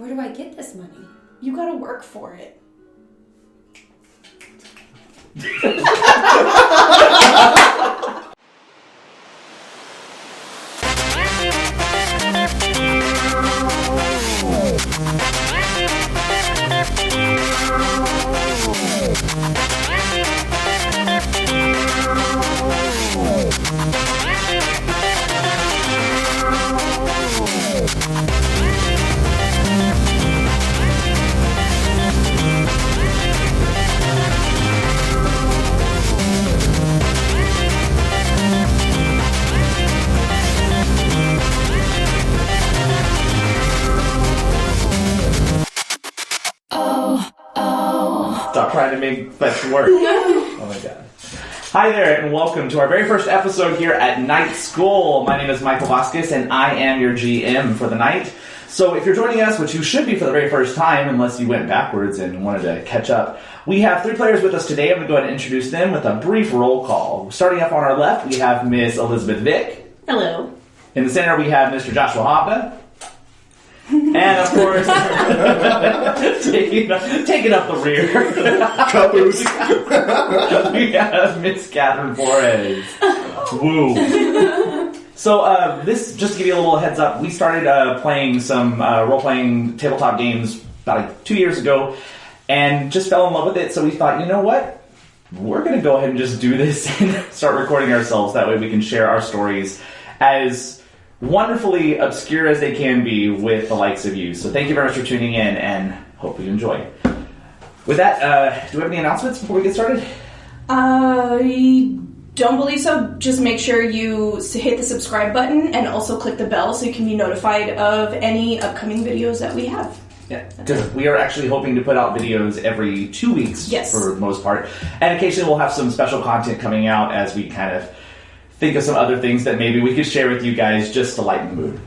Where do I get this money? You gotta work for it. Stop trying to make fetch work. Oh my god. Hi there, and welcome to our very first episode here at Night School. My name is Michael Vasquez, and I am your GM for the night. So if you're joining us, which you should be for the very first time, unless you went backwards and wanted to catch up, we have 3 players with us today. I'm going to go ahead and introduce them with a brief roll call. Starting up on our left, we have Miss Elizabeth Vick. Hello. In the center, we have Mr. Joshua Hovda. And of course, taking up the rear, Caboose. we have Miss Catherine Flores. Woo. So this, just to give you a little heads up, we started playing some role-playing tabletop games about 2 years ago, and just fell in love with it. So we thought, you know what? We're going to go ahead and just do this and start recording ourselves. That way we can share our stories as wonderfully obscure as they can be with the likes of you. So thank you very much for tuning in, and hope you enjoy. With that, do we have any announcements before we get started? I don't believe so. Just make sure you hit the subscribe button and also click the bell so you can be notified of any upcoming videos that we have. Yeah, because we are actually hoping to put out videos every 2 weeks for the most part. And occasionally we'll have some special content coming out as we kind of think of some other things that maybe we could share with you guys just to lighten the mood.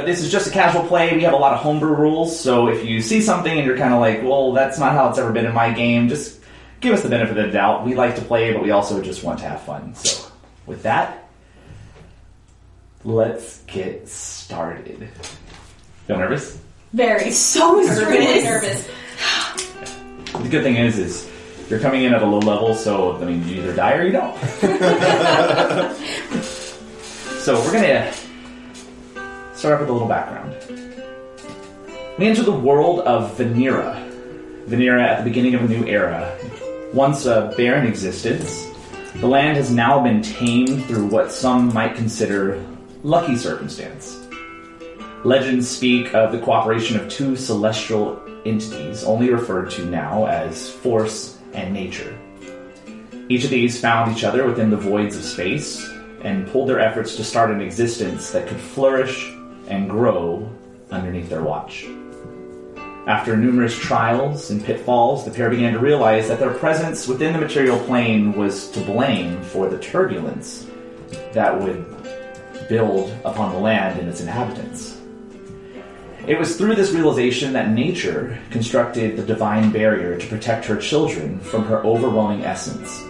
This is just a casual play. We have a lot of homebrew rules, so if you see something and you're kind of like, well, that's not how it's ever been in my game, just give us the benefit of the doubt. We like to play, but we also just want to have fun. So with that, let's get started. Feel nervous? Very. So nervous. Really nervous. The good thing is you're coming in at a low level, so, I mean, you either die or you don't. So we're going to start off with a little background. We enter the world of Venera. Venera at the beginning of a new era. Once a barren existence, the land has now been tamed through what some might consider lucky circumstance. Legends speak of the cooperation of 2 celestial entities, only referred to now as Force and Nature. Each of these found each other within the voids of space and pulled their efforts to start an existence that could flourish and grow underneath their watch. After numerous trials and pitfalls, the pair began to realize that their presence within the material plane was to blame for the turbulence that would build upon the land and its inhabitants. It was through this realization that nature constructed the divine barrier to protect her children from her overwhelming essence.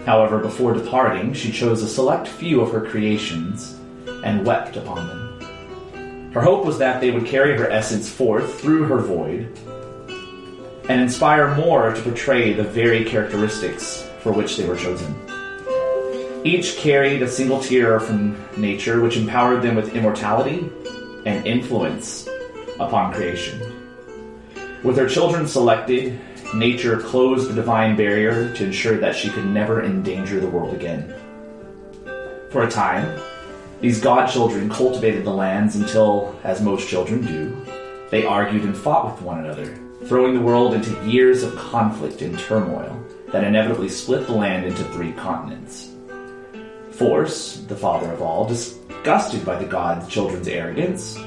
However, before departing, she chose a select few of her creations and wept upon them. Her hope was that they would carry her essence forth through her void and inspire more to portray the very characteristics for which they were chosen. Each carried a single tier from nature, which empowered them with immortality and influence upon creation. With her children selected, nature closed the divine barrier to ensure that she could never endanger the world again. For a time, these godchildren cultivated the lands until, as most children do, they argued and fought with one another, throwing the world into years of conflict and turmoil that inevitably split the land into 3 continents. Force, the father of all, disgusted by the godchildren's arrogance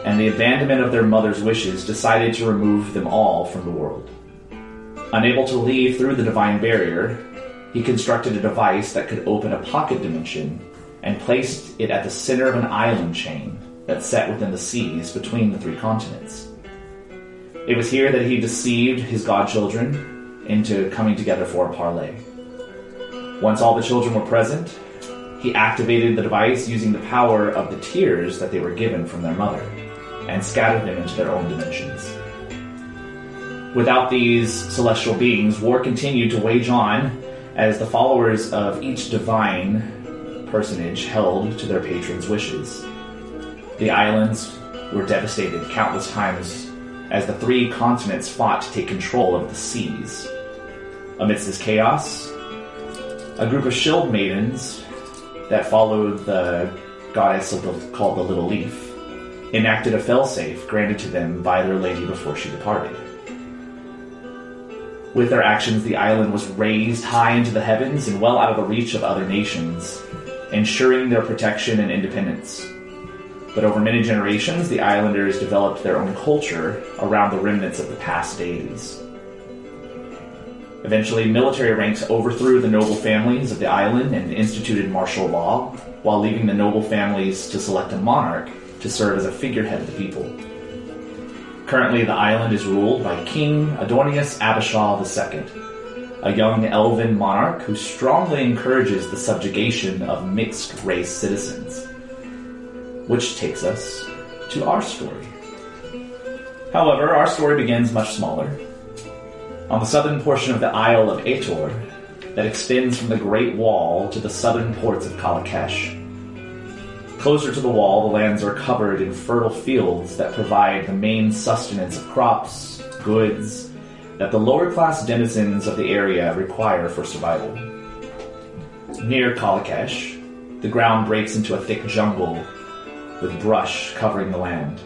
and the abandonment of their mother's wishes, decided to remove them all from the world. Unable to leave through the divine barrier, he constructed a device that could open a pocket dimension and placed it at the center of an island chain that sat within the seas between the 3 continents. It was here that he deceived his godchildren into coming together for a parley. Once all the children were present, he activated the device using the power of the tears that they were given from their mother. and scattered them into their own dimensions. Without these celestial beings, war continued to wage on as the followers of each divine personage held to their patron's wishes. The islands were devastated countless times as the three continents fought to take control of the seas. Amidst this chaos, a group of shield maidens that followed the goddess called the Little Leaf enacted a failsafe granted to them by their lady before she departed. With their actions, the island was raised high into the heavens and well out of the reach of other nations, ensuring their protection and independence. But over many generations, the islanders developed their own culture around the remnants of the past deities. Eventually, military ranks overthrew the noble families of the island and instituted martial law, while leaving the noble families to select a monarch to serve as a figurehead of the people. Currently, the island is ruled by King Adornius Abishal II, a young elven monarch who strongly encourages the subjugation of mixed-race citizens. Which takes us to our story. However, our story begins much smaller. On the southern portion of the Isle of Etor, that extends from the Great Wall to the southern ports of Kalakesh. Closer to the wall, the lands are covered in fertile fields that provide the main sustenance of crops, goods, that the lower-class denizens of the area require for survival. Near Kalakesh, the ground breaks into a thick jungle with brush covering the land,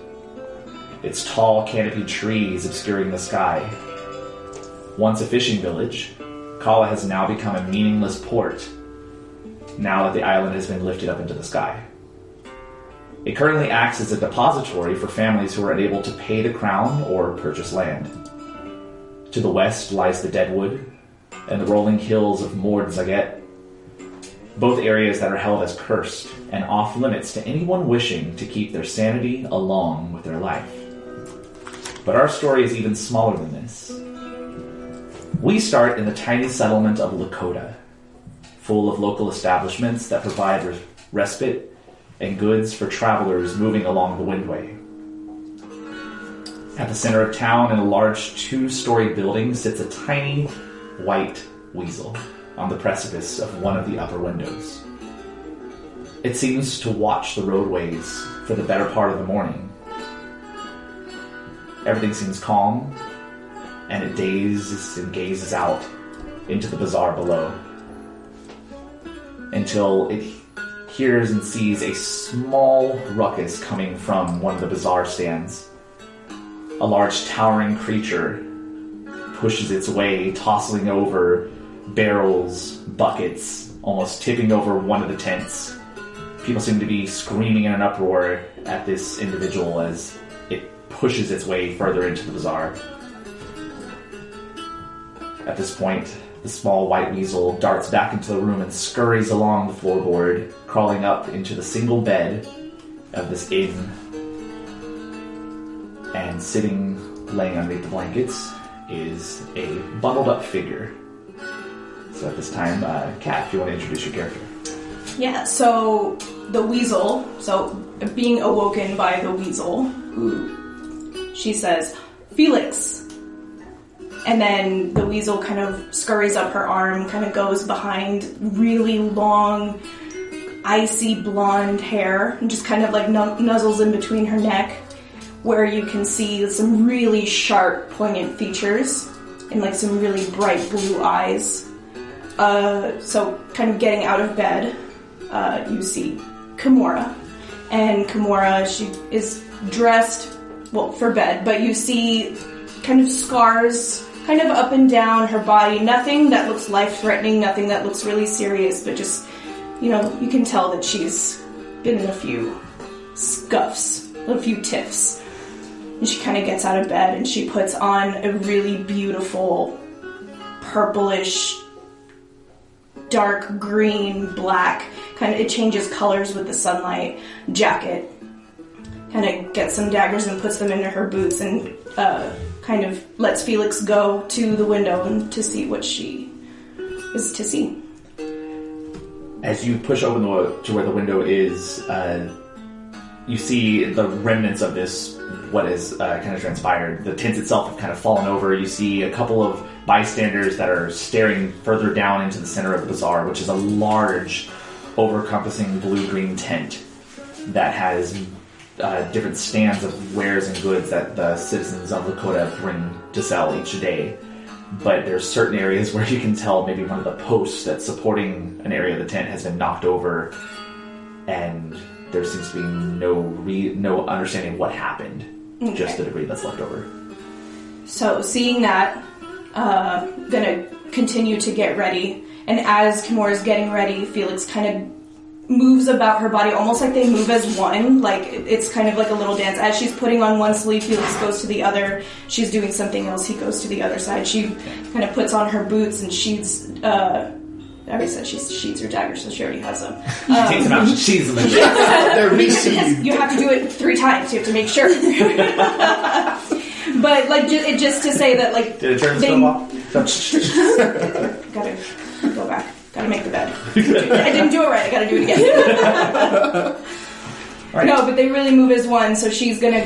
its tall canopied trees obscuring the sky. Once a fishing village, Kala has now become a meaningless port, now that the island has been lifted up into the sky. It currently acts as a depository for families who are unable to pay the crown or purchase land. To the west lies the Deadwood and the rolling hills of Mord Zaget, both areas that are held as cursed and off limits to anyone wishing to keep their sanity along with their life. But our story is even smaller than this. We start in the tiny settlement of Lakota, full of local establishments that provide respite and goods for travelers moving along the Windway. At the center of town, in a large 2-story building, sits a tiny white weasel on the precipice of one of the upper windows. It seems to watch the roadways for the better part of the morning. Everything seems calm, and it dazes and gazes out into the bazaar below, until it hears and sees a small ruckus coming from one of the bazaar stands. A large towering creature pushes its way, tossing over barrels, buckets, almost tipping over one of the tents. People seem to be screaming in an uproar at this individual as it pushes its way further into the bazaar. At this point, the small white weasel darts back into the room and scurries along the floorboard, crawling up into the single bed of this inn. And laying underneath the blankets, is a bundled up figure. So at this time, Kat, if you want to introduce your character. Yeah, so the weasel, being awoken by the weasel, she says, "Felix." And then the weasel kind of scurries up her arm, kind of goes behind really long, icy blonde hair, and just kind of like nuzzles in between her neck, where you can see some really sharp, poignant features and like some really bright blue eyes. So kind of getting out of bed, you see Kimura. And Kimura, she is dressed, well, for bed, but you see kind of scars kind of up and down her body. Nothing that looks life-threatening, nothing that looks really serious, but just, you can tell that she's been in a few scuffs, a few tiffs. And she kind of gets out of bed and she puts on a really beautiful purplish, dark green, black, it changes colors with the sunlight, jacket. Kind of gets some daggers and puts them into her boots and kind of lets Felix go to the window and to see what she is to see. As you push open to where the window is, you see the remnants of this, what is kind of transpired. The tent itself have kind of fallen over. You see a couple of bystanders that are staring further down into the center of the bazaar, which is a large, over-encompassing blue-green tent that has different stands of wares and goods that the citizens of Lakota bring to sell each day. But there's certain areas where you can tell maybe one of the posts that's supporting an area of the tent has been knocked over, and there seems to be no understanding of what happened. Okay. Just the debris that's left over. So, seeing that, gonna continue to get ready, and as Kimura's getting ready, Felix kind of moves about her body, almost like they move as one. Like, it's kind of like a little dance. As she's putting on one sleeve, Felix goes to the other. She's doing something else, he goes to the other side. She kind of puts on her boots and sheets, I already said she sheets her daggers, so she already has them. She takes them out, she sheathes them. They're received. You have to do it 3 times, you have to make sure. But, like, just to say that, like... Did it turn stone off? Gotta go back. Gotta make the bed. I didn't do it right, I gotta do it again. Right. No, but they really move as one, so she's gonna...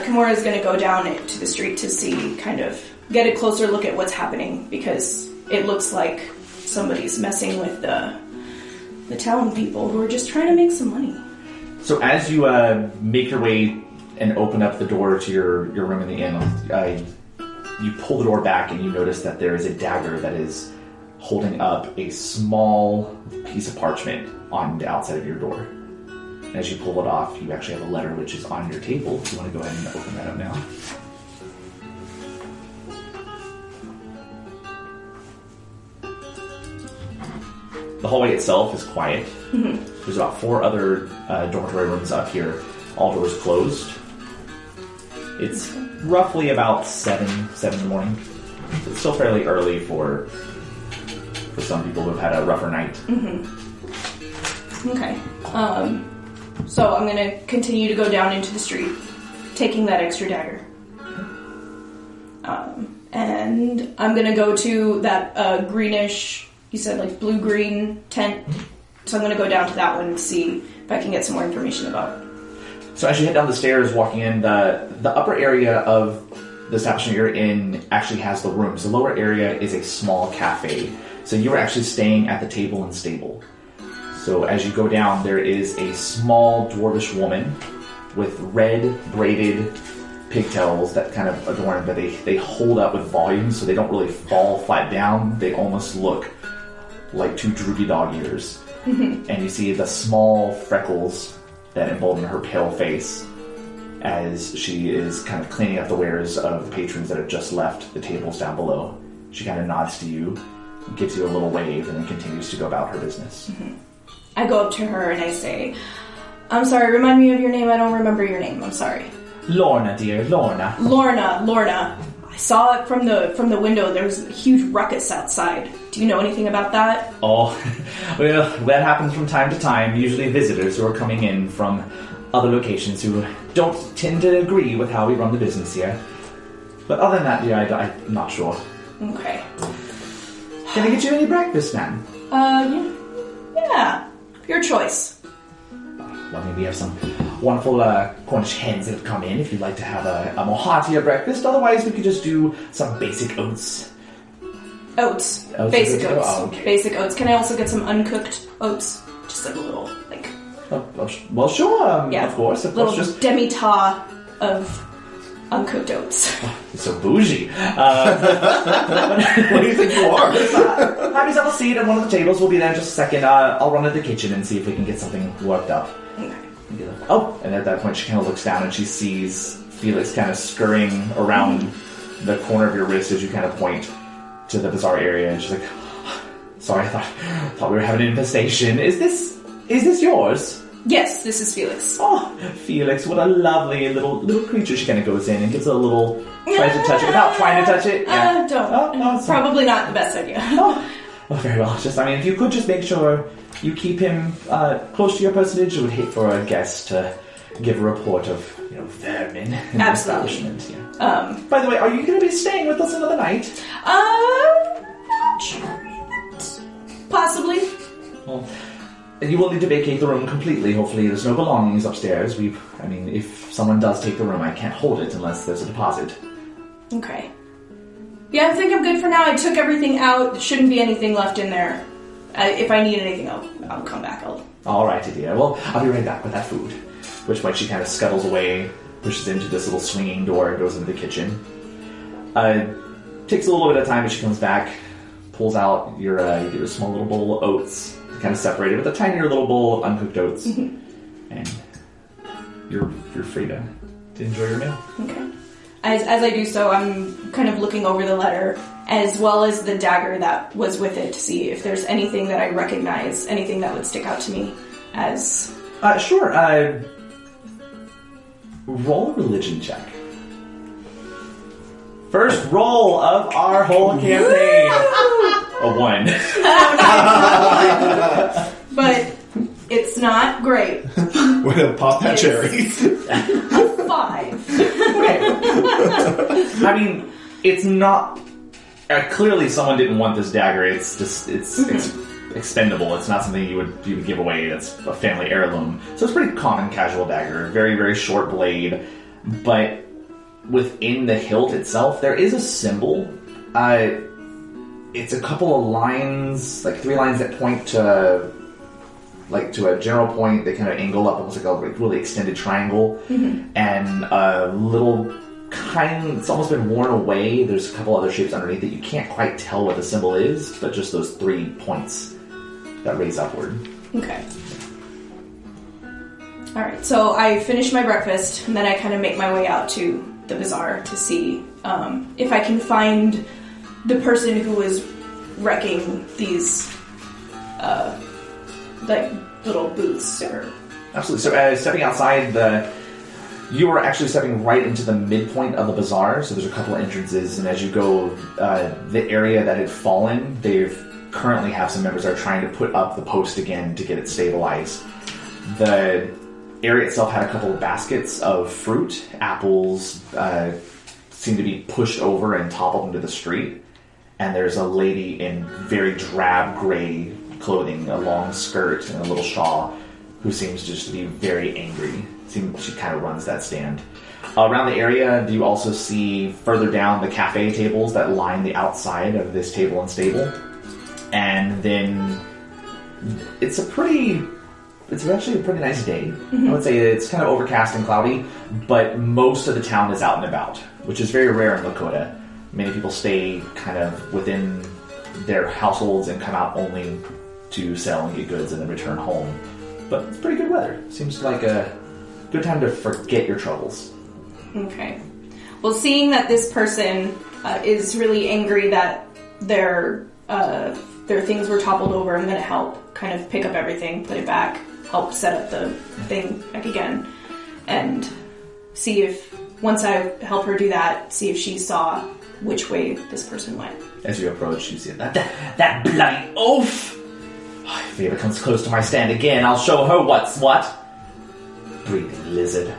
Kimura's gonna go down to the street to see, kind of, get a closer look at what's happening, because it looks like somebody's messing with the town people who are just trying to make some money. So as you make your way and open up the door to your room in the inn, you pull the door back and you notice that there is a dagger that is holding up a small piece of parchment on the outside of your door. And as you pull it off, you actually have a letter which is on your table. If you want to go ahead and open that up now. The hallway itself is quiet. Mm-hmm. There's about 4 other dormitory rooms up here, all doors closed. It's roughly about 7 in the morning. So it's still fairly early for some people who have had a rougher night. Mm-hmm. Okay. So I'm gonna continue to go down into the street, taking that extra dagger. And I'm gonna go to that greenish, you said like blue-green tent. So I'm gonna go down to that one and see if I can get some more information about it. So as you head down the stairs, walking in, the upper area of the establishment you're in actually has the rooms. The lower area is a small cafe. So you're actually staying at the table and stable. So as you go down, there is a small dwarvish woman with red braided pigtails that kind of adorn, but they hold up with volume, so they don't really fall flat down. They almost look like 2 droopy dog ears. Mm-hmm. And you see the small freckles that embolden her pale face as she is kind of cleaning up the wares of patrons that have just left the tables down below. She kind of nods to you, gives you a little wave, and then continues to go about her business. Mm-hmm. I go up to her and I say, I'm sorry, remind me of your name. I don't remember your name. I'm sorry. Lorna, dear, Lorna. Lorna. I saw it from the window. There was a huge ruckus outside. Do you know anything about that? Oh, well, that happens from time to time. Usually visitors who are coming in from other locations who don't tend to agree with how we run the business here. But other than that, dear, I'm not sure. Okay. Can I get you any breakfast, ma'am? Yeah. Your choice. Well, maybe we have some wonderful Cornish hens that have come in if you'd like to have a more heartier breakfast. Otherwise, we could just do some basic oats. Oats. Basic oats. Oh, okay. Basic oats. Can I also get some uncooked oats? Just like a little, like... well, sure. Yeah. Of course. Little just demi-tasse of uncooked oats. It's so bougie. What do you think you are? Have yourself a seat at one of the tables. We'll be there in just a second. I'll run to the kitchen and see if we can get something worked up. Okay. Oh, and at that point she kind of looks down and she sees Felix kind of scurrying around the corner of your wrist as you kind of point to the bazaar area, and she's like, sorry, I thought we were having an infestation. Is this yours? Yes, this is Felix. Oh, Felix, what a lovely little creature. She kind of goes in and gives it a little, tries to touch it without trying to touch it. Yeah. Don't. Oh, no, it's probably not the best idea. Oh, very well. If you could just make sure you keep him close to your personage, I would hate for a guest to give a report of, vermin in the establishment. Yeah. By the way, are you going to be staying with us another night? Not sure yet. Possibly. Well, you will need to vacate the room completely. Hopefully there's no belongings upstairs. If someone does take the room, I can't hold it unless there's a deposit. Okay. Yeah, I think I'm good for now. I took everything out. There shouldn't be anything left in there. If I need anything, I'll come back. Alrighty, dear. Well, I'll be right back with that food. Which point she kind of scuttles away, pushes into this little swinging door, goes into the kitchen. Takes a little bit of time, but she comes back, pulls out you get a small little bowl of oats, kind of separated with a tinier little bowl of uncooked oats, and you're free to enjoy your meal. Okay. As I do so, I'm kind of looking over the letter, as well as the dagger that was with it, to see if there's anything that I recognize, anything that would stick out to me as... Sure. Roll a religion check. First roll of our whole campaign. A 1. But it's not great. Way to pop that cherry. A 5. It's not... clearly someone didn't want this dagger. It's just... It's expendable. It's not something you would give away. That's a family heirloom. So it's a pretty common casual dagger. Very, very short blade. But within the hilt itself, there is a symbol. It's a couple of lines, like 3 lines that point to a general point. They kind of angle up, almost like a really extended triangle. And a little it's almost been worn away. There's a couple other shapes underneath it. You can't quite tell what the symbol is, but just those 3 points that raise upward. Okay. Alright, so I finish my breakfast, and then I kind of make my way out to the bazaar to see if I can find the person who was wrecking these, little booths. Absolutely. So, stepping outside you are actually stepping right into the midpoint of the bazaar, so there's a couple of entrances, and as you go, the area that had fallen, they currently have some members that are trying to put up the post again to get it stabilized. The area itself had a couple of baskets of fruit. Apples seem to be pushed over and toppled into the street, and there's a lady in very drab gray clothing, a long skirt and a little shawl, who seems just to be very angry. She kind of runs that stand. Around the area, you also see further down the cafe tables that line the outside of this table and stable. And then it's actually a pretty nice day. I would say it's kind of overcast and cloudy, but most of the town is out and about, which is very rare in Lakota. Many people stay kind of within their households and come out only to sell and get goods and then return home. But it's pretty good weather. Seems like a good time to forget your troubles. Okay. Well, seeing that this person is really angry that their things were toppled over, I'm going to help kind of pick up everything, put it back, help set up the thing back again, and see if, once I help her do that, see if she saw which way this person went. As you approach, you see that bloody oaf! If he ever comes close to my stand again, I'll show her what's what. Breathing lizard.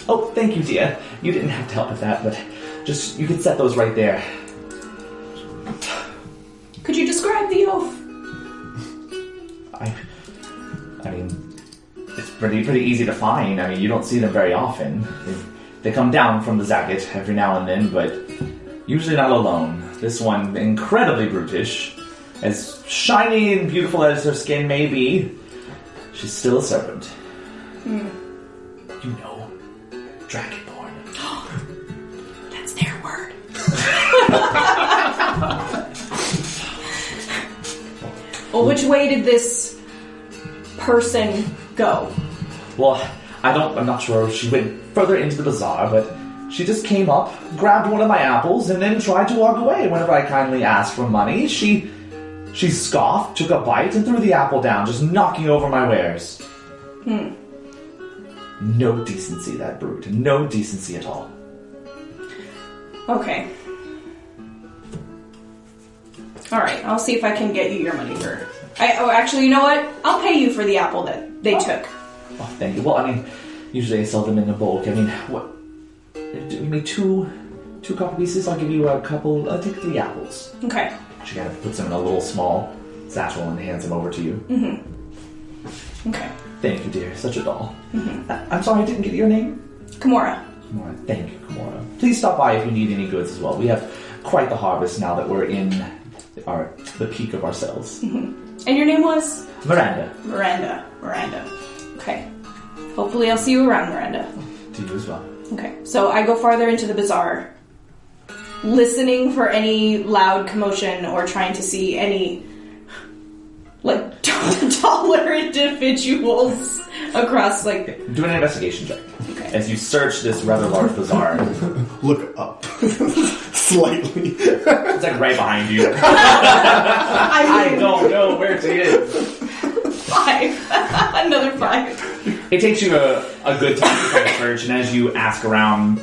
Oh, thank you, dear. You didn't have to help with that, but you could set those right there. Could you describe the oaf? I mean, it's pretty easy to find. I mean, you don't see them very often. They come down from the Zagat every now and then, but usually not alone. This one, incredibly brutish. As shiny and beautiful as her skin may be, she's still a serpent. You know, Dragonborn. That's their word. Well, which way did this person go? Well, I'm not sure. She went further into the bazaar, but she just came up, grabbed one of my apples, and then tried to walk away whenever I kindly asked for money. She scoffed, took a bite, and threw the apple down, just knocking over my wares. No decency, that brute. No decency at all. Okay. Alright, I'll see if I can get you your money for... actually, you know what? I'll pay you for the apple that they took. Oh, thank you. Well, I mean, usually I sell them in a bulk. I mean, what... Give me two copper pieces. I'll give you a couple... I'll take 3 apples. Okay. She kind of puts them in a little small satchel and hands them over to you. Okay. Thank you, dear. Such a doll. I'm sorry I didn't get your name. Kimura. Kimura. Thank you, Kimura. Please stop by if you need any goods as well. We have quite the harvest now that we're in the peak of ourselves. And your name was? Miranda. Miranda. Okay. Hopefully I'll see you around, Miranda. To you as well. Okay. So I go farther into the bazaar, listening for any loud commotion or trying to see any, like, taller individuals across, like... Do an investigation check. Okay. As you search this rather large bazaar. Look up. Slightly. It's like right behind you. I don't know where to get. 5. Another 5. It takes you a good time to try to search, and as you ask around,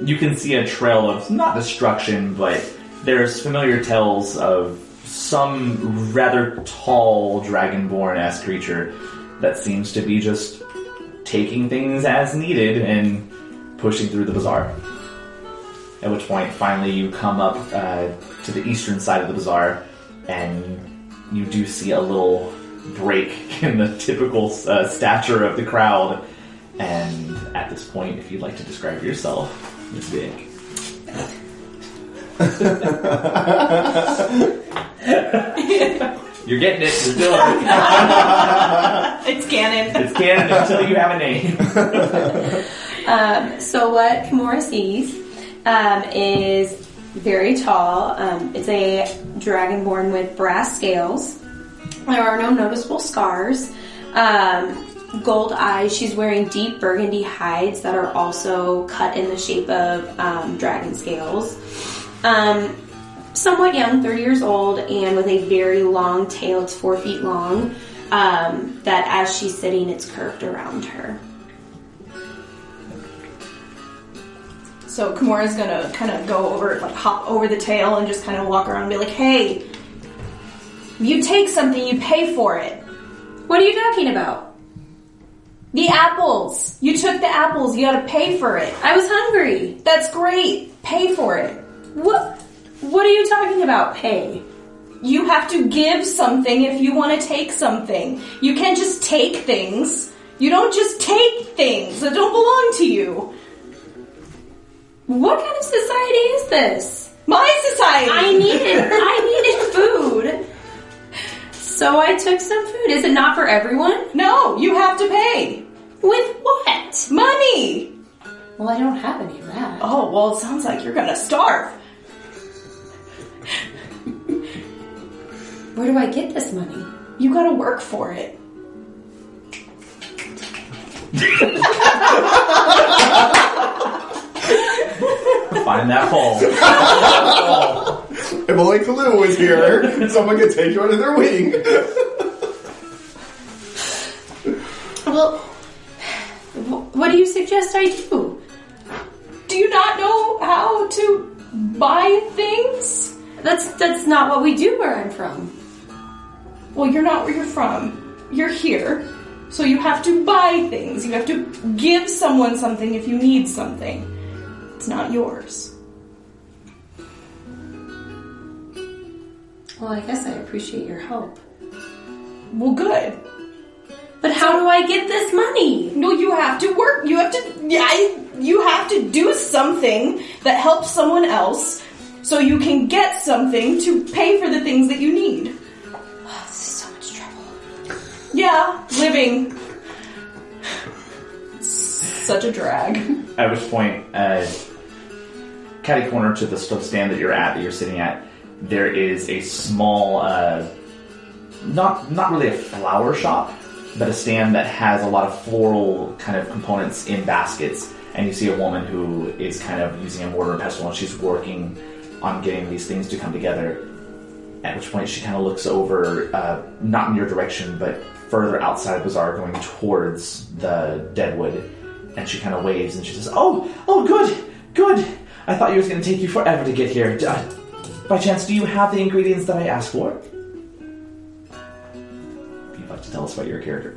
you can see a trail of, not destruction, but there's familiar tells of some rather tall dragonborn-esque creature that seems to be just taking things as needed and pushing through the bazaar. At which point, finally, you come up to the eastern side of the bazaar, and you do see a little break in the typical stature of the crowd. And at this point, if you'd like to describe yourself, Ms. Vick. You're getting it. You're doing it. It's canon. It's canon until you have a name. So what Kimura sees is very tall. It's a dragonborn with brass scales. There are no noticeable scars. Gold eyes. She's wearing deep burgundy hides that are also cut in the shape of dragon scales. Somewhat young, 30 years old, and with a very long tail. It's 4 feet long. That as she's sitting, it's curved around her. So Kimura's gonna kind of go over, like hop over the tail and just kind of walk around and be like, hey, you take something, you pay for it. What are you talking about? The apples. You took the apples, you gotta pay for it. I was hungry. That's great. Pay for it. What are you talking about, pay? You have to give something if you want to take something. You can't just take things. You don't just take things that don't belong to you. What kind of society is this? My society! I needed food. So I took some food. Is it not for everyone? No, you have to pay. With what? Money! Well, I don't have any of that. Oh, well, it sounds like you're gonna starve. Where do I get this money? You gotta work for it. Find that hole. If only Kalu was here, someone could take you under their wing. Well, what do you suggest I do? Do you not know how to buy things? That's not what we do where I'm from. Well, you're not where you're from. You're here. So you have to buy things. You have to give someone something if you need something. It's not yours. Well, I guess I appreciate your help. Well, good. But how do I get this money? No, you have to work. You have to do something that helps someone else so you can get something to pay for the things that you need. Oh, this is so much trouble. Yeah, living. It's such a drag. At which point, catty corner to the stand that you're sitting at, there is a small, not really a flower shop, but a stand that has a lot of floral kind of components in baskets. And you see a woman who is kind of using a mortar and pestle, and she's working on getting these things to come together. At which point she kind of looks over, not in your direction, but further outside the bazaar, going towards the deadwood. And she kind of waves and she says, Oh, good. I thought it was going to take you forever to get here. By chance, do you have the ingredients that I asked for? If you'd like to tell us about your character.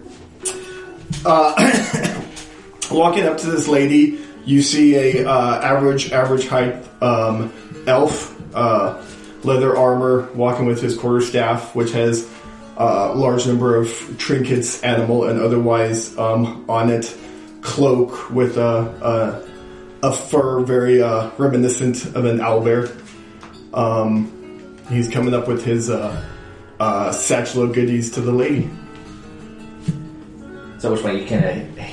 Walking up to this lady, you see a average height elf, leather armor, walking with his quarterstaff, which has large number of trinkets, animal and otherwise, on it. Cloak with a fur very reminiscent of an owlbear. He's coming up with his satchel of goodies to the lady. So which way do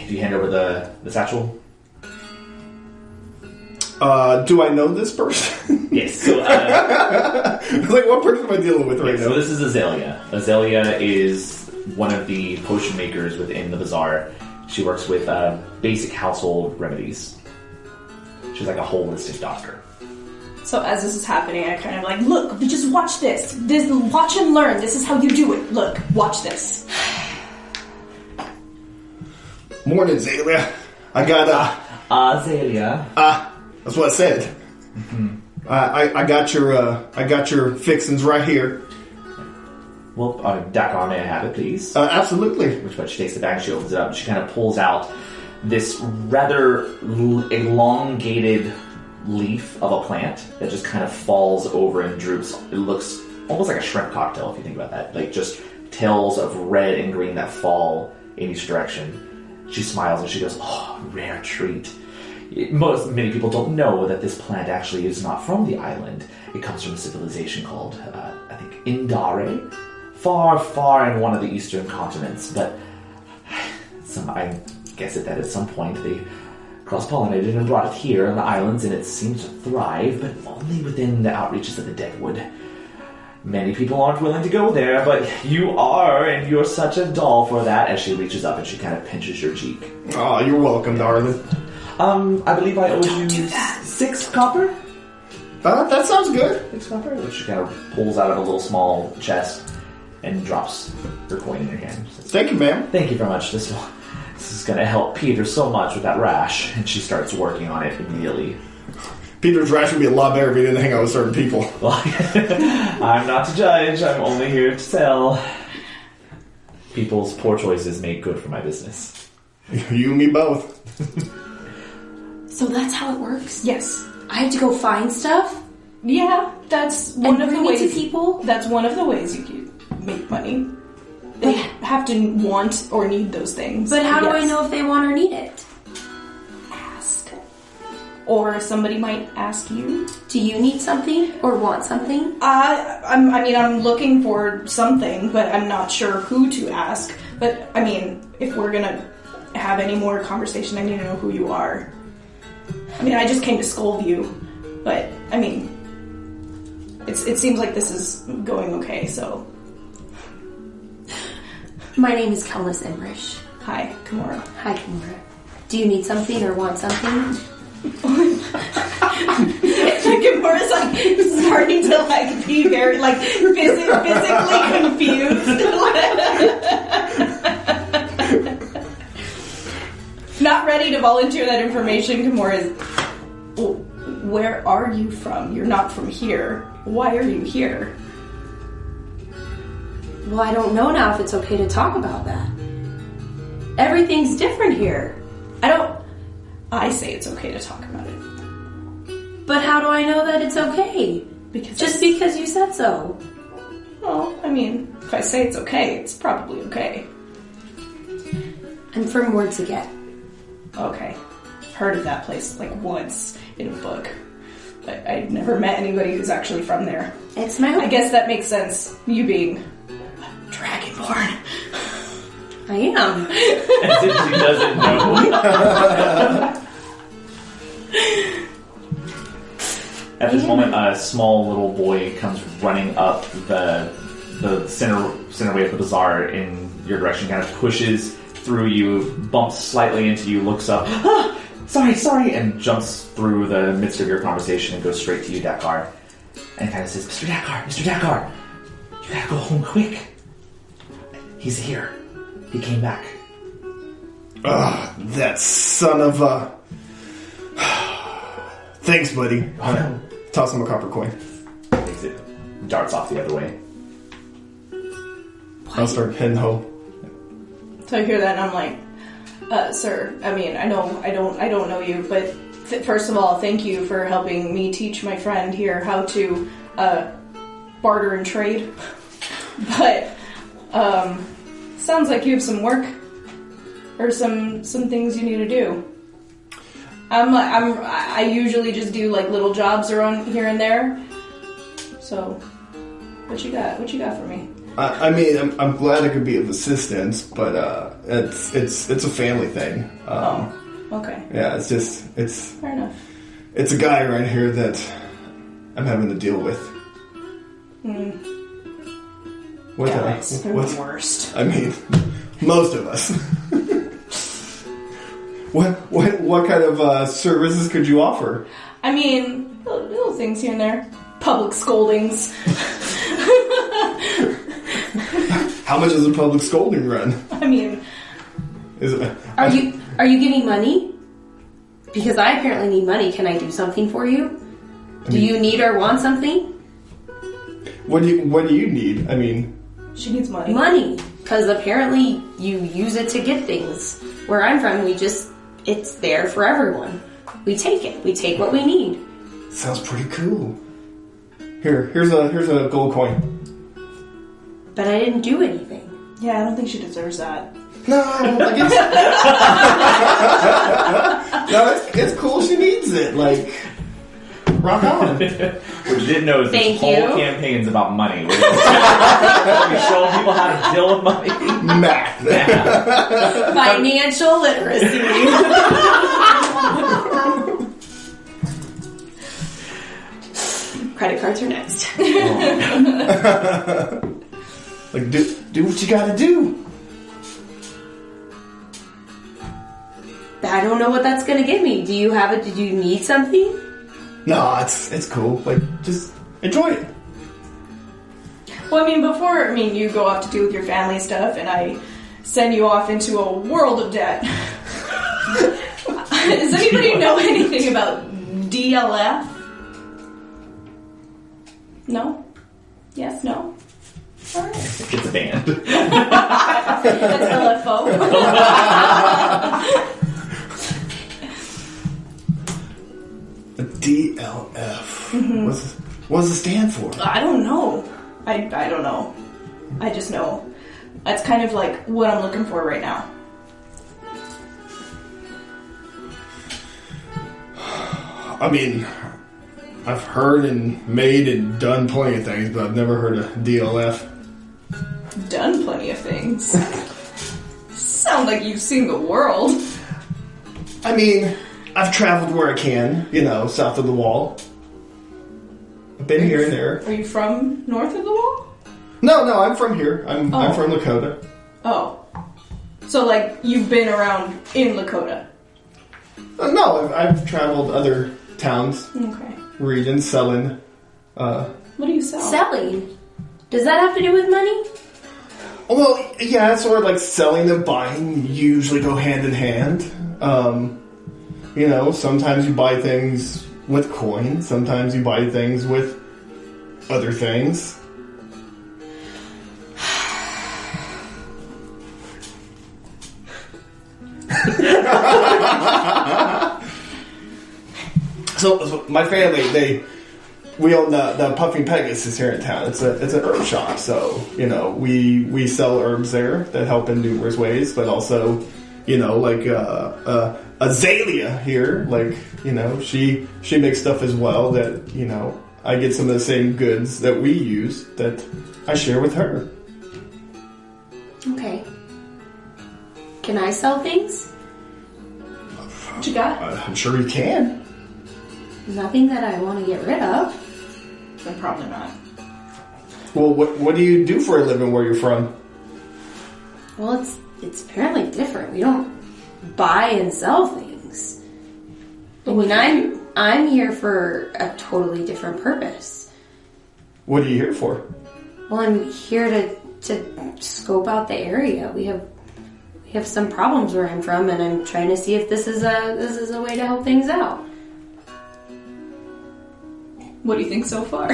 you hand over the satchel? Do I know this person? Yes. So, like, what person am I dealing with right now? So this is Azalea. Azalea is one of the potion makers within the bazaar. She works with basic household remedies. She's like a holistic doctor. So as this is happening, I kind of like, look, just watch this. Watch and learn. This is how you do it. Look, watch this. Morning, Azalea. I got Azalea. that's what I said. Mm-hmm. I got your fixings right here. Well, Dakar, may I have it, please? Absolutely. Which way she takes the bag, she opens it up, and she kind of pulls out this rather elongated leaf of a plant that just kind of falls over and droops. It looks almost like a shrimp cocktail, if you think about that. Like, just tails of red and green that fall in each direction. She smiles and she goes, "Oh, rare treat." Many people don't know that this plant actually is not from the island. It comes from a civilization called, I think, Indare. Far, far in one of the eastern continents. But I guess that at some point they cross-pollinated and brought it here on the islands, and it seems to thrive, but only within the outreaches of the Deadwood. Many people aren't willing to go there, but you are, and you're such a doll for that. As she reaches up and she kind of pinches your cheek. Oh, you're welcome, darling. I believe I owe you 6 copper? That sounds good. 6 copper? Which she kind of pulls out of a little small chest and drops her coin in your hand. Says, Thank you, ma'am. "Thank you very much. This is going to help Peter so much with that rash." And she starts working on it immediately. Peter's rash would be a lot better if he didn't hang out with certain people. Well, I'm not to judge. I'm only here to sell. People's poor choices make good for my business. You and me both. So that's how it works? Yes. I have to go find stuff? Yeah, that's one of the ways. To people? That's one of the ways you can make money. They have to want or need those things. But how do I know if they want or need it? Ask. Or somebody might ask you. Do you need something or want something? I'm looking for something, but I'm not sure who to ask. But, I mean, if we're gonna have any more conversation, I need to know who you are. I mean, I just came to scold you, but, I mean, it seems like this is going okay, so. My name is Kellis Emrich. Hi, Kimura. Hi, Kimura. Do you need something or want something? Kimura's like starting to like be very like physically confused. Not ready to volunteer that information. Kimura is, well, where are you from? You're not from here. Why are you here? Well, I don't know now if it's okay to talk about that. Everything's different here. I say it's okay to talk about it. But how do I know that it's okay? Just because you said so. Well, I mean, if I say it's okay, it's probably okay. And from words again. Okay. Heard of that place, like, once in a book. But I've never met anybody who's actually from there. It's my home. I guess that makes sense, you being Dragonborn. I am. As if she doesn't know. At this moment, a small little boy comes running up the center way of the bazaar in your direction, kind of pushes through you, bumps slightly into you, looks up, sorry, and jumps through the midst of your conversation and goes straight to you, Dakar, and kind of says, Mr. Dakar, you gotta go home quick. He's here. He came back. That son of a... Thanks, buddy. Toss him a copper coin. Takes it, darts off the other way. I'll start heading home. So I hear that and I'm like, sir, I mean, I don't know you, but first of all, thank you for helping me teach my friend here how to barter and trade. But Sounds like you have some work or some things you need to do. I usually just do like little jobs around here and there. So, what you got? What you got for me? I mean, I'm glad I could be of assistance, but it's a family thing. Okay. Yeah, it's Fair enough. It's a guy right here that I'm having to deal with. What Guys, they're the worst. I mean, most of us. What kind of services could you offer? I mean, little things here and there. Public scoldings. How much does a public scolding run? I mean, Are you giving money? Because I apparently need money. Can I do something for you? Do you need or want something? What do you need? I mean, she needs money. Money. Because apparently you use it to get things. Where I'm from, it's there for everyone. We take it. We take what we need. sounds pretty cool. Here's a gold coin. But I didn't do anything. Yeah, I don't think she deserves that. No, like it's cool. She needs it. Like, rock on. What you didn't know is this whole campaign's about money. We show people how to deal with money. Math. Financial literacy. Credit cards are next. Like, do what you gotta do. I don't know what that's gonna give me. Do you have it? Did you need something? No, it's cool. Like, just enjoy it. Well, you go off to do with your family stuff, and I send you off into a world of debt. Does anybody know anything about DLF? No? Yes? No? Alright. It's a band. That's LFO. DLF. Mm-hmm. What does it stand for? I don't know. I don't know. I just know. That's kind of like what I'm looking for right now. I mean, I've heard and made and done plenty of things, but I've never heard of DLF. Done plenty of things. Sound like you've seen the world. I mean, I've traveled where I can, south of the wall. I've been here and there. Are you from north of the wall? No, I'm from here. I'm from Lakota. Oh. So, like, you've been around in Lakota? No, I've traveled other towns, regions, selling. What do you sell? Selling? Does that have to do with money? Well, yeah, it's sort of like selling and buying usually go hand in hand. Sometimes you buy things with coins, sometimes you buy things with other things. So my family, we own the Puffing Pegasus here in town. It's an herb shop, so we sell herbs there that help in numerous ways, but also like Azalea here, like she makes stuff as well that I get some of the same goods that we use that I share with her. Okay. Can I sell things? What you got? I'm sure you can. Nothing that I want to get rid of. Then probably not. Well, what do you do for a living where you're from? Well, it's apparently different. We don't buy and sell things. I mean, I'm here for a totally different purpose. What are you here for? Well, I'm here to scope out the area. We have some problems where I'm from, and I'm trying to see if this is a way to help things out. What do you think so far?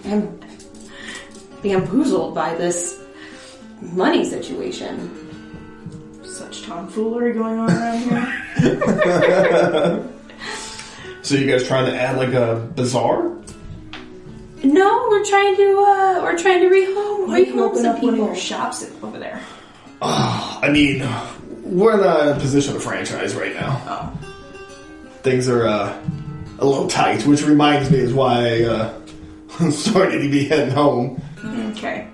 I'm bamboozled by this money situation. Such tomfoolery going on around here. So you guys trying to add like a bazaar? No, we're trying to Why you rehome open some up one of people. your shops over there? I mean, we're in a position of franchise right now. Oh. Things are a little tight, which reminds me is why I'm starting to be heading home. Okay.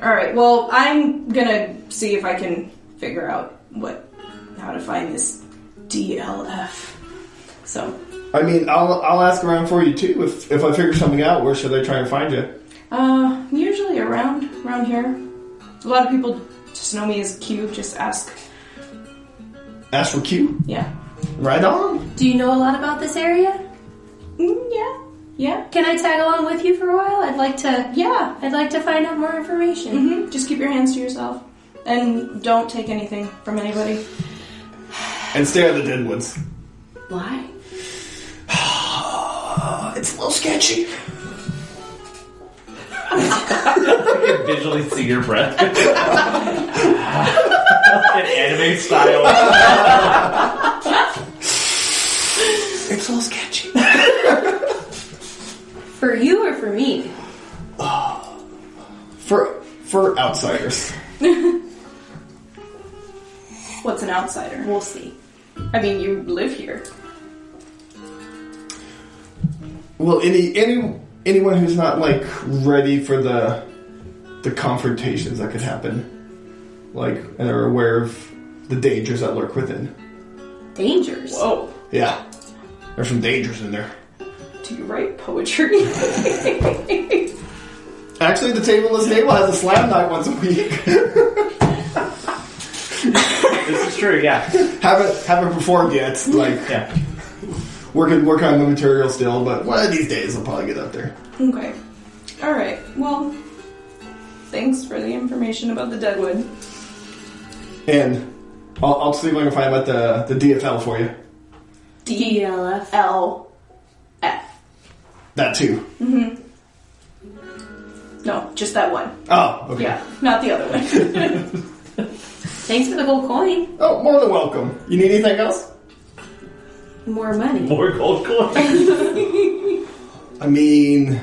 Alright, well, I'm gonna see if I can figure out how to find this DLF. So. I mean, I'll ask around for you too. If I figure something out, where should I try and find you? Usually around here. A lot of people just know me as Q, just ask. Ask for Q? Yeah. Right on. Do you know a lot about this area? Yeah. Can I tag along with you for a while? I'd like to. Yeah. I'd like to find out more information. Mm-hmm. Just keep your hands to yourself. And don't take anything from anybody. And stay out of the deadwoods. Why? It's a little sketchy. I can visually see your breath. An anime style. It's a little sketchy. For you or for me? For outsiders. What's an outsider? We'll see. I mean, you live here. Well, anyone who's not like ready for the confrontations that could happen, like, and are aware of the dangers that lurk within. Dangers? Whoa. Yeah, there's some dangers in there. Do you write poetry? Actually, the table has a slam night once a week. This is true, yeah. Haven't performed yet. Like, Yeah. working on the material still, but one of these days I'll probably get up there. Okay. Alright, well, thanks for the information about the Deadwood. And I'll see if I can find out the DFL for you. DLF. DLF. That too. No, just that one. Oh, okay. Yeah, not the other one. Thanks for the gold coin. Oh, more than welcome. You need anything else? More money. More gold coins. I mean...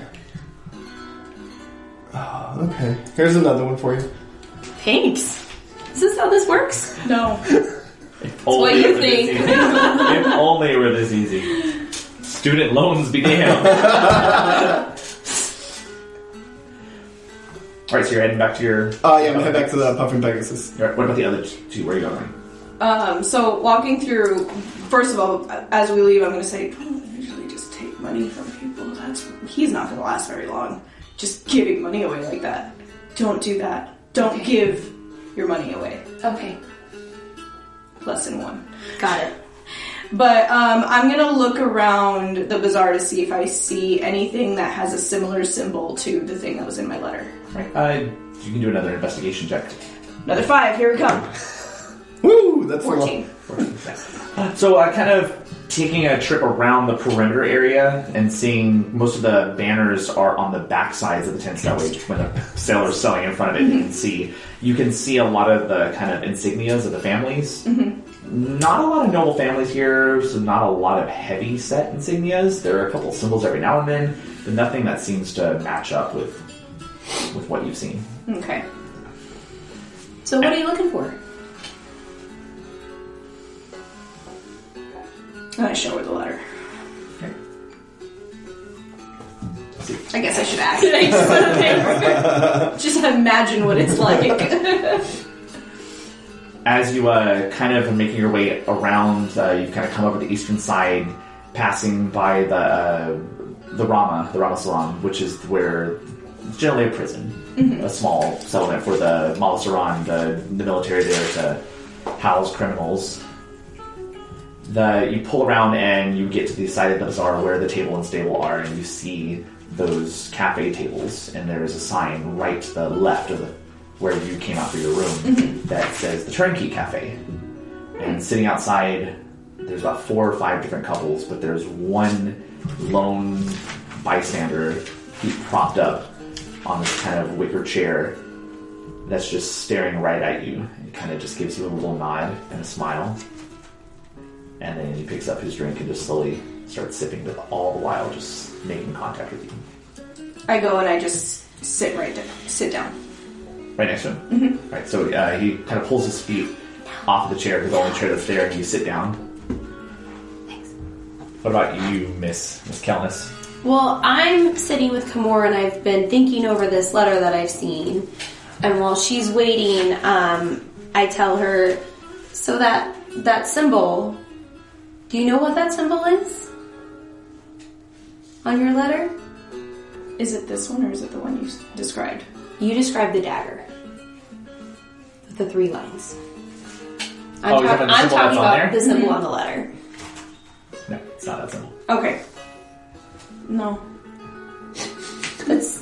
okay. Here's another one for you. Thanks. Is this how this works? No. If only what you it were this think. easy. If only it were this easy. Student loans be damned. Alright, so you're heading back to your... Yeah, I'm gonna head back to the Puffin Pegasus. What about the other two? Where are you going? So walking through, first of all, as we leave, I'm going to say, don't usually just take money from people. He's not going to last very long. Just giving money away like that. Don't do that. Don't give your money away. Okay. Lesson 1. Got it. But I'm going to look around the bazaar to see if I see anything that has a similar symbol to the thing that was in my letter. Right. You can do another investigation check. Another 5. Here we come. Woo! That's 14. So kind of taking a trip around the perimeter area and seeing most of the banners are on the back sides of the tents. That way, when the sailor's selling in front of it, you can see a lot of the kind of insignias of the families. Not a lot of noble families here, so not a lot of heavy set insignias. There are a couple symbols every now and then, but nothing that seems to match up with what you've seen. Okay. So what are you looking for? And I show her the letter. Okay. I guess I should ask it. I just put a paper. Just imagine what it's like. As you kind of making your way around, you've kind of come over the eastern side, passing by the Rama Salon, which is where it's generally a prison, a small settlement for the Malasaran, the military there to house criminals. You pull around and you get to the side of the bazaar where the table and stable are, and you see those cafe tables, and there is a sign right to the left of where you came out for your room that says the Turnkey Cafe. And sitting outside, there's about 4 or 5 different couples, but there's one lone bystander propped up on this kind of wicker chair that's just staring right at you. It kind of just gives you a little nod and a smile. And then he picks up his drink and just slowly starts sipping, but all the while just making contact with you. I go and I just sit down. Right next to him? Mm-hmm. Right, so he kind of pulls his feet off the chair, the only chair that's there, and you sit down. Thanks. What about you, Miss Kelness? Well, I'm sitting with Kimura and I've been thinking over this letter that I've seen. And while she's waiting, I tell her, so that symbol, do you know what that symbol is? On your letter? Is it this one or is it the one you described? You described the dagger. With the 3 lines. you're talking about the symbol that's on there? The symbol on the letter. No, it's not that symbol. Okay. No. That's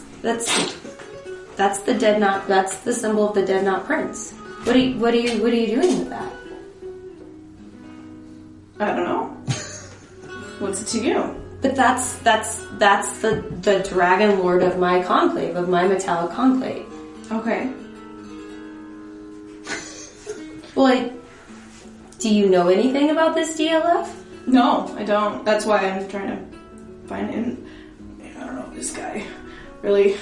the dead knot. That's the symbol of the dead knot prince. What are you doing with that? I don't know. What's it to you? But that's the dragon lord of my conclave, of my metallic conclave. Okay. Well, do you know anything about this DLF? No, I don't. That's why I'm trying to find him. I don't know, this guy really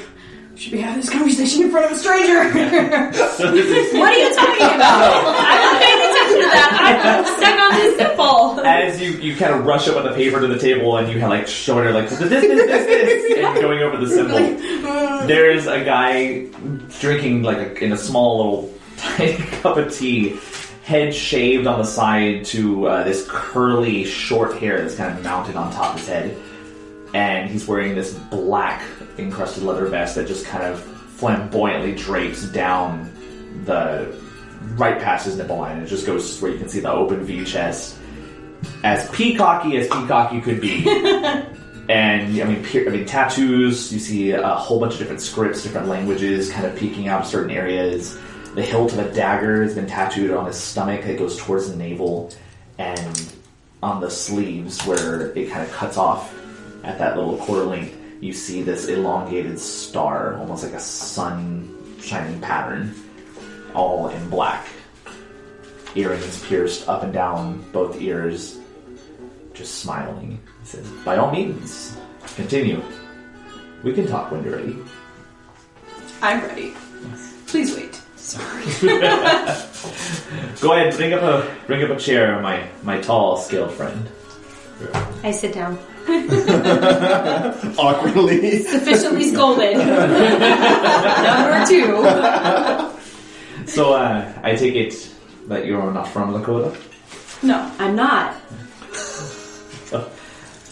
should be having this conversation in front of a stranger. What are you talking about? I'm not paying attention to that. I'm stuck on this symbol. As you kind of rush up with the paper to the table and you kind of like showing her like this, and going over the symbol. There's a guy drinking like in a small little tiny cup of tea, head shaved on the side to this curly short hair that's kind of mounted on top of his head. And he's wearing this black encrusted leather vest that just kind of flamboyantly drapes down the right past his nipple line. It just goes where you can see the open V chest. As peacocky could be. And I mean, tattoos. You see a whole bunch of different scripts, different languages, kind of peeking out certain areas. The hilt of a dagger has been tattooed on his stomach. It goes towards the navel, and on the sleeves where it kind of cuts off at that little quarter length, you see this elongated star, almost like a sun shining pattern, all in black. Earrings pierced up and down both ears, just smiling. He says, "By all means, continue. We can talk when you're ready." I'm ready. Please wait. Sorry. Go ahead, bring up a chair, my tall, skilled friend. I sit down. Awkwardly. Sufficiently scolded. Number 2. So, I take it that you're not from Lakota? No. I'm not.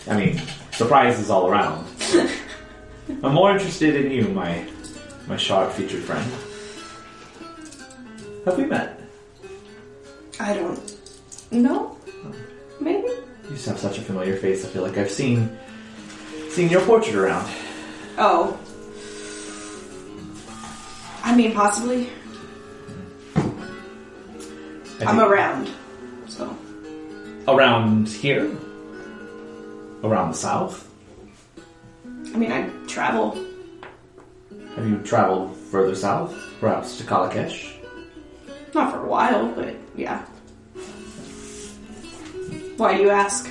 I mean, surprises all around. I'm more interested in you, my sharp-featured friend. Have we met? I don't know. Maybe? You just have such a familiar face. I feel like I've seen your portrait around. Oh. I mean, possibly. I'm around. So. Around here? Around the south? I mean, I travel. Have you traveled further south? Perhaps to Kalakesh? Not for a while, but yeah. Why do you ask?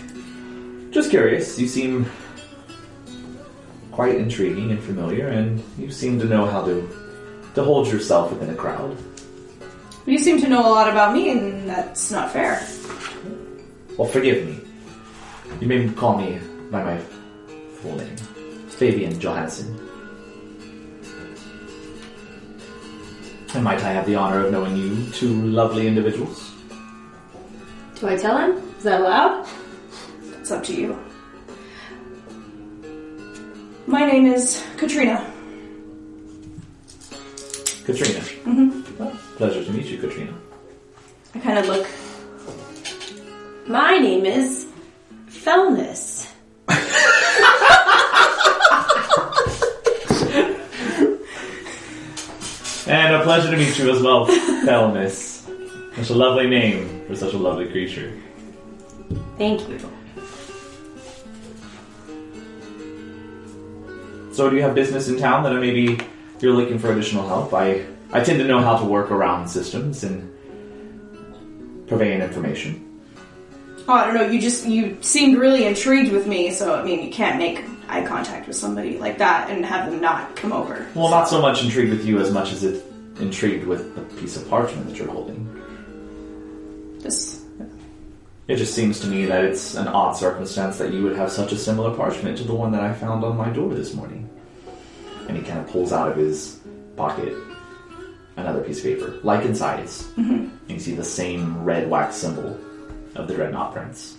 Just curious. You seem quite intriguing and familiar, and you seem to know how to hold yourself within a crowd. You seem to know a lot about me, and that's not fair. Well, forgive me. You may call me by my full name. Fabian Johansson. And might I have the honor of knowing you two lovely individuals? Do I tell him? Is that allowed? It's up to you. My name is Katrina. Katrina. Mm-hmm. Well, pleasure to meet you, Katrina. I kind of look. My name is Felness. And a pleasure to meet you as well, Felness. Such a lovely name for such a lovely creature. Thank you. So do you have business in town that maybe you're looking for additional help? I tend to know how to work around systems and purveying information. Oh, I don't know, you seemed really intrigued with me, so, I mean, you can't make eye contact with somebody like that and have them not come over. Well, not so much intrigued with you as much as it's intrigued with the piece of parchment that you're holding. It just seems to me that it's an odd circumstance that you would have such a similar parchment to the one that I found on my door this morning. And he kind of pulls out of his pocket another piece of paper, like in size. Mm-hmm. And you see the same red wax symbol of the Dreadnought Prince.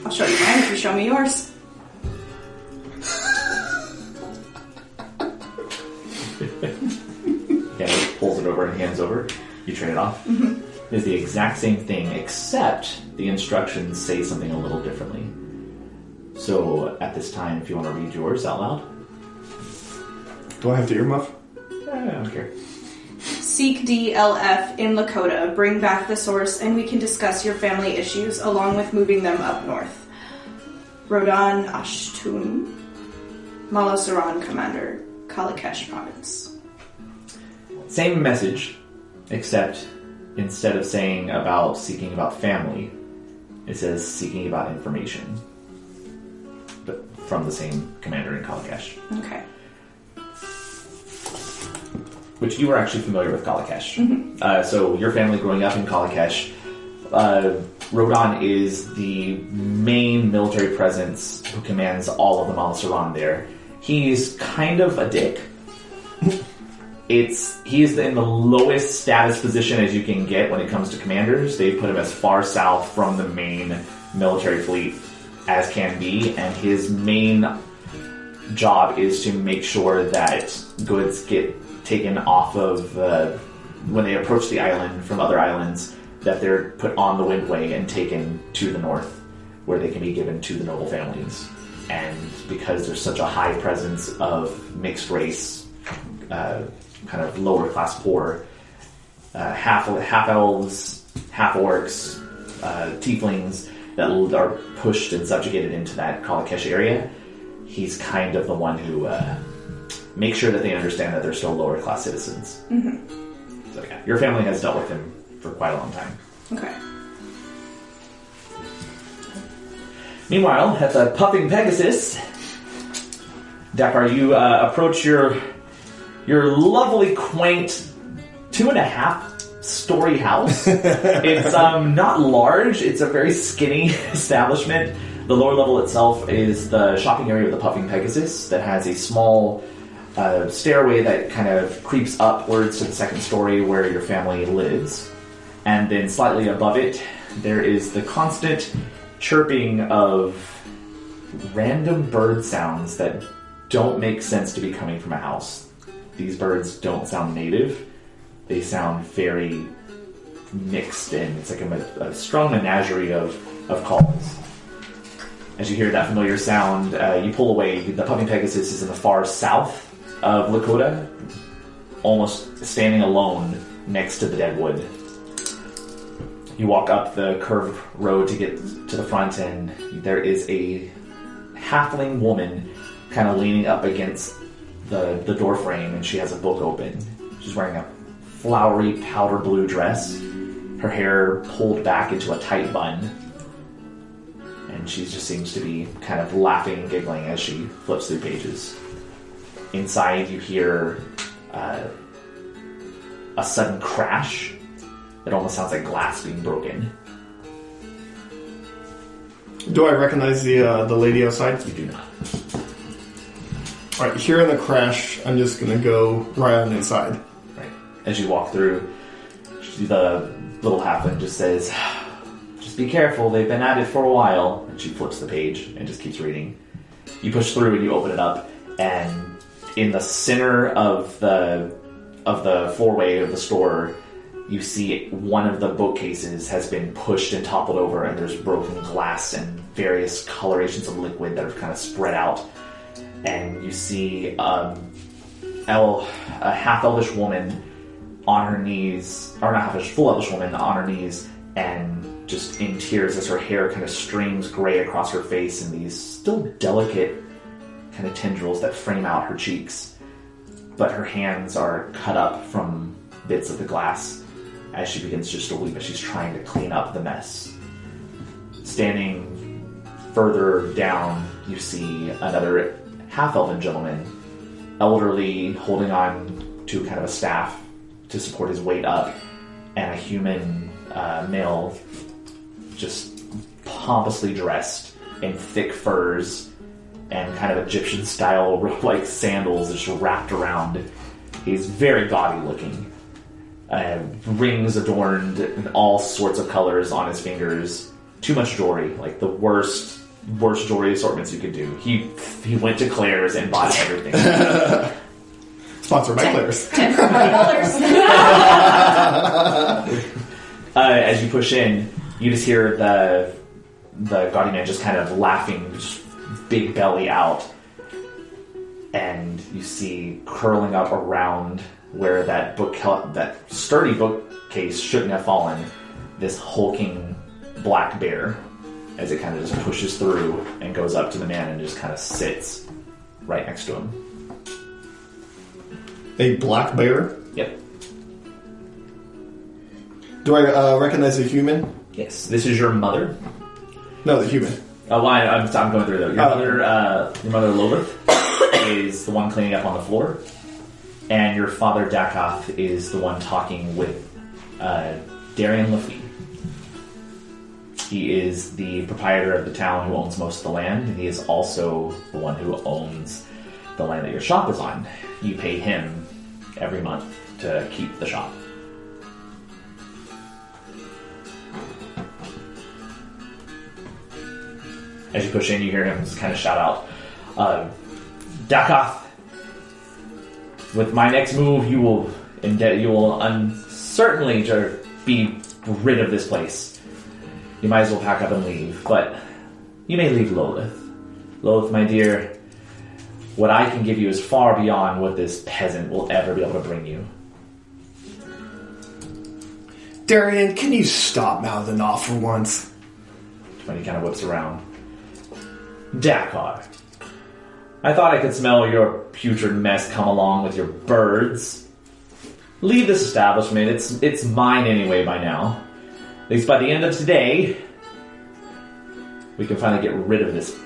I'll show you mine if you show me yours. Yeah, he pulls it over and hands over. You trade it off. Mm-hmm. It's the exact same thing, except the instructions say something a little differently. So, at this time, if you want to read yours out loud. Do I have to earmuff? I don't care. Seek DLF in Lakota, bring back the source, and we can discuss your family issues along with moving them up north. Rodan Ashtun, Malasaran Commander, Kalikesh Province. Same message, except instead of saying about seeking about family, it says seeking about information. But from the same commander in Kalikesh. Okay. Which you were actually familiar with Kalikesh. Mm-hmm. So your family growing up in Kalikesh, Rodan is the main military presence who commands all of the Malasaran there. He's kind of a dick. He is in the lowest status position as you can get when it comes to commanders. They put him as far south from the main military fleet as can be, and his main job is to make sure that goods get taken off of when they approach the island from other islands, that they're put on the windway and taken to the north, where they can be given to the noble families. And because there's such a high presence of mixed race, kind of lower class poor, half elves, half orcs, tieflings that are pushed and subjugated into that Kalikesh area, he's kind of the one who makes sure that they understand that they're still lower class citizens. Mm-hmm. So yeah, your family has dealt with him for quite a long time. Okay. Meanwhile, at the Puffing Pegasus, Dakar, you approach your lovely, quaint 2.5-story house. It's not large. It's a very skinny establishment. The lower level itself is the shopping area of the Puffing Pegasus that has a small stairway that kind of creeps upwards to the second story where your family lives. And then slightly above it, there is the constant chirping of random bird sounds that don't make sense to be coming from a house. These birds don't sound native. They sound very mixed, and it's like a strong menagerie of calls. As you hear that familiar sound, you pull away. The Puffing Pegasus is in the far south of Lakota, almost standing alone next to the dead wood. You walk up the curved road to get to the front, and there is a halfling woman kind of leaning up against the door frame, and she has a book open. She's wearing a flowery powder blue dress, her hair pulled back into a tight bun, and she just seems to be kind of laughing and giggling as she flips through pages. Inside, you hear a sudden crash. It almost sounds like glass being broken. Do I recognize the lady outside? You do not. Alright, hearing the crash, I'm just gonna go right on inside. Right. As you walk through, the little halfling just says, "Just be careful, they've been at it for a while." And she flips the page and just keeps reading. You push through and you open it up, and in the center of the four-way of the store, you see one of the bookcases has been pushed and toppled over, and there's broken glass and various colorations of liquid that are kind of spread out. And you see a half-elvish woman on her knees, or not half-elvish, full-elvish woman on her knees, and just in tears as her hair kind of streams gray across her face and these still delicate kind of tendrils that frame out her cheeks. But her hands are cut up from bits of the glass. as she begins just to weep as she's trying to clean up the mess. Standing further down, you see another half-elven gentleman, elderly, holding on to kind of a staff to support his weight up, and a human male just pompously dressed in thick furs and kind of Egyptian-style like sandals just wrapped around. He's very gaudy looking. Rings adorned in all sorts of colors on his fingers. Too much jewelry, like the worst jewelry assortments you could do. He went to Claire's and bought everything. Sponsored by Claire's. $10 As you push in, you just hear the gaudy man just kind of laughing, just big belly out, and you see curling up around where that sturdy bookcase shouldn't have fallen, this hulking black bear, as it kind of just pushes through and goes up to the man and just kind of sits right next to him. A black bear? Yep. Do I recognize a human? Yes. This is your mother. No, the human. Oh, well, I'm going through though. Your mother Lolith is the one cleaning up on the floor, and your father Dakoth is the one talking with Darian Lafitte. He is the proprietor of the town who owns most of the land, and he is also the one who owns the land that your shop is on. You pay him every month to keep the shop. As you push in, you hear him just kind of shout out, Dakoth, with my next move, you will certainly be rid of this place. You might as well pack up and leave, but you may leave Lolith. Lolith, my dear, what I can give you is far beyond what this peasant will ever be able to bring you. Darian, can you stop mouthing off for once? When he kind of whips around. Dakar, I thought I could smell your putrid mess come along with your birds. Leave this establishment. It's mine anyway by now. At least by the end of today, we can finally get rid of this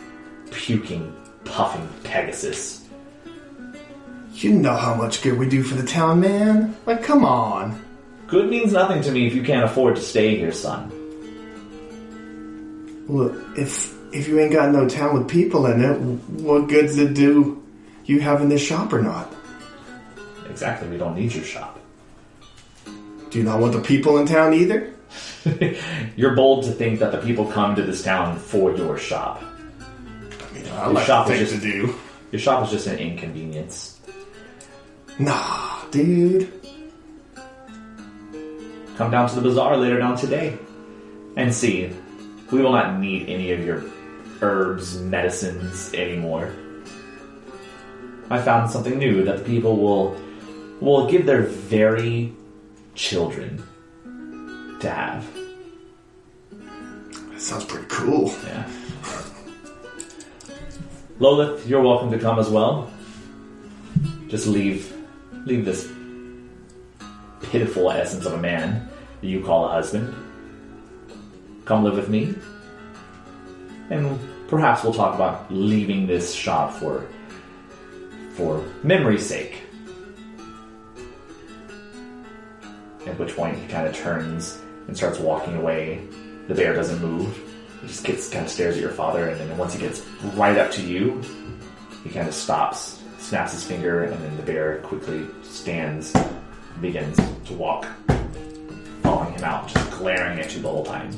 puking, puffing Pegasus. You know how much good we do for the town, man. Like, come on. Good means nothing to me if you can't afford to stay here, son. Look, if you ain't got no town with people in it, what good's it do you having this shop or not? Exactly, we don't need your shop. Do you not want the people in town either? You're bold to think that the people come to this town for your shop. I mean, I like things to do. Your shop is just an inconvenience. Nah, dude. Come down to the bazaar later down today and see. We will not need any of your herbs, medicines anymore. I found something new that the people will give their very children to have. That sounds pretty cool. Yeah. Lolith, you're welcome to come as well. Just leave this pitiful essence of a man that you call a husband. Come live with me, and perhaps we'll talk about leaving this shop for memory's sake. At which point he kind of turns and starts walking away. The bear doesn't move. He just kind of stares at your father, and then once he gets right up to you, he kind of stops, snaps his finger, and then the bear quickly stands and begins to walk, following him out, just glaring at you the whole time.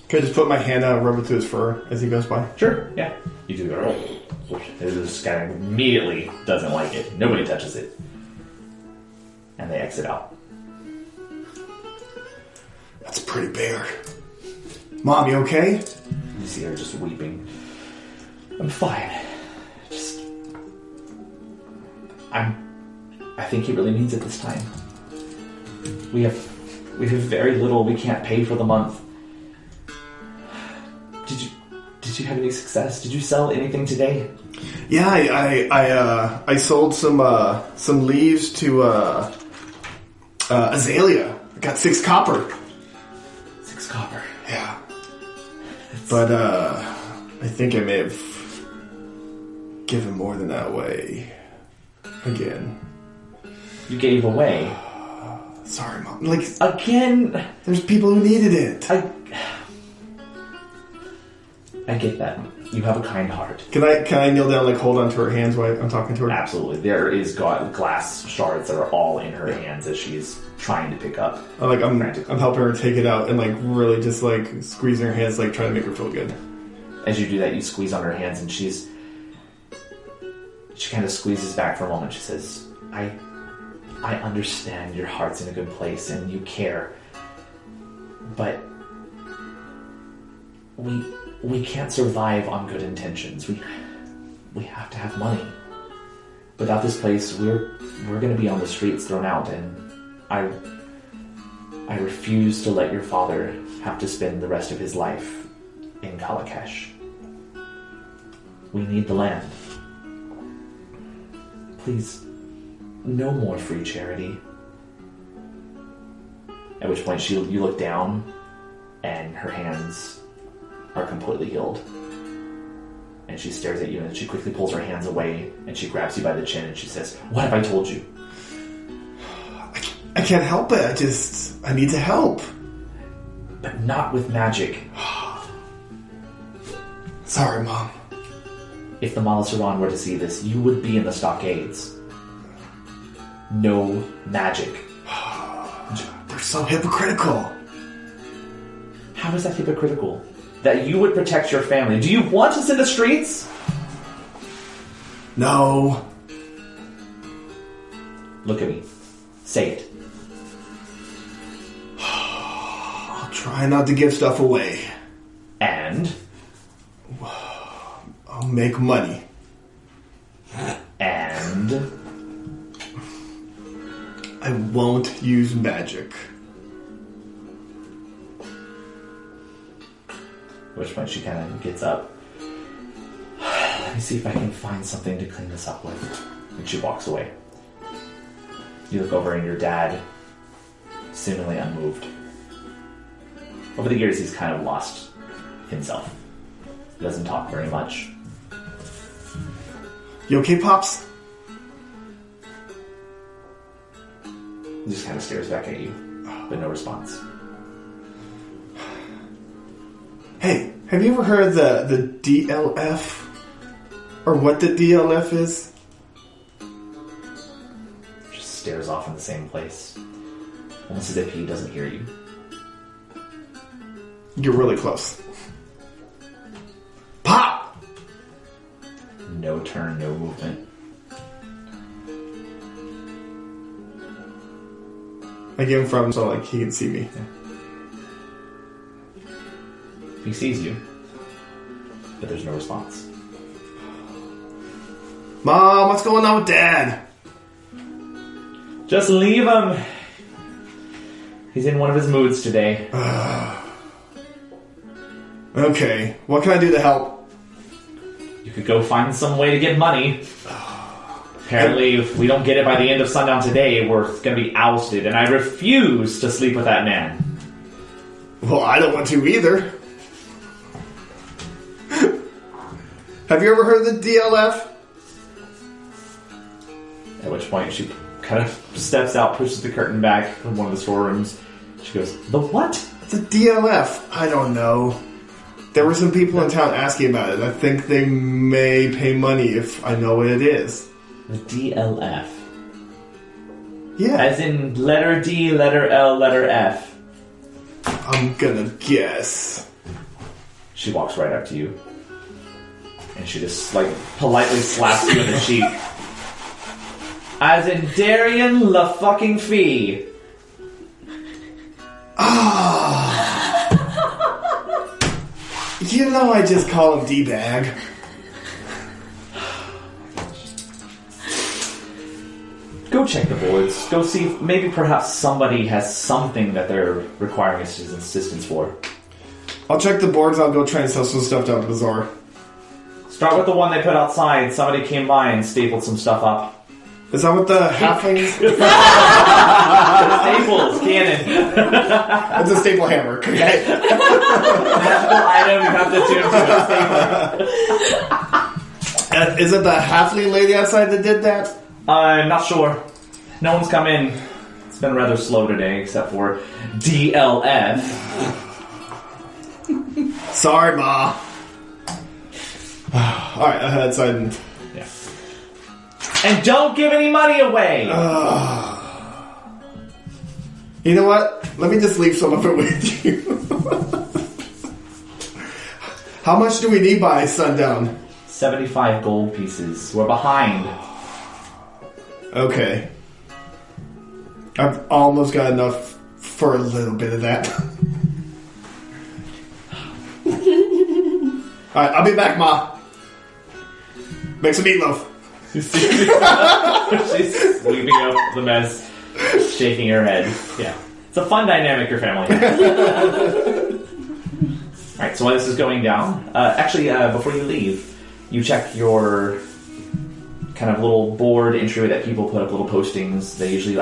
Can I just put my hand out and rub it through his fur as he goes by? Sure, yeah. You do go, it just kind of immediately doesn't like it. Nobody touches it. And they exit out. That's a pretty bear. Mom, you okay? You see her just weeping. I'm fine. I think he really needs it this time. We have very little. We can't pay for the month. Did you have any success? Did you sell anything today? Yeah, I sold some leaves to Azalea. got 6 copper. 6 copper. Yeah. But, I think I may have given more than that away. Again. You gave away? Sorry, Mom. Like, again? There's people who needed it. I get that. You have a kind heart. Can I kneel down, like, hold onto her hands while I'm talking to her? Absolutely. There is glass shards that are all in her hands as she's trying to pick up. I'm helping her take it out and, like, really just, like, squeezing her hands, like, trying to make her feel good. As you do that, you squeeze on her hands, and she kind of squeezes back for a moment. She says, I understand your heart's in a good place and you care, but we can't survive on good intentions. We have to have money. Without this place, we're going to be on the streets, thrown out, and I refuse to let your father have to spend the rest of his life in Kalakesh. We need the land. Please, no more free charity. At which point you look down, and her hands are completely healed. And she stares at you, and she quickly pulls her hands away, and she grabs you by the chin, and she says, "What have I told you?" I can't help it. I need to help. But not with magic. Sorry, Mom. If the Malasaran were to see this, you would be in the stockades. No magic. They're so hypocritical. How is that hypocritical? That you would protect your family. Do you want us in the streets? No. Look at me. Say it. I'll try not to give stuff away. And? I'll make money. And? I won't use magic. At which point she kind of gets up. Let me see if I can find something to clean this up with. And she walks away. You look over and your dad, seemingly unmoved. Over the years, he's kind of lost himself. He doesn't talk very much. You okay, Pops? He just kind of stares back at you, but no response. Hey, have you ever heard the DLF? Or what the DLF is? Just stares off in the same place. Almost as if he doesn't hear you. You're really close. Pop! No turn, no movement. I give him from so like he can see me. He sees you, but there's no response. Mom, what's going on with Dad? Just leave him. He's in one of his moods today. Okay, what can I do to help? You could go find some way to get money. Apparently, if we don't get it by the end of sundown today, we're going to be ousted, and I refuse to sleep with that man. Well, I don't want to either. Have you ever heard of the DLF? At which point, she kind of steps out, pushes the curtain back from one of the storerooms. She goes, "The what?" The DLF. I don't know. There were some people in town asking about it. I think they may pay money if I know what it is. The DLF. Yeah. As in letter D, letter L, letter F. I'm gonna guess. She walks right up to you. And she just, like, politely slaps you in the cheek. As in Darian La fucking Fee. You know I just call him D-Bag. Go check the boards. Go see if maybe perhaps somebody has something that they're requiring assistance for. I'll check the boards. I'll go try and sell some stuff down at the bazaar. Start with the one they put outside. Somebody came by and stapled some stuff up. Is that what the halflings? Staples, cannon. It's a staple hammer. Okay. Magical item, you have to tune to a staple. Is it the halfling lady outside that did that? I'm not sure. No one's come in. It's been rather slow today, except for DLF. Sorry, Ma. Alright, I head outside and... Yeah. And don't give any money away! You know what? Let me just leave some of it with you. How much do we need by sundown? 75 gold pieces. We're behind. Okay. I've almost got enough for a little bit of that. Alright, I'll be back, Ma. Make some meatloaf. She's sweeping up the mess, shaking her head. Yeah. It's a fun dynamic your family has. Alright, so while this is going down, before you leave, you check your kind of little board entry that people put up little postings. They usually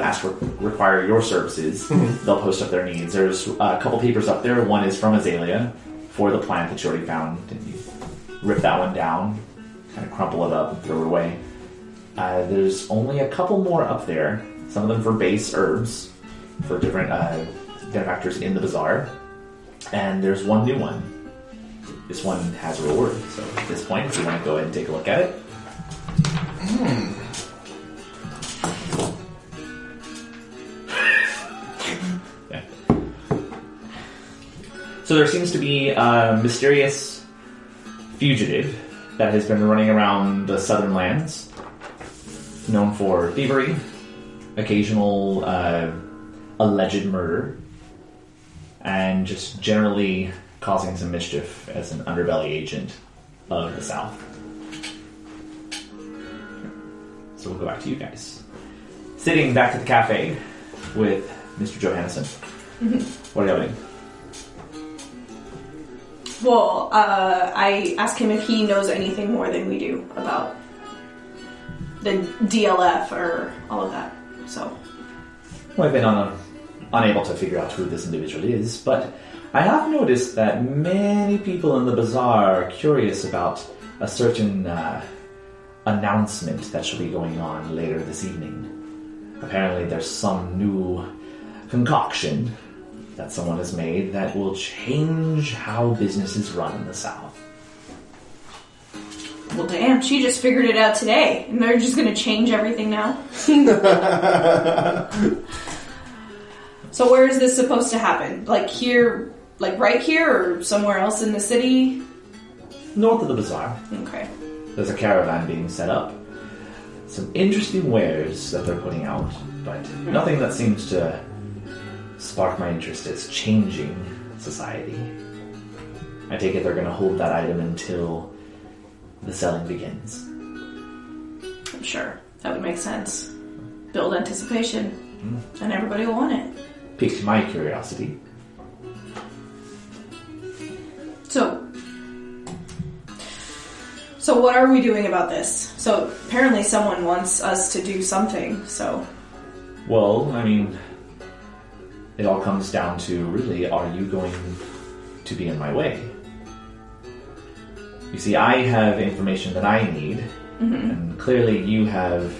require your services. They'll post up their needs. There's a couple papers up there. One is from Azalea for the plant that you already found. And you rip that one down, kind of crumple it up and throw it away. There's only a couple more up there. Some of them for base herbs for different benefactors in the bazaar. And there's one new one. This one has a reward. So at this point, if you want to go ahead and take a look at it. Yeah. So there seems to be a mysterious fugitive that has been running around the southern lands, known for thievery, occasional alleged murder, and just generally causing some mischief as an underbelly agent of the South. So we'll go back to you guys. Sitting back at the cafe with Mr. Johannesson. What are you doing? Well, I asked him if he knows anything more than we do about the DLF or all of that. So, Well, I've been unable to figure out who this individual is, but I have noticed that many people in the bazaar are curious about a certain announcement that shall be going on later this evening. Apparently there's some new concoction that someone has made that will change how business is run in the South. well, damn, she just figured it out today, and they're just gonna change everything now. So where is this supposed to happen? Like here, like right here, or somewhere else in the city? North of the bazaar, Okay. there's a caravan being set up. Some interesting wares that they're putting out, but nothing that seems to spark my interest as changing society. I take it they're going to hold that item until the selling begins. I'm sure. That would make sense. Build anticipation, and everybody will want it. Piqued my curiosity. So what are we doing about this? So apparently someone wants us to do something, so... Well, I mean, it all comes down to, really, are you going to be in my way? You see, I have information that I need, and clearly you have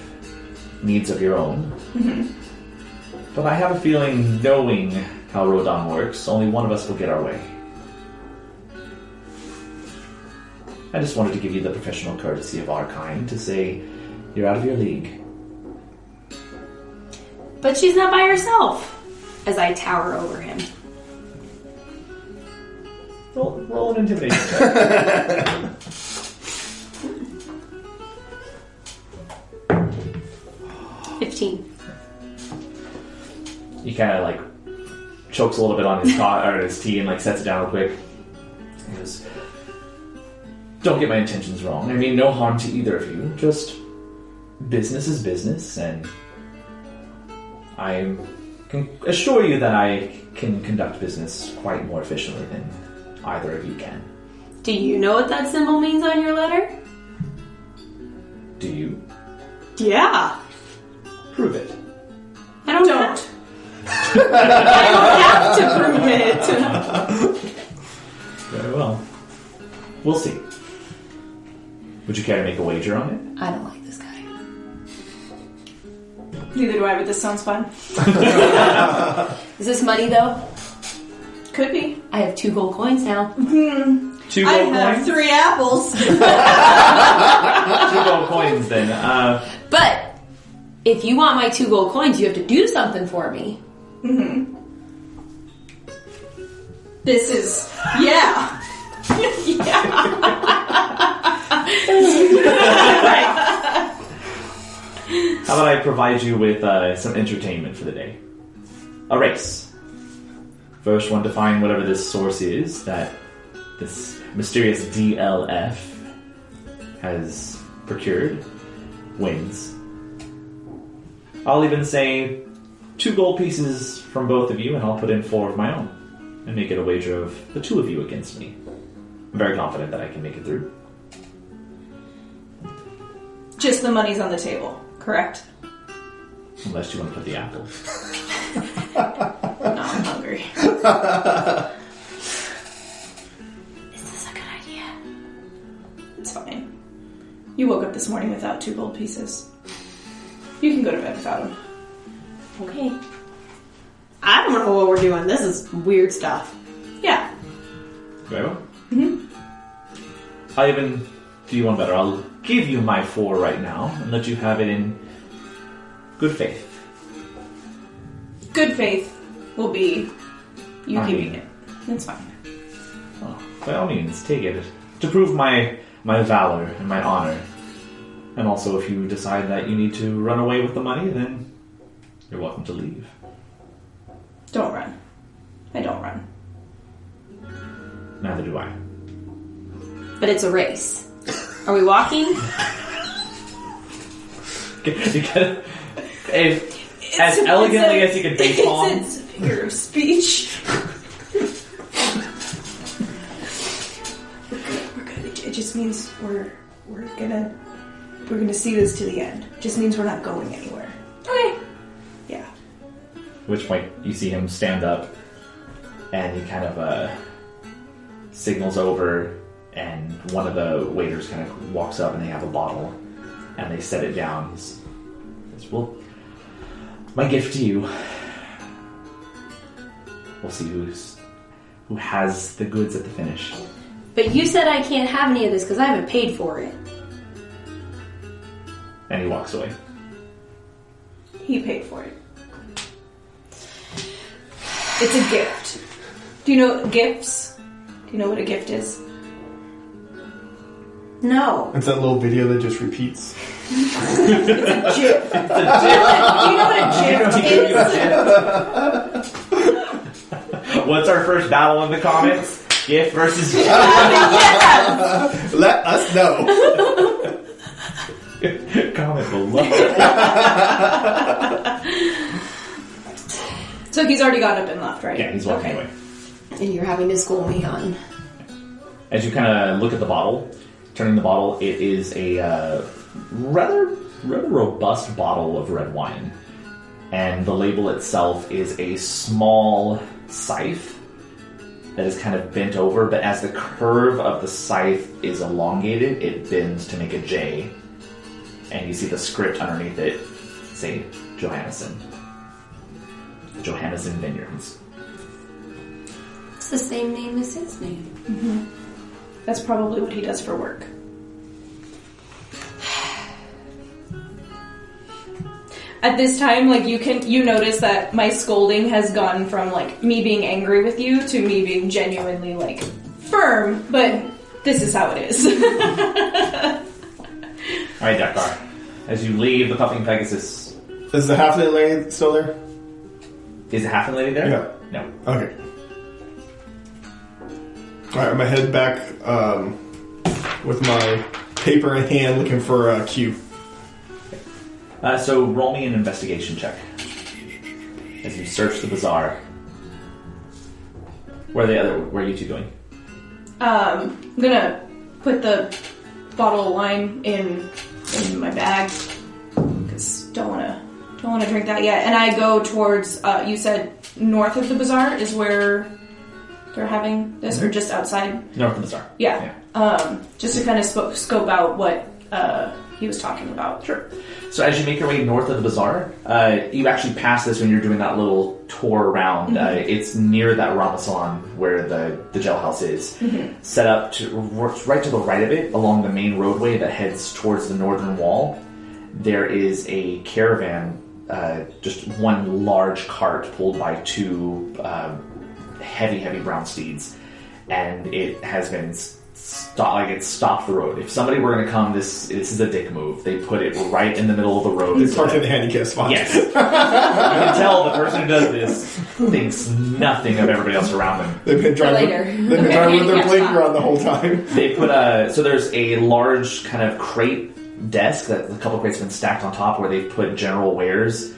needs of your own. But I have a feeling, knowing how Rodon works, only one of us will get our way. I just wanted to give you the professional courtesy of our kind to say you're out of your league. But she's not by herself, as I tower over him. Roll an intimidation check. He kind of like chokes a little bit on his tea and like sets it down real quick. He goes, "Don't get my intentions wrong. I mean no harm to either of you. Just business is business, and I can assure you that I can conduct business quite more efficiently than either of you can." Do you know what that symbol means on your letter? Do you? Yeah. prove it. I don't. I don't have to prove it. Very well. We'll see. Would you care to make a wager on it? I don't like this guy. Neither do I, but this sounds fun. Is this money though? Could be. I have 2 gold coins now. 2 I gold have coins? 3 apples. 2 gold coins then. But if you want my 2 gold coins, you have to do something for me. This is... Yeah. How about I provide you with some entertainment for the day? A race. First one to find whatever this source is that this mysterious DLF has procured wins. I'll even say 2 gold pieces from both of you, and I'll put in 4 of my own and make it a wager of the 2 of you against me. I'm very confident that I can make it through. Just the money's on the table, correct? Unless you want to put the apple. No, I'm hungry. Is this a good idea? It's fine. You woke up this morning without 2 gold pieces. You can go to bed without them. Okay. I don't know what we're doing. This is weird stuff. Yeah. Very well. I'll even do you one better. I'll give you my 4 right now and let you have it in good faith. Good faith will be you I keeping mean- it. That's fine. Oh, by all means, take it. To prove my valor and my honor. And also, if you decide that you need to run away with the money, then you're welcome to leave. Don't run. I don't run. Neither do I. But it's a race. Are we walking? As elegantly as you can face palm. It's a figure of speech. We're good. It just means we're gonna see this to the end. It just means we're not going anywhere. Okay. Yeah. At which point you see him stand up and he kind of signals over, and one of the waiters kind of walks up and they have a bottle and they set it down. He says, well, my gift to you. We'll see who has the goods at the finish. But you said I can't have any of this because I haven't paid for it. And he walks away. He paid for it. It's a gift. Do you know gifts? Do you know what a gift is? No. It's that little video that just repeats. It's a gif. It's Do you know what a gif is? What's our first battle in the comments? Gift versus gift. Let us know. Comment below. So he's already got up and left, right? Yeah, he's walking away. And you're having to school me on. As you kind of look at the bottle, turning the bottle, it is a rather robust bottle of red wine. And the label itself is a small scythe that is kind of bent over, but as the curve of the scythe is elongated, it bends to make a J. And you see the script underneath it say Johannesson. Johannesson Vineyards. It's the same name as his name. Mm-hmm. That's probably what he does for work. At this time, like you notice that my scolding has gone from like me being angry with you to me being genuinely like firm, but this is how it is. Alright, Dakar. As you leave the Puffing Pegasus. Is the halfling lady still there? Is the halfling lady there? Yeah. No. Okay. Alright, I'm gonna head back with my paper in hand looking for a cue. So roll me an investigation check. As you search the bazaar. Where are you two going? I'm gonna put the bottle of wine in my bag because don't want to Don't want to drink that yet. And I go towards, you said north of the bazaar is where they're having this, or just outside? North of the bazaar. Yeah. Just to kind of scope out what he was talking about. Sure. So as you make your way north of the bazaar, you actually pass this when you're doing that little tour around. It's near that Ramasalon where the jailhouse is. Set up right to the right of it, along the main roadway that heads towards the northern wall. There is a caravan, just one large cart pulled by two heavy brown steeds, and it has been it's stopped the road. If somebody were going to come, this is a dick move. They put it right in the middle of the road. It's parked in the handicap spot. Yes. You can tell the person who does this thinks nothing of everybody else around them. They've been driving with their playground the whole time. They put so there's a large kind of crate desk that a couple crates have been stacked on top where they put general wares.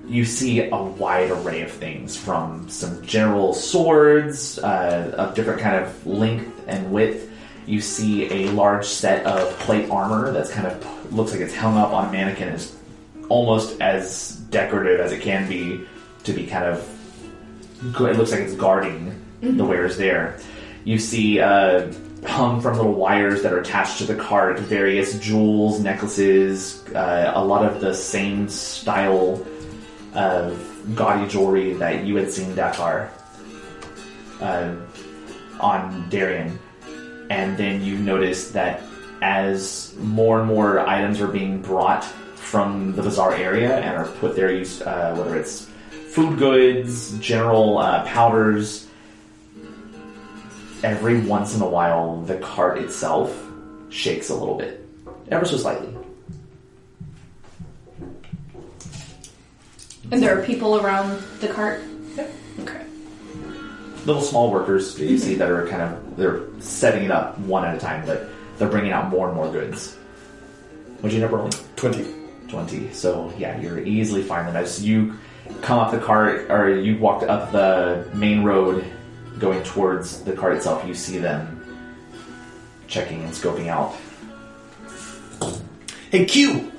You see a wide array of things, from some general swords of different kind of length and width. You see a large set of plate armor that's kind of looks like it's hung up on a mannequin, is almost as decorative as it can be, to be kind of it looks like it's guarding the wares there. You see hung from little wires that are attached to the cart various jewels, necklaces, a lot of the same style of gaudy jewelry that you had seen Dakar on Darien. And then you notice that as more and more items are being brought from the bazaar area and are put there, whether it's food goods, general powders, every once in a while the cart itself shakes a little bit, ever so slightly. And there are people around the cart? Yep. Okay. Little small workers that you see that are they're setting it up one at a time, but they're bringing out more and more goods. What'd you end up rolling? 20. So yeah, you're easily finding them. As you come off the cart, or you walked up the main road going towards the cart itself, you see them checking and scoping out. Hey, Q,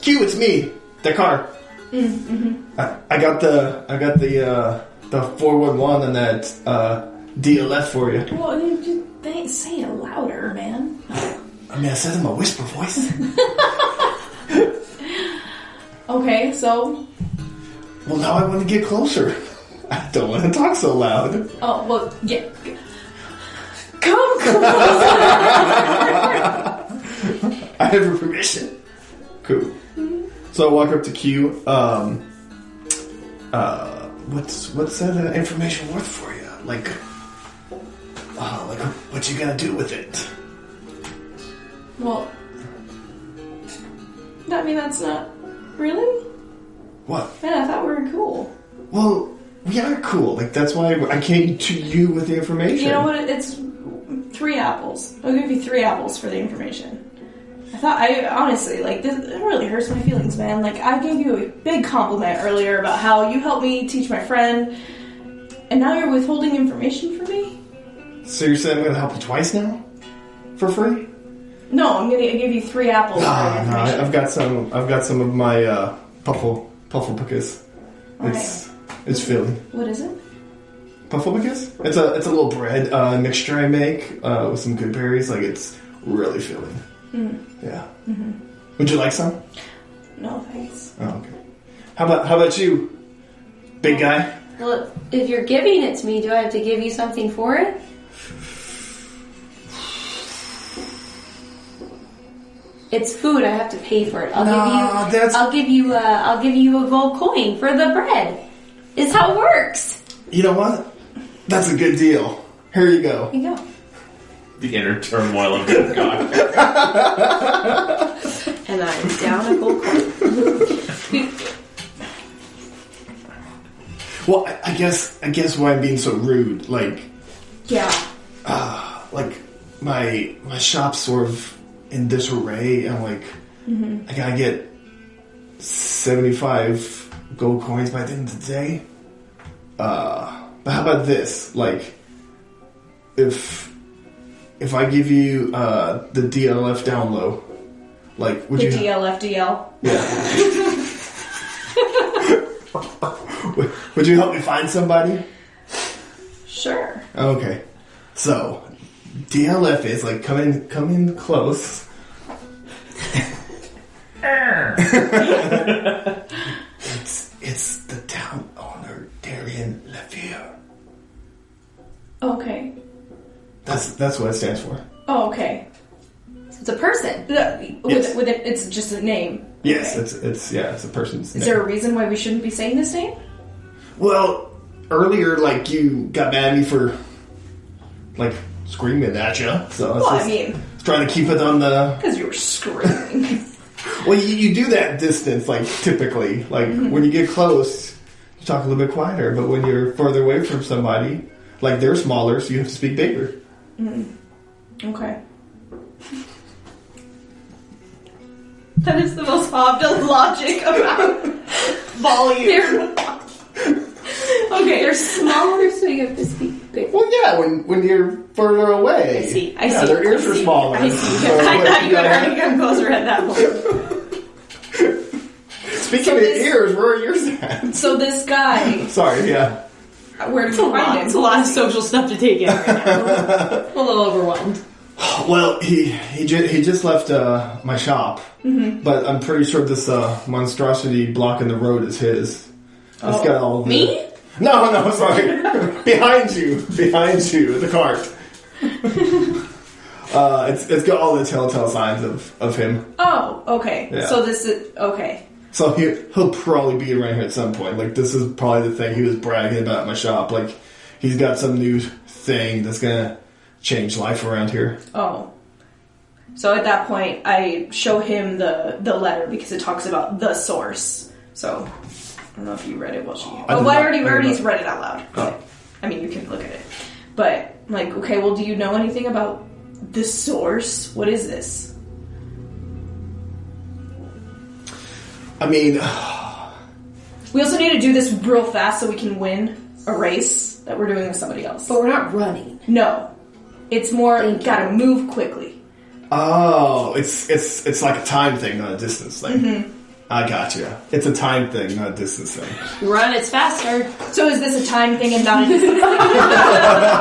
it's me, Dakar. I got the 411 and that DLF for you. Well, they say it louder, man. I mean, I said it in my whisper voice. Okay, so? Well, now I want to get closer. I don't want to talk so loud. Oh, well, yeah. Come closer! I have your permission. Cool. So I walk up to Q. What's that information worth for you? Like what you gonna do with it? Well, I mean, that's not really. What? Man, I thought we were cool. Well, we are cool. Like, that's why I came to you with the information. You know what? It's 3 apples. I'll give you 3 apples for the information. Honestly, like, this it really hurts my feelings, man. Like, I gave you a big compliment earlier about how you helped me teach my friend, and now you're withholding information from me? So you're saying I'm gonna help you twice now? For free? No, I'm gonna give you 3 apples for the information. No, I've got some of my pufflepuckas. It's filling. What is it? Pufflepuckas? It's a little bread mixture I make with some good berries. Like, it's really filling. Yeah. Would you like some? No, thanks. Oh, okay. How about you, big guy? Well, if you're giving it to me, do I have to give you something for it? It's food. I have to pay for it. I'll give you a gold coin for the bread. It's how it works. You know what? That's a good deal. Here you go. Here you go. The inner turmoil of good God. And I'm down a gold coin. Well, I guess why I'm being so rude. Like, Yeah. like my shop's sort of in disarray, and like I gotta get 75 gold coins by the end of the day. But how about this? Like, if I give you the DLF down low, Like, would The you... DLFDL. Yeah. Would you help me find somebody? Sure. Okay. So, DLF is like coming close. It's the town owner, Darian Lefevre. Okay. That's what it stands for. Oh, okay. It's a person. Yes. With it, it's just a name. Yes, Okay. it's a person's name. Is there a reason why we shouldn't be saying this name? Well, earlier, like, you got mad at me for, like, screaming at you. So Well, I mean, trying to keep it on the... because you were screaming. Well, you do that distance, like, typically. Like, when you get close, you talk a little bit quieter. But when you're further away from somebody, like, they're smaller, so you have to speak bigger. Okay. That is the most Hovda logic about volume. Okay. They're smaller, so you have to speak big. Well, yeah, when you're further away. I see. Yeah, their ears are smaller. I see. So, I like, thought you would already come closer at that point. Speaking of ears, where are yours at? So this guy, Sorry, yeah. where did we find him? It's a lot of social stuff to take in right now. I'm a little overwhelmed. Well, he just left my shop, but I'm pretty sure this monstrosity blocking the road is his. It's got all the... Me? No, sorry. behind you, the cart. It's got all the telltale signs of him. Oh, okay. Yeah. So this is okay. So he'll probably be around here at some point. Like, this is probably the thing he was bragging about at my shop. Like, he's got some new thing that's gonna change life around here. Oh. So at that point, I show him the letter because it talks about the source. So I don't know if you read it while she. I Oh, did well, I not. already I did not. read it out loud. Oh. I mean, you can look at it. But like, okay, well, do you know anything about the source? What is this? I mean, We also need to do this real fast so we can win a race that we're doing with somebody else. But we're not running. No, it's more Thank you. gotta move quickly. oh, it's like a time thing, not a distance thing. I got you. It's a time thing, not a distance thing. Run, it's faster. So is this a time thing and not a distance thing?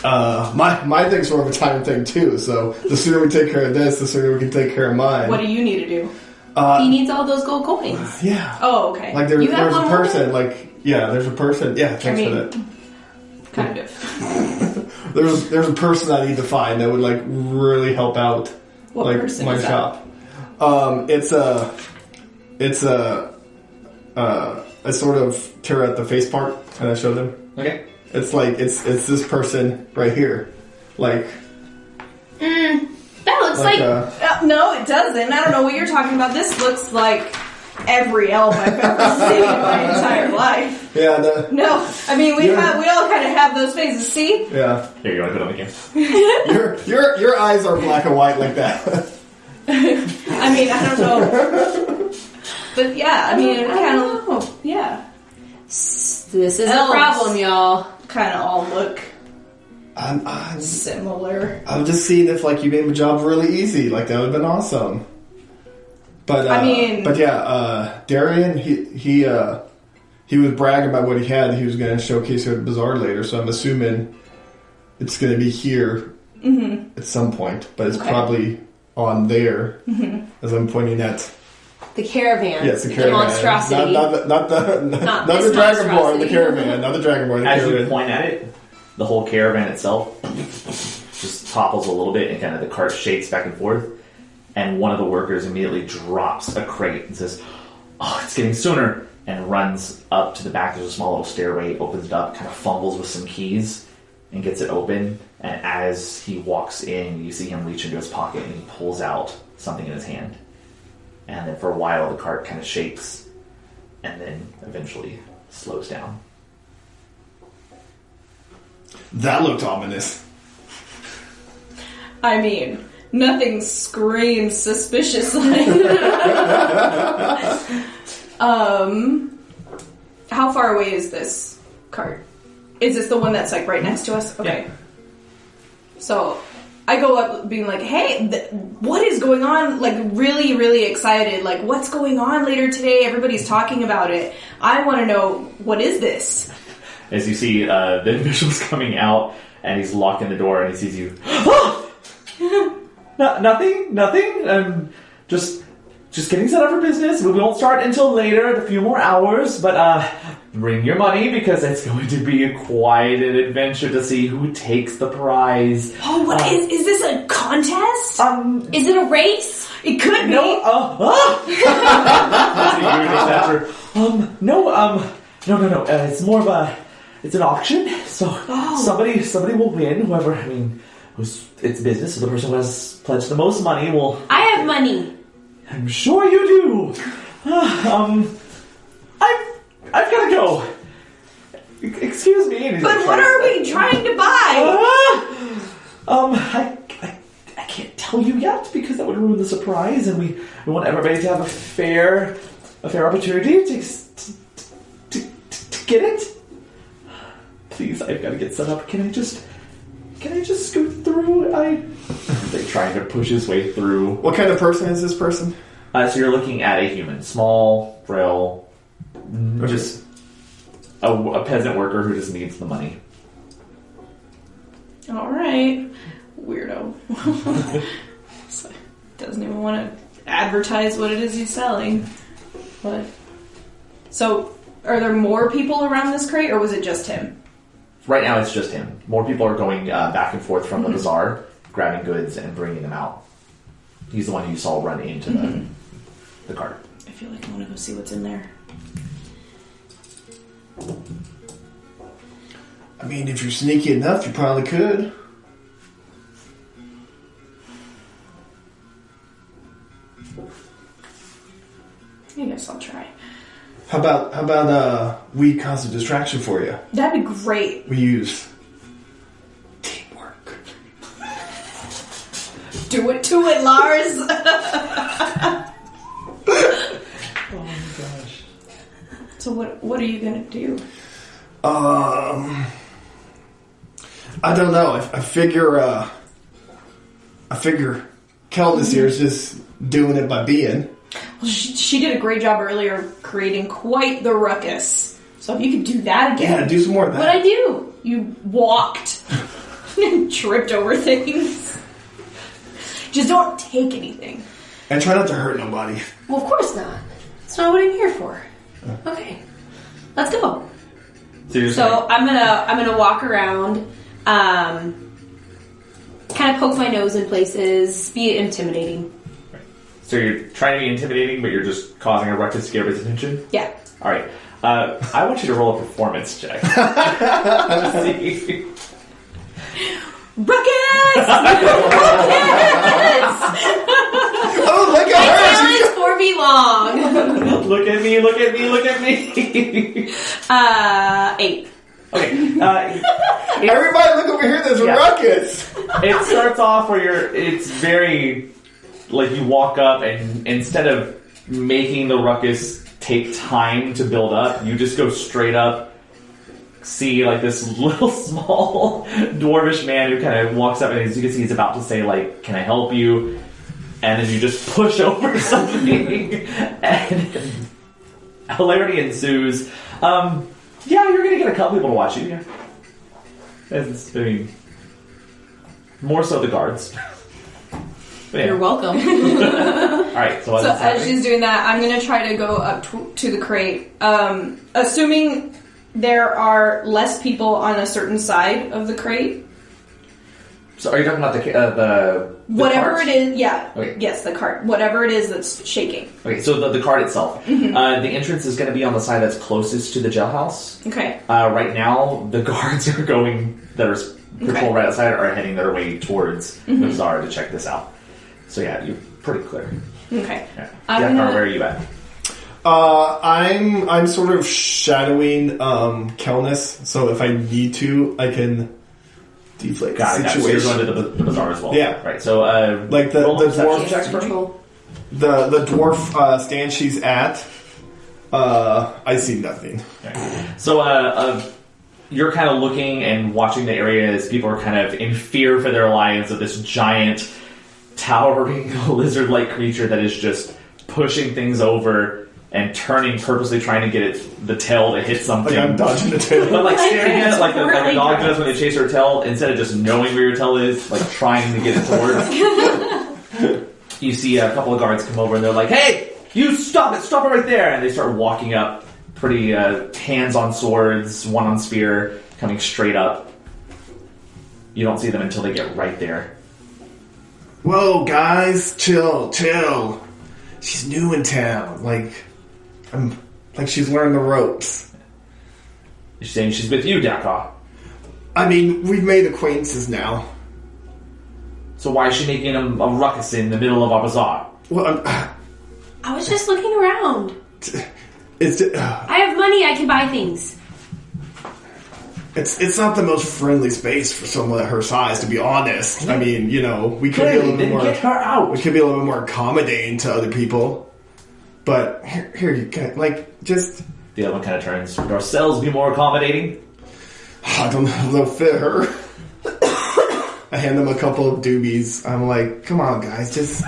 My thing's more of a time thing too. So the sooner we take care of this, the sooner we can take care of mine. What do you need to do? He needs all those gold coins. Yeah. Oh, okay. Like You have there's a one more? person. Like, yeah, there's a person. Yeah, thanks I for mean- that. Kind of. There's a person I need to find that would like really help out. What like person my is that? shop. I sort of tear out the face part and I show them. Okay. It's like it's this person right here, like That looks like... No, it doesn't. I don't know what you're talking about. This looks like every elf I've ever seen in my entire life. yeah, No, I mean we all kind of have those phases. See? yeah. Here, you want to put on the camera? Your eyes are black and white like that. I mean I don't know, but yeah, I mean it kind of yeah, This is Elves. a problem, y'all. kind of all look I'm similar. just seeing if like you made my job really easy. Like that would have been awesome. But I mean- but yeah, Darian he was bragging about what he had. He was going to showcase it at the bazaar later. So I'm assuming it's going to be here at some point. But it's Okay. probably on there as I'm pointing at. The caravan. Yes, the caravan. monstrosity. Not the Not the this Dragonborn. The monstrosity. caravan. Not the Dragonborn. The As you caravan. point at it, the whole caravan itself just topples a little bit and kind of the cart shakes back and forth. And one of the workers immediately drops a crate and says, "Oh, it's getting sooner," and runs up to the back. There's a small little stairway, opens it up, kind of fumbles with some keys and gets it open. And as he walks in, you see him reach into his pocket and he pulls out something in his hand. And then for a while, the cart kind of shakes and then eventually slows down. That looked ominous. I mean, nothing screams suspicious like. How far away is this cart? Is this the one that's like right next to us? Okay. Yeah. So, I go up being like, hey, what is going on? Like, really, really excited. Like, what's going on later today? Everybody's talking about it. I want to know, what is this? As you see the individual's coming out, and he's locking the door, and he sees you. Nothing. Just getting set up for business. We won't start until later, a few more hours, but bring your money because it's going to be quite an adventure to see who takes the prize. Oh, what is this a contest? Is it a race? It could be. No, no. It's more of it's an auction. So somebody will win. Whoever, it's business. So the person who has pledged the most money will. I have money. I'm sure you do. I've got to go. Excuse me. But what are we trying to buy? I can't tell you yet because that would ruin the surprise, and we want everybody to have a fair opportunity to get it. Please, I've got to get set up. Can I just scoot through? They're trying to push his way through. What kind of person is this person? So you're looking at a human, small, frail, just a peasant worker who just needs the money. All right, weirdo. So, doesn't even want to advertise what it is he's selling. But so, are there more people around this crate, or was it just him? Right now, it's just him. More people are going back and forth from the bazaar, grabbing goods and bringing them out. He's the one who you saw run into the cart. I feel like I want to go see what's in there. I mean, if you're sneaky enough, you probably could. I guess I'll try. How about we cause a distraction for you? That'd be great. We use teamwork. Do it to it, Lars. Oh my gosh. So what are you gonna do? I don't know. I figure Kelnis here is just doing it by being. Well, she did a great job earlier creating quite the ruckus. So if you could do that again. Yeah, do some more of that. What'd I do? You walked and tripped over things. Just don't take anything. And try not to hurt nobody. Well, of course not. That's not what I'm here for. Okay, let's go. So I'm gonna walk around, kind of poke my nose in places, be intimidating. So you're trying to be intimidating, but you're just causing a ruckus to get everybody's attention? Yeah. All right. I want you to roll a performance check. See. Ruckus! Oh, look at her! Silence 4 be long. Look at me. 8. Okay. Everybody look over here, there's a ruckus! It starts off where it's very, like you walk up and instead of making the ruckus take time to build up, you just go straight up, see like this little small dwarvish man who kind of walks up and as you can see he's about to say like, can I help you? And then you just push over something and hilarity ensues. Yeah, you're gonna get a couple people to watch you, yeah. More so the guards. Yeah. You're welcome. Alright, so as she's doing that, I'm going to try to go up to the crate. Assuming there are less people on a certain side of the crate. So are you talking about the whatever cart? it is, yeah. Okay. Yes, the cart. Whatever it is that's shaking. Okay, so the cart itself. The entrance is going to be on the side that's closest to the jailhouse. Okay. Right now, the guards are going, that are patrol right outside, are heading their way towards the bazaar to check this out. So yeah, you're pretty clear. Okay. Yeah. Where are you at? I'm sort of shadowing Kelnis, so if I need to, I can deflate the situation. So you're going to the bazaar as well. Yeah. Right. So like the dwarf checks for me. The dwarf stand she's at. I see nothing. Okay. So you're kind of looking and watching the area as people are kind of in fear for their lives of this giant, towering, lizard-like creature that is just pushing things over and turning, purposely trying to get the tail to hit something. Like I'm dodging the tail. But like staring at it like a dog does when they chase their tail, instead of just knowing where your tail is, like trying to get it towards. You see a couple of guards come over and they're like, "Hey, you stop it right there!" And they start walking up, pretty hands on swords, one on spear, coming straight up. You don't see them until they get right there. Whoa, guys, chill. She's new in town. Like she's learned the ropes. You're saying she's with you, Dakar. I mean, we've made acquaintances now. So why is she making a ruckus in the middle of our bazaar? Well, I was just looking around. I have money, I can buy things. It's not the most friendly space for someone her size, to be honest. I mean, we could be a little bit more. Get her out. We could be a little bit more accommodating to other people. But here you can just. The other one kind of turns. Would ourselves be more accommodating? I don't know if they'll fit her. I hand them a couple of doobies. I'm like, come on, guys, just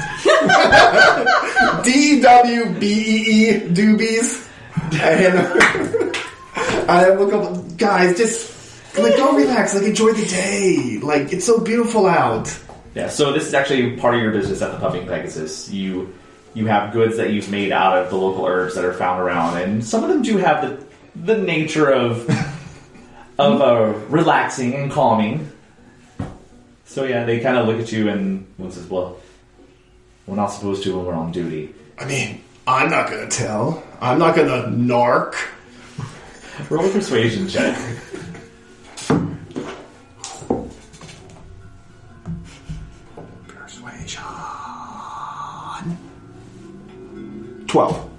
DWBEE doobies. I have a couple guys. Just go relax. Enjoy the day. It's so beautiful out. Yeah. So this is actually part of your business at the Puffing Pegasus. You have goods that you've made out of the local herbs that are found around, and some of them do have the nature of relaxing and calming. So yeah, they kind of look at you and one says, "Well, we're not supposed to when we're on duty." I mean, I'm not gonna tell. I'm not gonna narc. Roll a persuasion check. Persuasion. 12.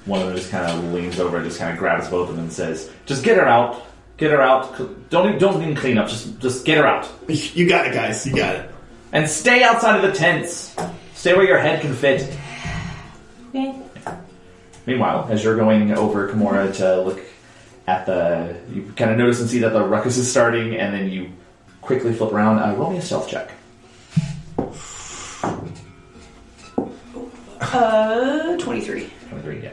One of them just kind of leans over and just kind of grabs both of them and says, "Just get her out. Get her out. Don't even clean up. Just get her out. You got it, guys. You got it. And stay outside of the tents. Stay where your head can fit." Okay. Meanwhile, as you're going over Kimura to look at you kind of notice and see that the ruckus is starting, and then you quickly flip around. Roll me a stealth check. 23. 23, yeah.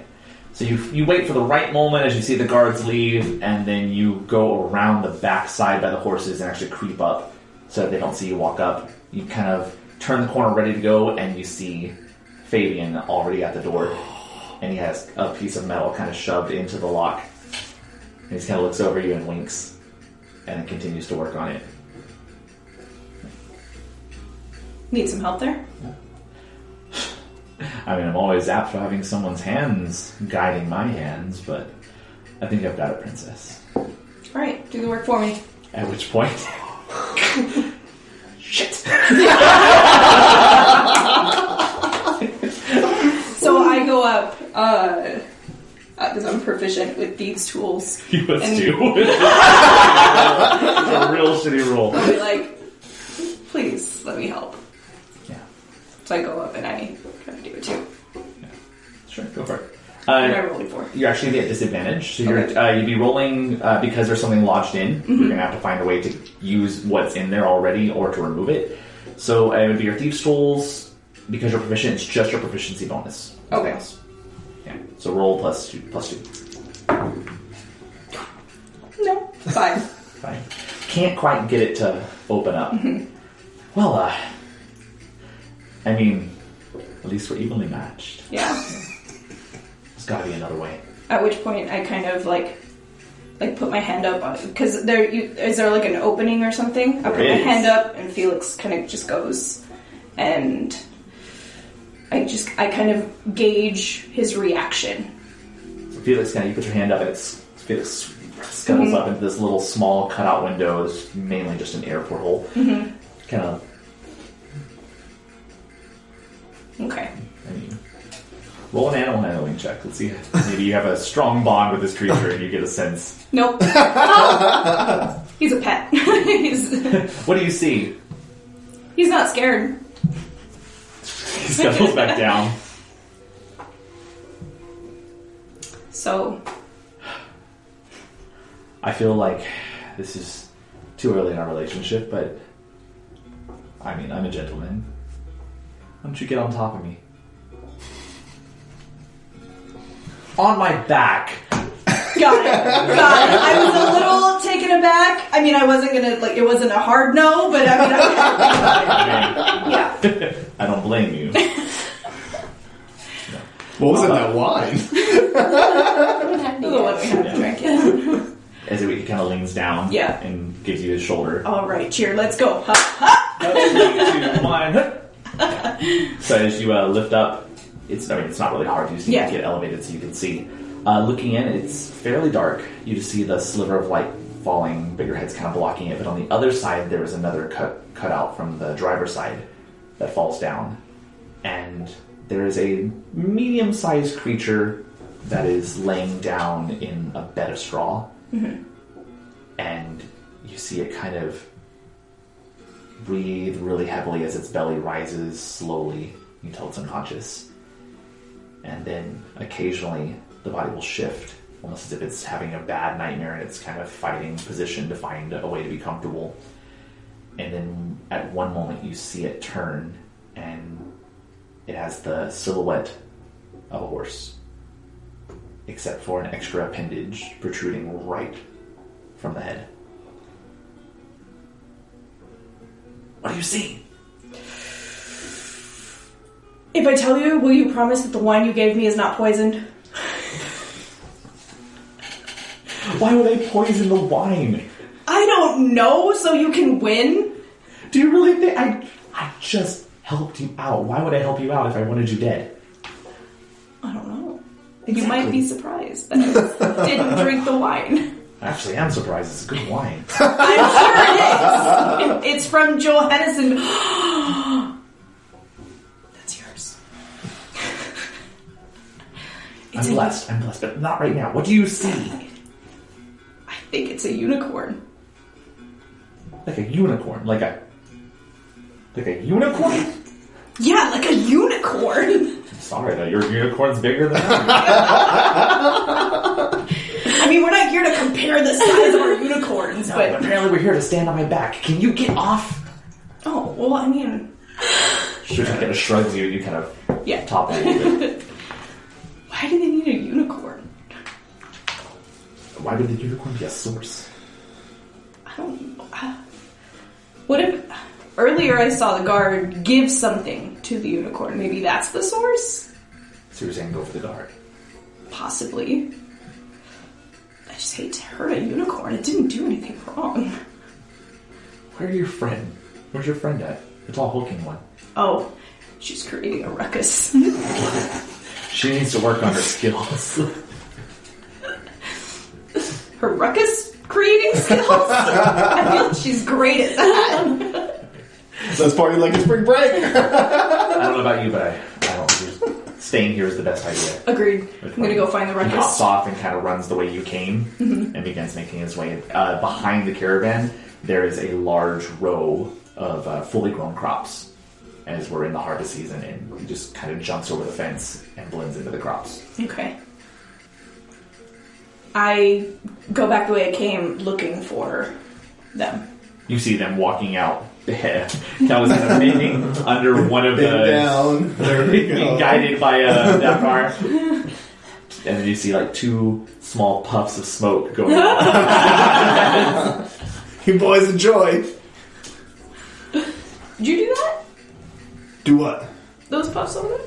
So you wait for the right moment as you see the guards leave, and then you go around the back side by the horses and actually creep up so that they don't see you walk up. You kind of turn the corner ready to go, and you see Fabian already at the door. And he has a piece of metal kind of shoved into the lock. And he kind of looks over you and winks, and then continues to work on it. Need some help there? I mean, I'm always apt for having someone's hands guiding my hands, but I think I've got it, Princess. Alright, do the work for me. At which point... Shit! So I go up, because I'm proficient with thieves' tools. You must do. It's a real shitty roll. I'll be like, please, let me help. Yeah. So I go up and I try to do it too. Yeah. Sure, go for it. What am I rolling for? You're actually at disadvantage, so Okay. you'd be rolling because there's something lodged in. Mm-hmm. You're going to have to find a way to use what's in there already or to remove it. So it would be your thieves' tools. Because you're proficient, it's just your proficiency bonus. Okay. Yeah. So roll plus 2. No, 5. Fine. Can't quite get it to open up. Mm-hmm. Well, I mean, at least we're evenly matched. Yeah. There's got to be another way. At which point I kind of like put my hand up on it. Because is there like an opening or something? I put my hand up and Felix kind of just goes and I kind of gauge his reaction. So Felix, you put your hand up and Felix scuttles up into this little small cutout window. It's mainly just an air porthole. Mm-hmm. Kind of. Okay. Roll an animal handling check. Let's see. Maybe you have a strong bond with this creature and you get a sense. Nope. He's a pet. What do you see? He's not scared. He scuttles back down. So, I feel like this is too early in our relationship, but I mean, I'm a gentleman. Why don't you get on top of me? On my back. Got it. I was a little taken aback. I mean, I wasn't gonna, like, it wasn't a hard no, but I mean, yeah. I don't blame you. What was in that wine? The one we had to drink, yeah. As he kind of leans down and gives you his shoulder. All right, cheer, let's go. Ha, ha. 3, 2, 1. So as you lift up, it's not really hard. You just need to get elevated so you can see. Looking in, it's fairly dark. You just see the sliver of light falling, but your head's kind of blocking it. But on the other side, there is another cut out from the driver's side that falls down. And there is a medium-sized creature that is laying down in a bed of straw. Mm-hmm. And you see it kind of breathe really heavily as its belly rises slowly until it's unconscious. And then occasionally the body will shift, almost as if it's having a bad nightmare and it's kind of fighting position to find a way to be comfortable. And then at one moment you see it turn, and it has the silhouette of a horse, except for an extra appendage protruding right from the head. What do you see? If I tell you, will you promise that the wine you gave me is not poisoned? Why would I poison the wine? I don't know, so you can win? Do you really think I just helped you out? Why would I help you out if I wanted you dead? I don't know. Exactly. You might be surprised that I didn't drink the wine. Actually, I'm surprised. It's a good wine. I'm sure it is. It's from Johannesson. That's yours. I'm blessed, but not right now. What do you see? I think it's a unicorn. Like a unicorn? Like a unicorn? Yeah, like a unicorn. Sorry, though. Your unicorn's bigger than mine. I mean, we're not here to compare the size of our unicorns, No, but... apparently we're here to stand on my back. Can you get off? Oh, well, I mean... She just kind of shrugs you and you kind of topple a little bit. Why do they need a unicorn? Why would the unicorn be a source? I don't know. What if... Earlier I saw the guard give something to the unicorn. Maybe that's the source? So you're saying go for the guard? Possibly. I just hate to hurt a unicorn. It didn't do anything wrong. Where's your friend? Where's your friend at? The tall hulking one. Oh, she's creating a ruckus. She needs to work on her skills. Her ruckus creating skills? I feel like she's great at that. Let's party like it's spring break. I don't know about you, but I don't think staying here is the best idea. Agreed. I'm gonna go find the ruckus. He hops off and kind of runs the way you came and begins making his way. Behind the caravan, there is a large row of fully grown crops as we're in the harvest season, and he just kind of jumps over the fence and blends into the crops. Okay. I go back the way I came looking for them. You see them walking out. Cal was kind of making under one of the... down. There we go. Being guided by that car. And then you see like 2 small puffs of smoke going on. You boys enjoy. Did you do that? Do what? Those puffs over there?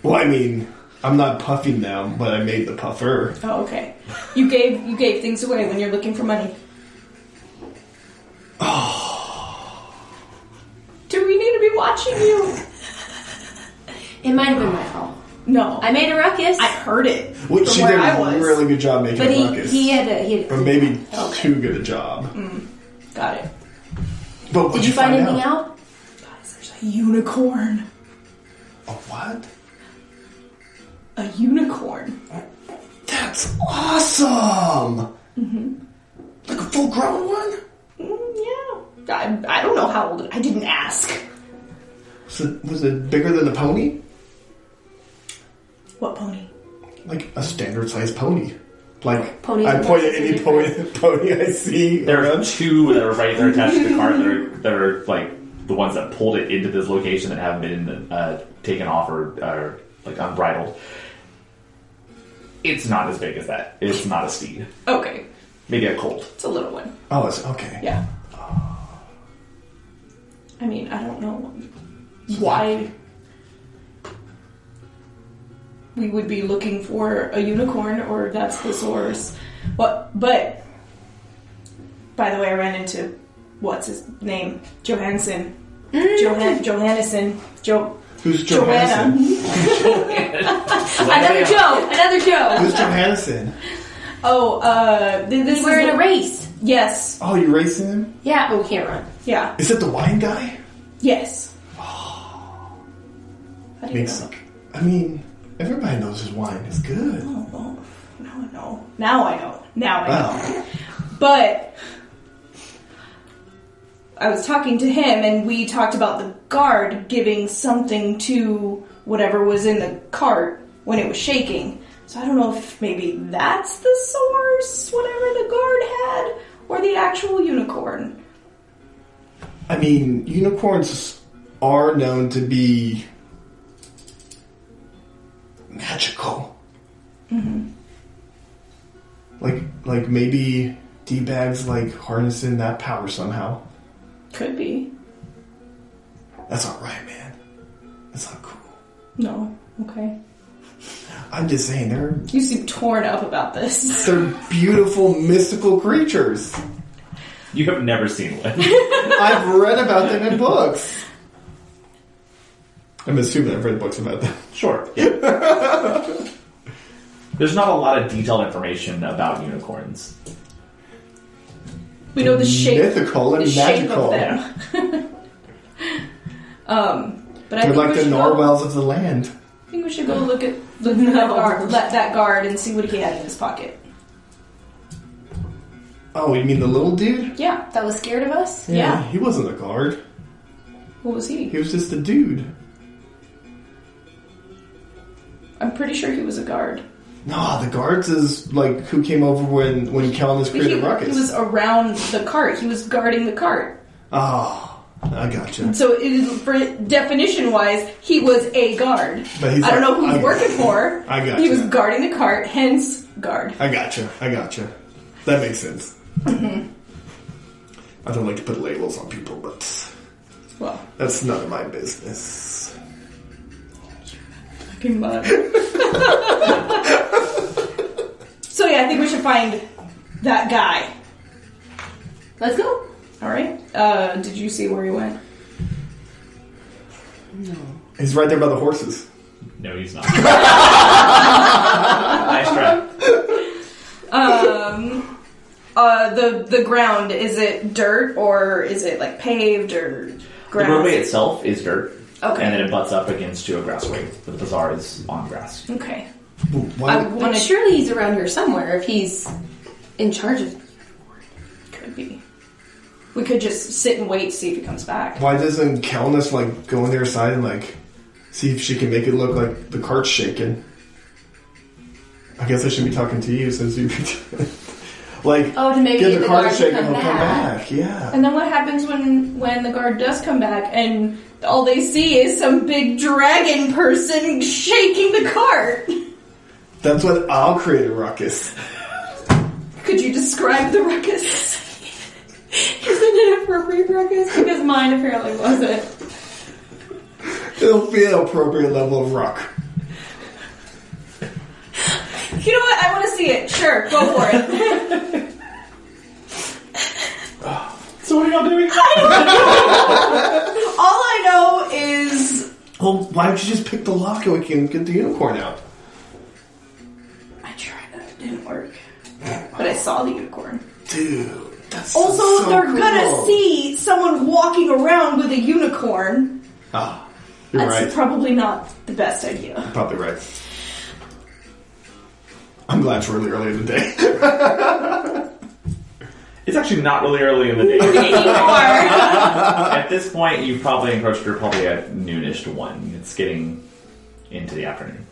Well, I mean, I'm not puffing them, but I made the puffer. Oh, okay. You gave things away when you're looking for money. Oh. Do we need to be watching you? It might have been my fault. No. I made a ruckus. I heard it Well, from she where did I a was. really good job making but a ruckus. he had Or maybe too good a job. Got it. But Did you find anything out? Guys, there's a unicorn. A what? A unicorn. That's awesome! Mm-hmm. Like a full-grown one? Yeah. I don't know how old I didn't ask. Was it bigger than a pony? What pony? Like a standard-sized pony. Like, Ponies I and point at horses any are pony I see. There are around. 2 that are right there attached to the cart that are like the ones that pulled it into this location that haven't been taken off or like unbridled. It's not as big as that. It's not a steed. Okay. Maybe a colt. It's a little one. Oh, it's okay. Yeah. I mean, I don't know why we would be looking for a unicorn, or that's the source. But by the way, I ran into what's his name, Johansson. Johannesson. Who's Joanna. Johansson? Another Joe. Who's Johansson? Oh, this We're is in a race. Yes. Oh, you racing him? Yeah, but we can't run. Yeah. Is it the wine guy? Yes. How do you Makes. know? I mean, everybody knows his wine is good. Oh, well, now I know. Now I know. Wow. But I was talking to him, and we talked about the guard giving something to whatever was in the cart when it was shaking. So I don't know if maybe that's the source, whatever the guard had, or the actual unicorn. I mean, unicorns are known to be magical. Mm-hmm. Like maybe D-Bag's like harnessing that power somehow. Could be. That's not right, man. That's not cool. No. Okay. I'm just saying, You seem torn up about this. they're beautiful, mystical creatures. You have never seen one. I've read about them in books. I'm assuming I've read books about them. Sure. Yeah. There's not a lot of detailed information about unicorns. We know the shape. Mythical and the shape magical. of them. But I They're think like we the should narwhals of the land. I think we should go look at that guard and see what he had in his pocket. Oh, you mean the little dude? Yeah. That was scared of us? Yeah. He wasn't a guard. What was he? He was just a dude. I'm pretty sure he was a guard. No, the guards is like who came over when Calvinus created ruckus. He was around the cart. He was guarding the cart. Oh, I gotcha. So, it is, for definition-wise, he was a guard. But he's I don't like- know who he's working for. I gotcha. He was guarding the cart, hence guard. I gotcha. That makes sense. Mm-hmm. I don't like to put labels on people, but Well, that's none of my business. fucking mud. So yeah, I think we should find that guy. Let's go. All right. Did you see where he went? No. He's right there by the horses. No, he's not. Nice try. The ground, is it dirt or is it like paved or grass? The roadway itself is dirt. Okay. And then it butts up against to a grassway. But the bazaar is on grass. Okay. Why, But surely he's around here somewhere if he's in charge of... Could be. We could just sit and wait, see if he comes back. why doesn't Calvinus like go on their side and like see if she can make it look like the cart's shaking? I guess I should be talking to you since you like to maybe get get the the cart guard to shaking come and come back. back. Yeah. And then what happens when the guard does come back and all they see is some big dragon person shaking the cart? That's when I'll create a ruckus. Could you describe the ruckus? Isn't it appropriate ruckus? Because mine apparently wasn't. It'll be an appropriate level of ruck. You know what? I want to see it. Sure, go for it. So what are y'all doing? All I know is... Well, why don't you just pick the lock and we can get the unicorn out? I tried that. It didn't work. But I saw the unicorn. Dude, that's Also, so they're cool. gonna see someone walking around with a unicorn. Ah, you're That's right. probably not the best idea. Probably right. I'm glad it's really early in the day. It's actually not really early in the day. Anymore. At this point, you've probably encroached to probably at noonish to 1. It's getting into the afternoon.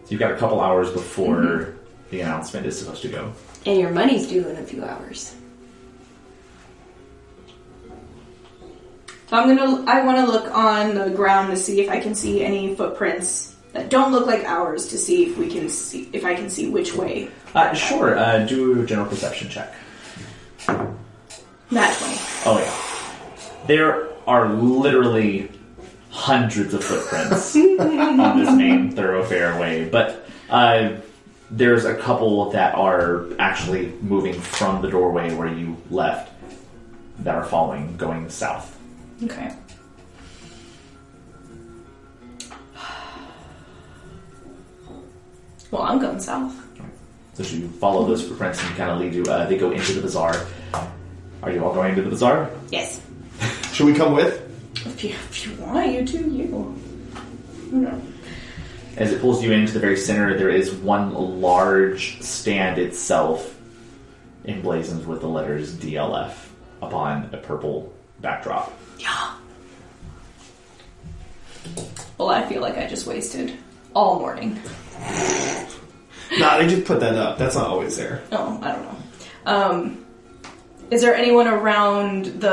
you've got a couple hours before the announcement is supposed to go. And your money's due in a few hours. So I want to look on the ground to see if I can see any footprints that don't look like ours, to see if I can see which way. Sure. Do a general perception check. Nat 20. Oh yeah. There are literally hundreds of footprints on this main thoroughfare way, but there's a couple that are actually moving from the doorway where you left that are following, going south. Okay. Well, I'm going south. So as you follow those footprints and kind of lead you, they go into the bazaar. Are you all going into the bazaar? Yes. Should we come with? If you want, you do you. No. As it pulls you into the very center, there is one large stand itself emblazoned with the letters DLF upon a purple backdrop. Yeah. Well, I feel like I just wasted all morning. Nah, they just put that up. That's not always there. Oh, I don't know. Is there anyone around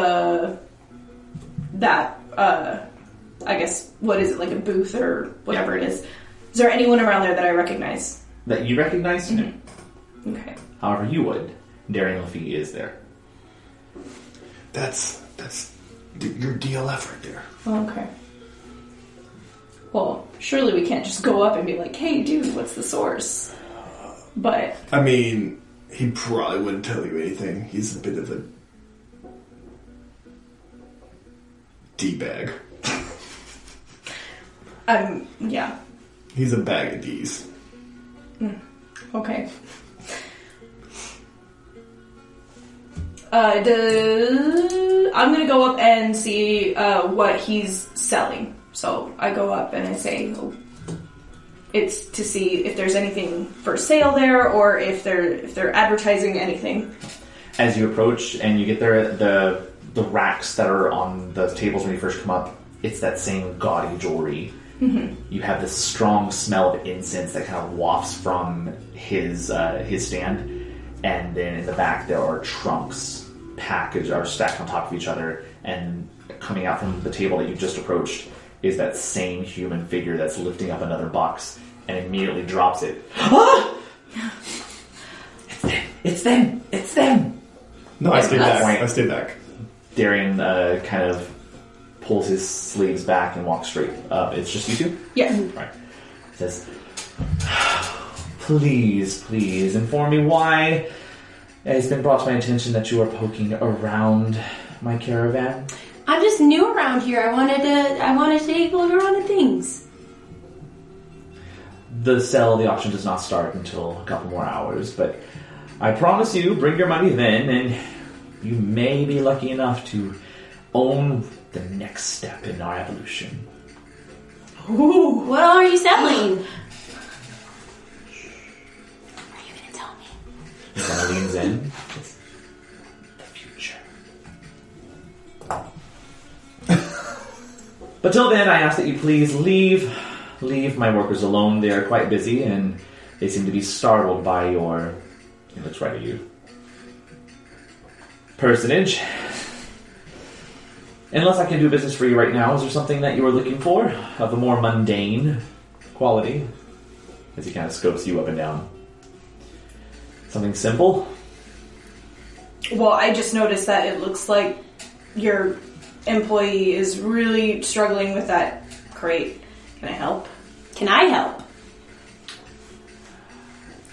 I guess, what is it, like a booth or whatever it is? Is there anyone around there that I recognize? That you recognize? Mm-hmm. Okay. However you would. Darian Lafitte is there. That's your DLF right there. Oh, okay. Well, surely we can't just go up and be like, hey, dude, what's the source? But... I mean, he probably wouldn't tell you anything. He's a bit of a D-bag. Yeah. He's a bag of D's. Okay. I'm gonna go up and see what he's selling. So I go up and I say, it's to see if there's anything for sale there, or if they're advertising anything. As you approach and you get there, the racks that are on the tables when you first come up, it's that same gaudy jewelry. Mm-hmm. You have this strong smell of incense that kind of wafts from his stand, and then in the back there are trunks packaged are stacked on top of each other, and coming out from the table that you just approached is that same human figure that's lifting up another box and immediately drops it. Ah! It's them! No, I stay back. Darian kind of pulls his sleeves back and walks straight up. It's just you two? Yeah. Right. He says, please inform me why it's been brought to my attention that you are poking around my caravan. I'm just new around here. I wanted to take a look around at things. The auction does not start until a couple more hours, but I promise you, bring your money then, and you may be lucky enough to own the next step in our evolution. Ooh, what all are you selling? Are you going to tell me? He kind of leans in. It's the future. But till then, I ask that you please leave my workers alone. They are quite busy, and they seem to be startled by your... He looks right at you. Personage. Unless I can do business for you right now, is there something that you are looking for of a more mundane quality? As he kind of scopes you up and down. Something simple? Well, I just noticed that it looks like your employee is really struggling with that crate. Can I help? Can I help?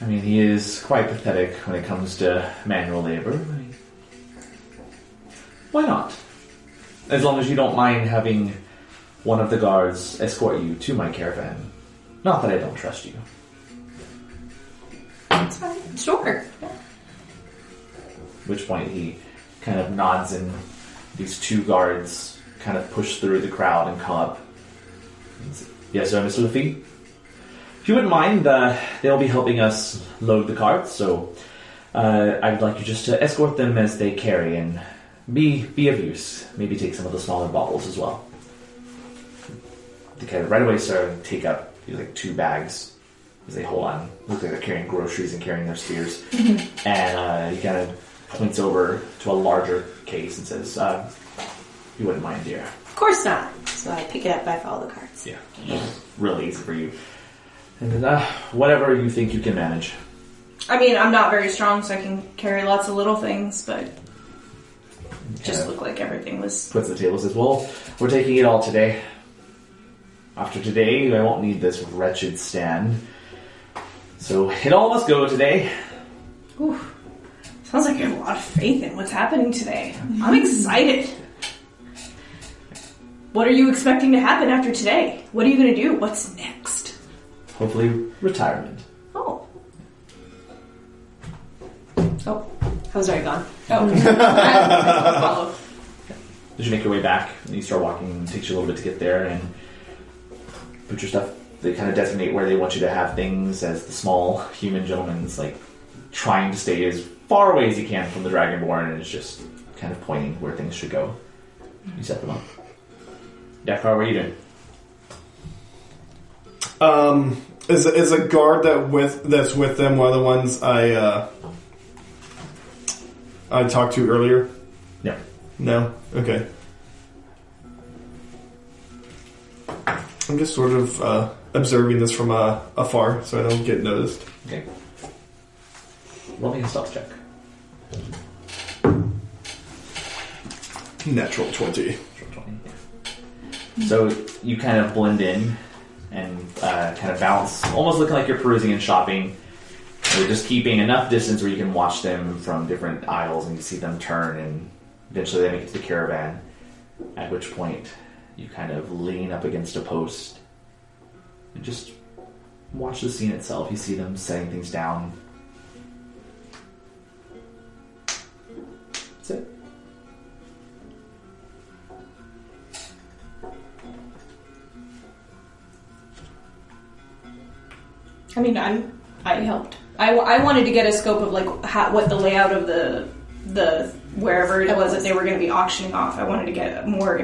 I mean, he is quite pathetic when it comes to manual labor. Why not? As long as you don't mind having one of the guards escort you to my caravan. Not that I don't trust you. That's fine. Sure. At which point he kind of nods, and these two guards kind of push through the crowd and come up. Yes, sir, Mr. Lafitte? If you wouldn't mind, they'll be helping us load the carts, so I'd like you just to escort them as they carry and be of use. Maybe take some of the smaller bottles as well. Okay, right away, sir, take up like 2 bags as they hold on. Look like they're carrying groceries and carrying their spears. And he kind of points over to a larger case and says, you wouldn't mind, dear. Of course not. So I pick it up, I follow the cards. Yeah. Really easy for you. And then, whatever you think you can manage. I mean, I'm not very strong, so I can carry lots of little things, but just looked like everything was... Puts the table, says, well, we're taking it all today. After today, I won't need this wretched stand. So it all must go today. Ooh, sounds like you have a lot of faith in what's happening today. I'm excited. What are you expecting to happen after today? What are you going to do? What's next? Hopefully, retirement. Oh. Oh, I was already gone. Oh, okay. Follow. As you make your way back, and you start walking, it takes you a little bit to get there, and put your stuff. They kind of designate where they want you to have things as the small human gentleman's like trying to stay as far away as he can from the Dragonborn, and is just kind of pointing where things should go. You set them up. Dakar, what are you doing? Is a guard that's with them one of the ones I talked to earlier? No. No? Okay. I'm just sort of observing this from afar so I don't get noticed. Okay. Roll me a stealth check. Natural 20. So you kind of blend in and kind of bounce, almost looking like you're perusing and shopping. You're just keeping enough distance where you can watch them from different aisles and you see them turn, and eventually they make it to the caravan, at which point you kind of lean up against a post and just watch the scene itself. You see them setting things down. That's it. I mean, I helped. I wanted to get a scope of like what the layout of the wherever it was that they were going to be auctioning off. I wanted to get more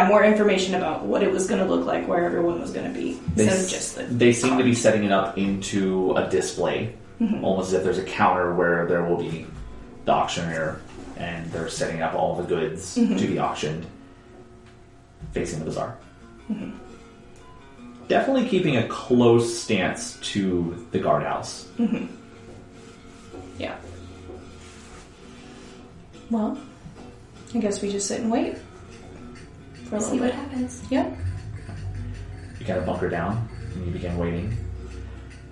more information about what it was going to look like, where everyone was going to be. They seem to be setting it up into a display, almost as if there's a counter where there will be the auctioneer, and they're setting up all the goods to be auctioned, facing the bazaar. Mm-hmm. Definitely keeping a close stance to the guardhouse. Mm-hmm. Yeah. Well, I guess we just sit and wait for a little See bit. what happens. Yep. You kind of bunker down and you begin waiting.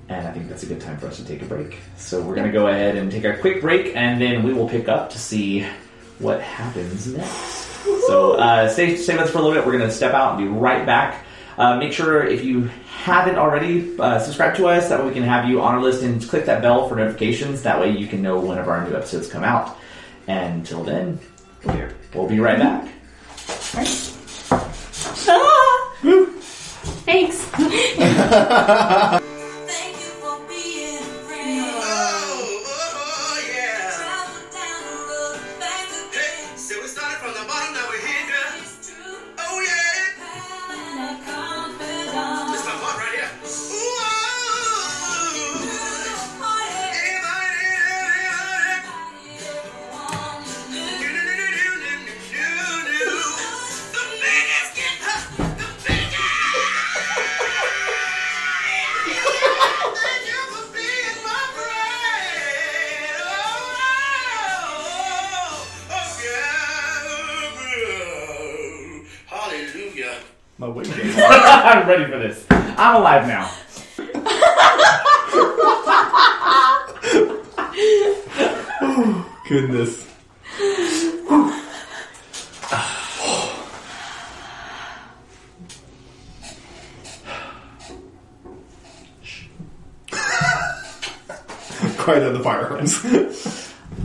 And I think that's a good time for us to take a break. So we're going to go ahead and take a quick break, and then we will pick up to see what happens next. Woo-hoo! So stay with us for a little bit. We're going to step out and be right back. Make sure if you haven't already, subscribe to us. That way we can have you on our list, and click that bell for notifications. That way you can know whenever our new episodes come out. And until then, we'll be right back. All right. Thanks. My weight gain. I'm ready for this. I'm alive now. Oh, goodness. Quite on the firearms.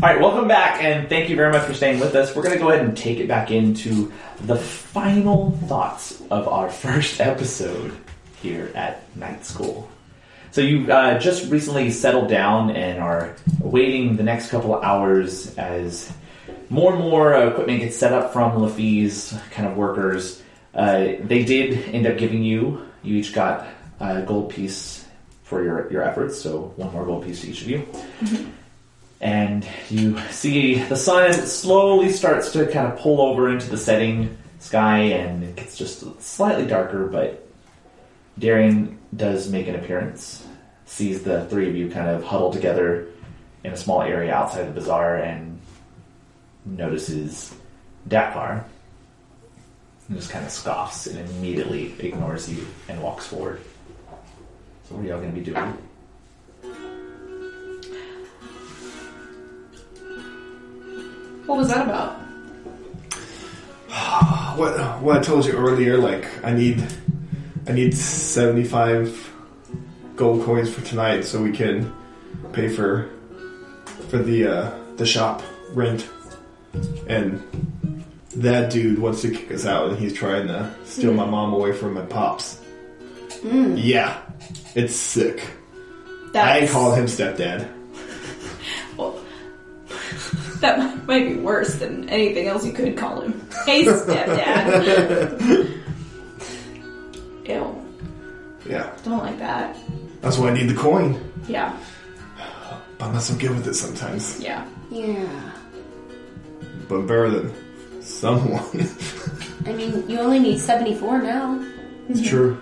All right, welcome back, and thank you very much for staying with us. We're going to go ahead and take it back into the final thoughts of our first episode here at Night School. So you just recently settled down and are waiting the next couple of hours as more and more equipment gets set up from Laffy's kind of workers. They did end up giving you You each got a gold piece for your efforts, so 1 more gold piece to each of you. Mm-hmm. And you see the sun slowly starts to kind of pull over into the setting sky, and it gets just slightly darker, but Darian does make an appearance, sees the 3 of you kind of huddled together in a small area outside the bazaar, and notices Dakar, and just kind of scoffs and immediately ignores you and walks forward. So what are y'all going to be doing? What was that about? What I told you earlier, like I need 75 gold coins for tonight so we can pay for the shop rent. And that dude wants to kick us out, and he's trying to steal my mom away from my pops. Yeah, it's sick. I ain't calling him stepdad. Well, that might be worse than anything else you could call him. Hey, stepdad. Ew. Yeah. Don't like that. That's why I need the coin. Yeah. But I'm not so good with it sometimes. Yeah. Yeah. But better than someone. I mean, you only need 74 now. It's true.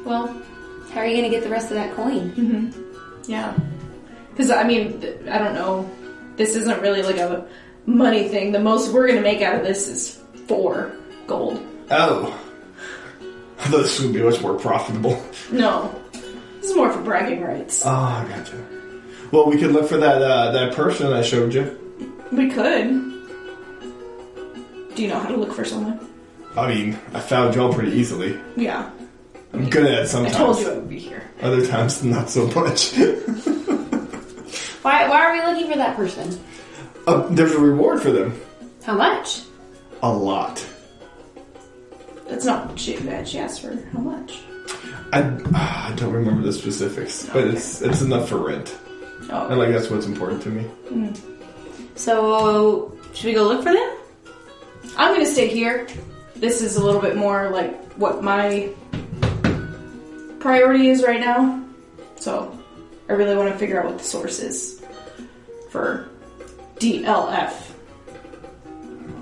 Well, how are you going to get the rest of that coin? Mm-hmm. Yeah. Because, I mean, I don't know. This isn't really like a money thing. The most we're going to make out of this is 4 gold. Oh. I thought this would be much more profitable. No. This is more for bragging rights. Oh, I gotcha. Well, we could look for that person I showed you. We could. Do you know how to look for someone? I mean, I found y'all pretty easily. Yeah. I'm good at it sometimes. I told you I would be here. Other times, not so much. Why are we looking for that person? There's a reward for them. How much? A lot. That's not what she asked for. How much? I don't remember the specifics, but it's enough for rent. Oh. And that's what's important to me. Mm. So, should we go look for them? I'm going to stay here. This is a little bit more like what my priority is right now. So, I really want to figure out what the source is for DLF.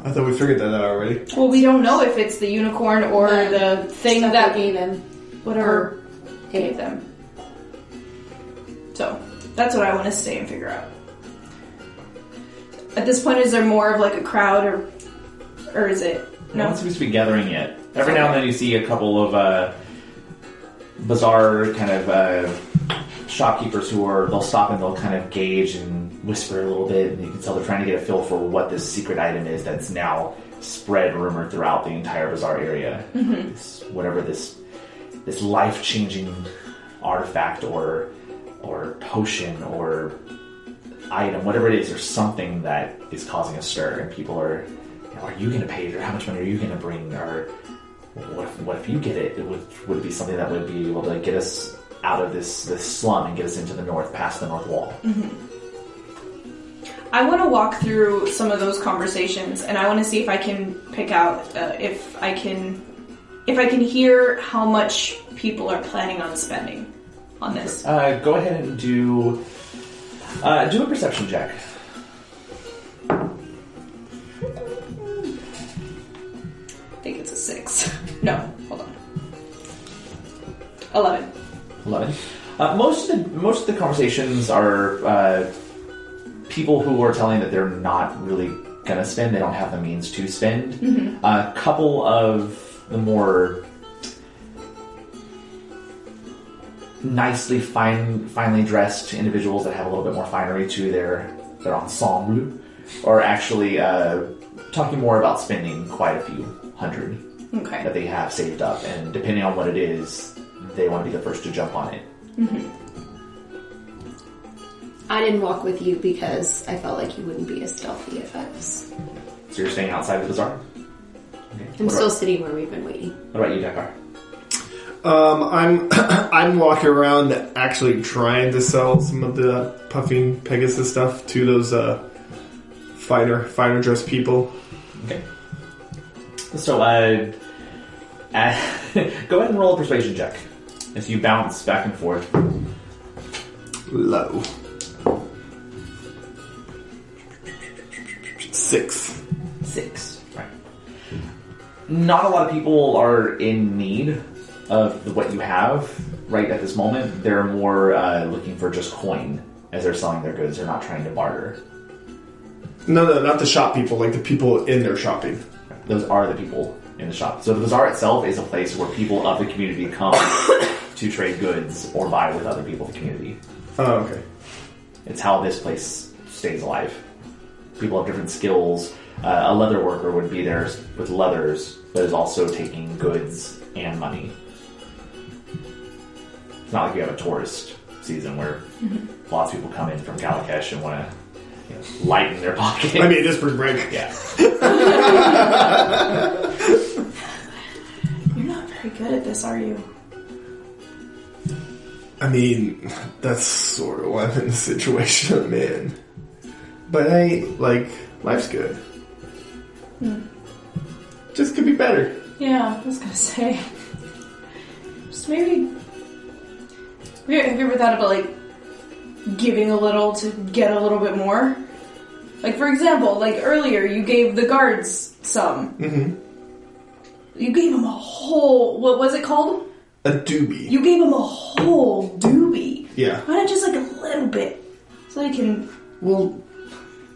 I thought we figured that out already. Well, we don't know if it's the unicorn or the thing that gave them. Whatever gave them. So, that's what I want to stay and figure out. At this point, is there more of like a crowd or is it... No one seems to be gathering yet. Every now and then you see a couple of bizarre kind of shopkeepers they'll stop and they'll kind of gauge and whisper a little bit, and you can tell they're trying to get a feel for what this secret item is that's now spread rumored throughout the entire bazaar area. Mm-hmm. Whatever this life-changing artifact or potion or item, whatever it is, there's something that is causing a stir, and people are you going to pay it, or how much money are you going to bring, or what if you get it? Would it be something that would be able to get us out of this slum and get us into the north, past the north wall? Mm-hmm. I want to walk through some of those conversations, and I want to see if I can pick out if I can hear how much people are planning on spending on this. Go ahead and do a perception check. I think it's a 6. No, hold on. 11. 11. Most of the conversations are people who are telling that they're not really going to spend. They don't have the means to spend. Mm-hmm. A couple of the more nicely finely dressed individuals that have a little bit more finery to their ensemble are actually talking more about spending quite a few hundred that they have saved up, and depending on what it is, they want to be the first to jump on it. Mm-hmm. I didn't walk with you because I felt like you wouldn't be as stealthy if I was. So you're staying outside the bazaar? Okay. I'm still sitting where we've been waiting. What about you, Dakar? I'm walking around actually trying to sell some of the puffing Pegasus stuff to those finer dressed people. Okay. So, go ahead and roll a persuasion check as you bounce back and forth. Low. 6. 6. Right. Not a lot of people are in need of what you have right at this moment. They're more looking for just coin as they're selling their goods. They're not trying to barter. No, not the shop people, like the people in their shopping. Those are the people in the shop. So the bazaar itself is a place where people of the community come to trade goods or buy with other people of the community. Oh, okay. It's how this place stays alive. People have different skills. A leather worker would be there with leathers, but is also taking goods and money. It's not like you have a tourist season where lots of people come in from Galakesh and want to lighten their pocket. I mean, just for break. Yeah. You're not very good at this, are you? I mean, that's sort of why I'm in the situation I'm in. But hey, life's good. Just could be better. Yeah, I was gonna say. Just maybe. Have you ever thought about, giving a little to get a little bit more? Like, for example, earlier, you gave the guards some. Mm-hmm. You gave them a whole... What was it called? A doobie. You gave them a whole doobie. Yeah. Why not just, a little bit? So they can... Well,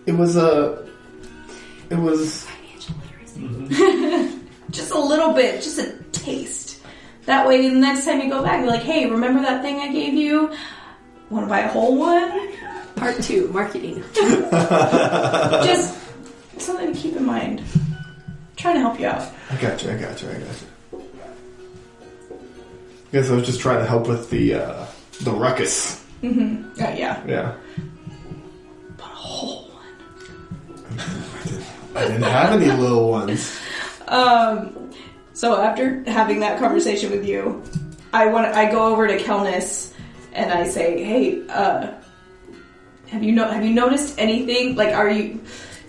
it was... Financial literacy. Just a little bit. Just a taste. That way, the next time you go back, you're like, hey, remember that thing I gave you? Want to buy a whole one? Part 2, marketing. Just something to keep in mind. I'm trying to help you out. I got you. Guess I was just trying to help with the ruckus. Mm-hmm. Yeah. Yeah. But a whole one. I didn't have any little ones. So after having that conversation with you, I go over to Kelnis and I say, "Hey, have you noticed anything? Is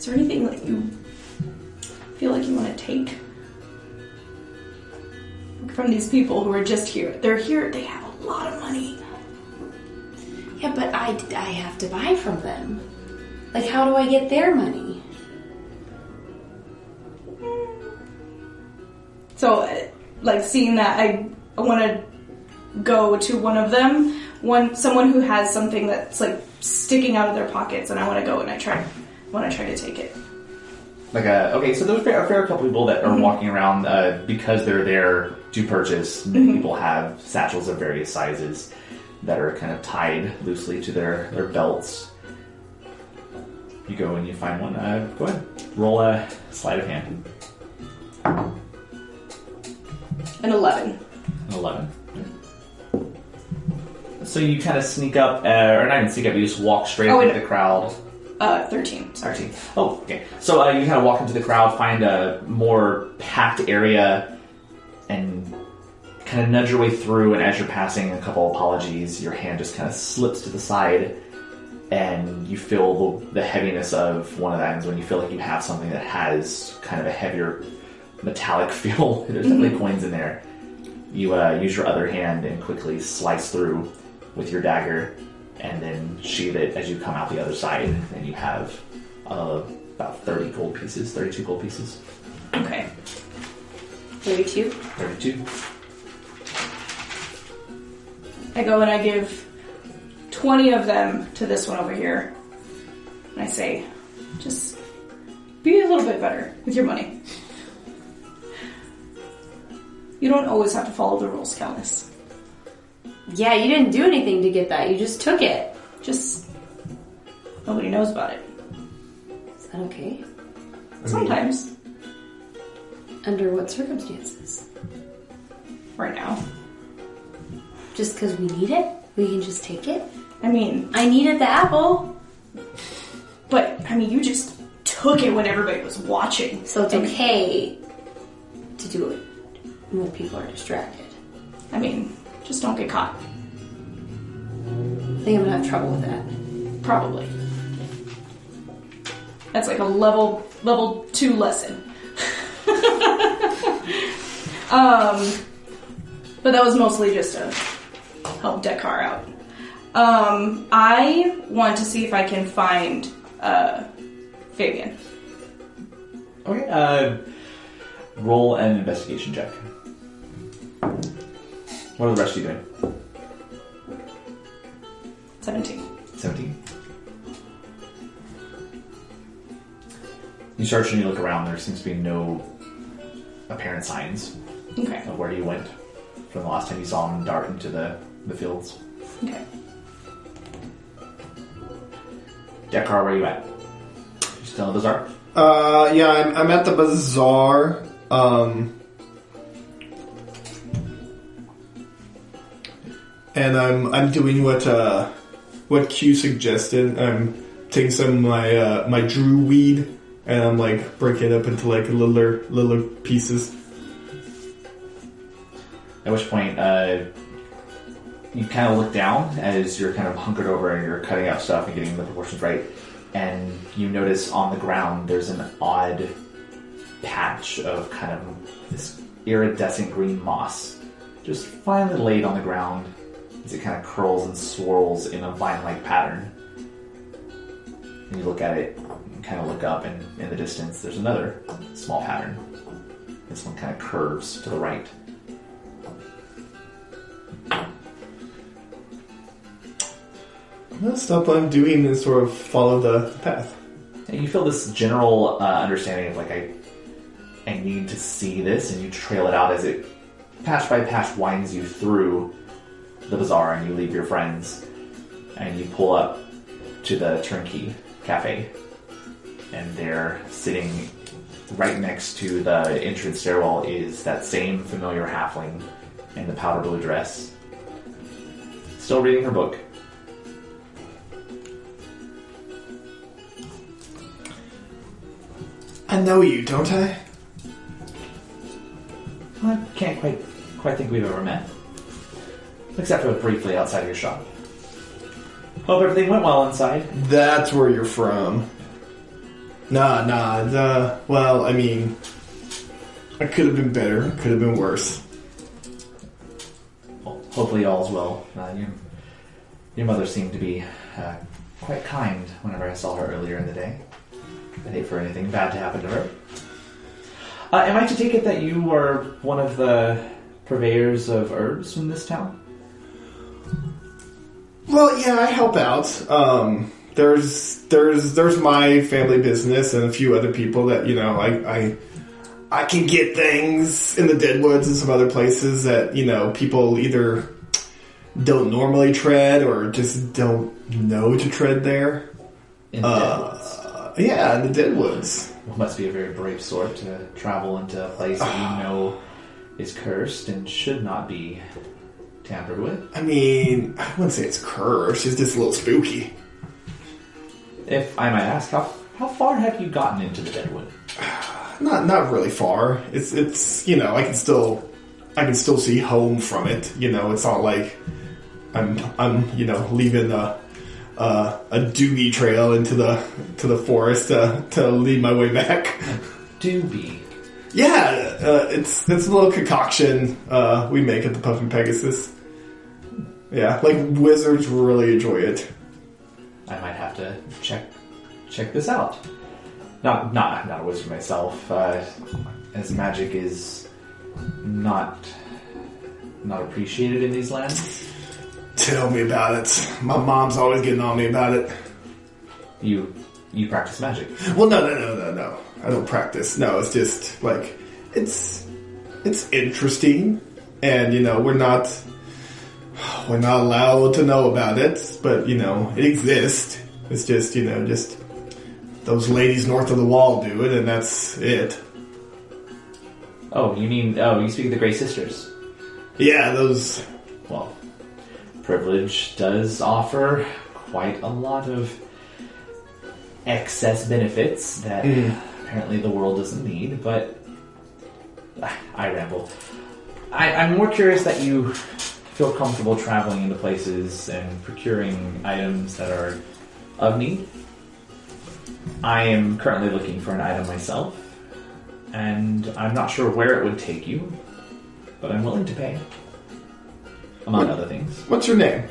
there anything that you feel like you want to take from these people who are just here? They're here. They have a lot of money. Yeah, but I have to buy from them. How do I get their money? So, seeing that, I want to go to one of them, someone who has something that's sticking out of their pockets, and I want to go and I want to try to take it. Okay, so there's a fair couple people that are walking around because they're there to purchase. Many people have satchels of various sizes that are kind of tied loosely to their belts. You go and you find one. Go ahead, roll a sleight of hand. An 11. An 11. So you kind of sneak up, or not even sneak up, you just walk straight into the crowd. 13. Sorry. 13. Oh, okay. So you kind of walk into the crowd, find a more packed area, and kind of nudge your way through, and as you're passing a couple apologies, your hand just kind of slips to the side, and you feel the heaviness of one of the items when you feel like you have something that has kind of a heavier metallic feel. There's definitely coins in there. You use your other hand and quickly slice through with your dagger, and then sheath it as you come out the other side, and you have about 32 gold pieces. Okay. 32? 32. I go and I give 20 of them to this one over here. And I say, just be a little bit better with your money. You don't always have to follow the rules, Kelnis. Yeah, you didn't do anything to get that. You just took it. Just nobody knows about it. Is that okay? Sometimes. Under what circumstances? Right now. Just because we need it? We can just take it? I mean... I needed the apple. But, you just took it when everybody was watching. So it's okay to do it when people are distracted. Just don't get caught. I think I'm gonna have trouble with that. Probably. That's like a level 2 lesson. But that was mostly just to help Dekar out. I want to see if I can find Fabian. Okay. Roll an investigation check. What are the rest of you doing? 17. 17. You search and you look around. There seems to be no apparent signs Okay. of where he went from the last time you saw him dart into the fields. Okay. Dekar, where are you at? You still in the bazaar? Yeah, I'm at the bazaar. And I'm doing what Q suggested. I'm taking some of my Drew weed and I'm like breaking it up into like littler pieces. At which point, you kind of look down as you're kind of hunkered over and you're cutting out stuff and getting the proportions right, and you notice on the ground there's an odd patch of kind of this iridescent green moss, just finely laid on the ground as it kind of curls and swirls in a vine-like pattern. And you look at it and kind of look up, and in the distance there's another small pattern. This one kind of curves to the right. The stuff I'm doing is sort of follow the path. And you feel this general understanding of like, I need to see this, and you trail it out as it patch by patch winds you through the bazaar, and you leave your friends, and you pull up to the turnkey cafe, and there, sitting right next to the entrance stairwell, is that same familiar halfling in the powder blue dress, still reading her book. I know you, don't I? Well, I can't quite think we've ever met. Except for briefly outside of your shop. Hope everything went well inside. That's where you're from. Nah. Well, I mean, I could have been better. Could have been worse. Well, hopefully all's well. Your mother seemed to be quite kind whenever I saw her earlier in the day. I'd hate for anything bad to happen to her. Am I to take it that you are one of the purveyors of herbs in this town? Well, yeah, I help out. There's my family business and a few other people that, you know, I can get things in the Deadwoods and some other places that, you know, people either don't normally tread or just don't know to tread there. In the Deadwoods? Yeah, in the Deadwoods. Well, must be a very brave sort to travel into a place that you know is cursed and should not be tampered with. I mean, I wouldn't say it's cursed. It's just a little spooky. If I might ask, how far have you gotten into the Deadwood? Not really far. It's you know, I can still see home from it. You know, it's not like I'm you know, leaving a doogie trail into the forest to lead my way back. Doobie. Yeah, it's a little concoction we make at the Puffin Pegasus. Yeah, like wizards really enjoy it. I might have to check this out. Not a wizard myself, as magic is not appreciated in these lands. Tell me about it. My mom's always getting on me about it. You practice magic? Well, no. I don't practice. No, it's just like it's interesting, and you know we're not allowed to know about it, but you know it exists. It's just you know just those ladies north of the wall do it, and that's it. Oh, you speak of the Grey Sisters? Yeah, those. Well, privilege does offer quite a lot of excess benefits that apparently the world doesn't need, but I ramble. I'm more curious that you feel comfortable traveling into places and procuring items that are of need. I am currently looking for an item myself, and I'm not sure where it would take you, but I'm willing to pay. Among other things. What's your name?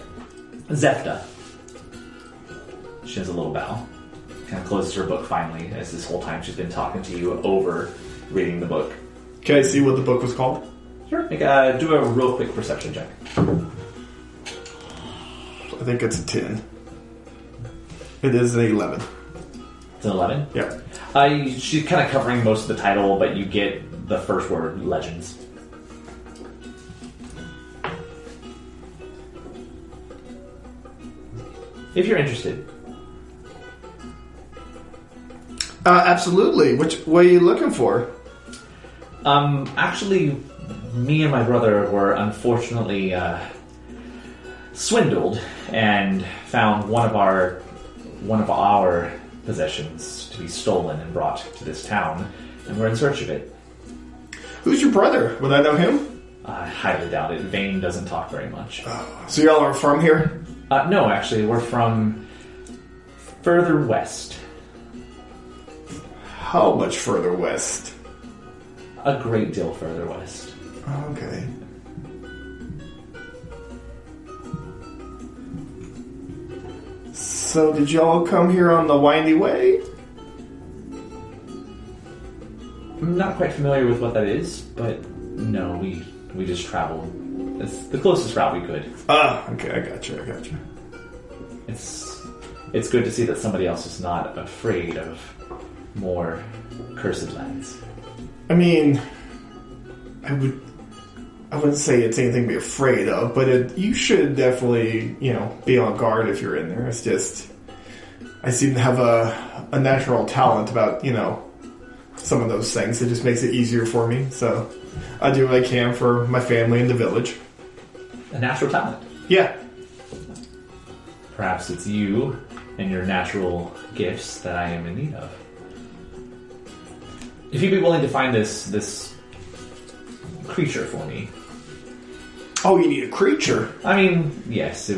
Zefta. She has a little bow. Kind of closes her book finally, as this whole time she's been talking to you over reading the book. Can I see what the book was called? Sure. Do a real quick perception check. I think it's a 10. It is an 11. It's an 11? Yeah. She's kind of covering most of the title, but you get the first word, legends. If you're interested. Absolutely. What are you looking for? Actually, me and my brother were unfortunately swindled and found one of our possessions to be stolen and brought to this town, and we're in search of it. Who's your brother? Would I know him? I highly doubt it. Vane doesn't talk very much. So y'all are from here? No, actually, we're from further west. How much further west? A great deal further west. Okay. So did y'all come here on the windy way? I'm not quite familiar with what that is, but no, we just traveled. It's the closest route we could. Okay, I got you. It's good to see that somebody else is not afraid of more cursed lands. I mean, I wouldn't say it's anything to be afraid of, but you should definitely, be on guard if you're in there. It's just, I seem to have a natural talent about, some of those things. It just makes it easier for me. So I do what I can for my family and the village. A natural talent. Yeah. Perhaps it's you and your natural gifts that I am in need of. If you'd be willing to find this creature for me. Oh, you need a creature? I mean, yes,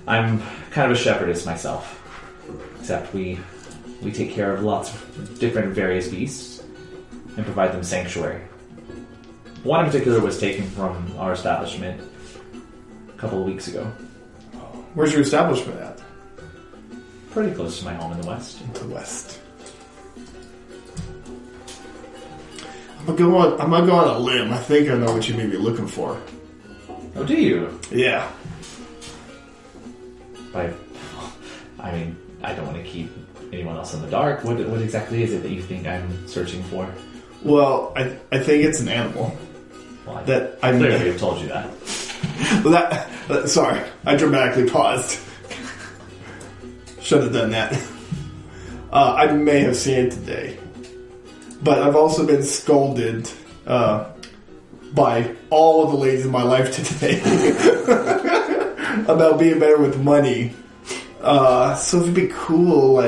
I'm kind of a shepherdess myself. Except we take care of lots of different various beasts and provide them sanctuary. One in particular was taken from our establishment a couple of weeks ago. Where's your establishment at? Pretty close to my home in the west. In the west. I'm gonna go on a limb. I think I know what you may be looking for. Oh, do you? Yeah. I mean, I don't want to keep anyone else in the dark. What exactly is it that you think I'm searching for? Well, I think it's an animal. Well, I I clearly have told you that. Sorry, I dramatically paused. Should have done that. I may have seen it today. But I've also been scolded by all of the ladies in my life today about being better with money. So it'd be cool,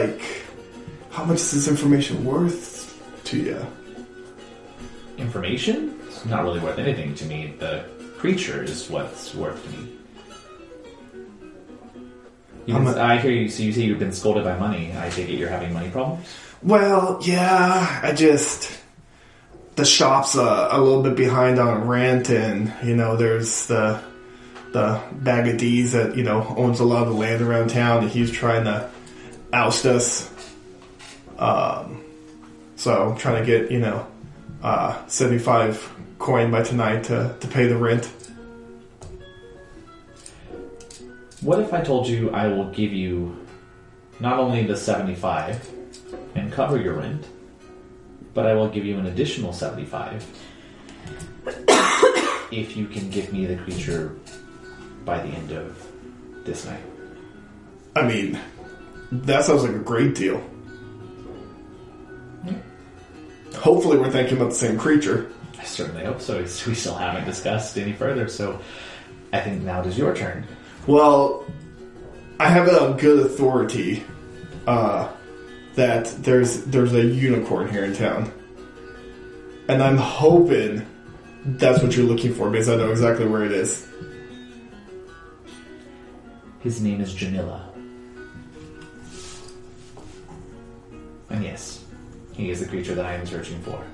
how much is this information worth to you? Information? It's not really worth anything to me. The creature is what's worth to me. I hear you. So you say you've been scolded by money. I take it you're having money problems? Well, yeah. The shop's a little bit behind on rent, and there's the Bag of D's that owns a lot of the land around town, and he's trying to oust us. So I'm trying to get 75 coin by tonight to pay the rent. What if I told you I will give you not only the 75 and cover your rent, but I will give you an additional 75 if you can give me the creature by the end of this night? I mean, that sounds like a great deal. Hopefully we're thinking about the same creature. I certainly hope so. We still haven't discussed any further, so I think now it is your turn. Well, I have it on good authority that there's a unicorn here in town. And I'm hoping that's what you're looking for, because I know exactly where it is. His name is Janilla. And yes, he is the creature that I am searching for.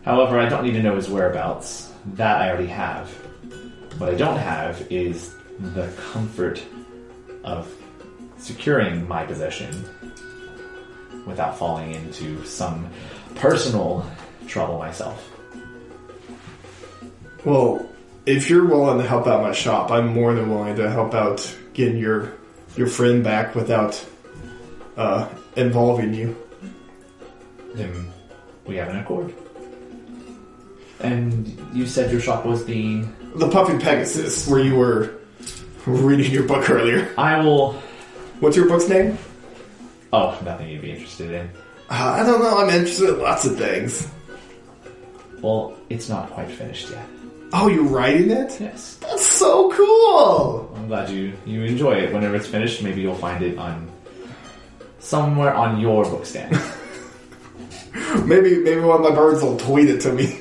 However, I don't need to know his whereabouts. That I already have. What I don't have is the comfort of securing my possession without falling into some personal trouble myself. Well, if you're willing to help out my shop, I'm more than willing to help out getting your friend back without involving you. Then we have an accord. And you said your shop was the Puffy Pegasus, where you were reading your book earlier. I will... What's your book's name? Oh, nothing you'd be interested in. I don't know, I'm interested in lots of things. Well, it's not quite finished yet. Oh, you're writing it? Yes. That's so cool! I'm glad you enjoy it. Whenever it's finished, maybe you'll find it on somewhere on your book stand. Maybe one of my birds will tweet it to me.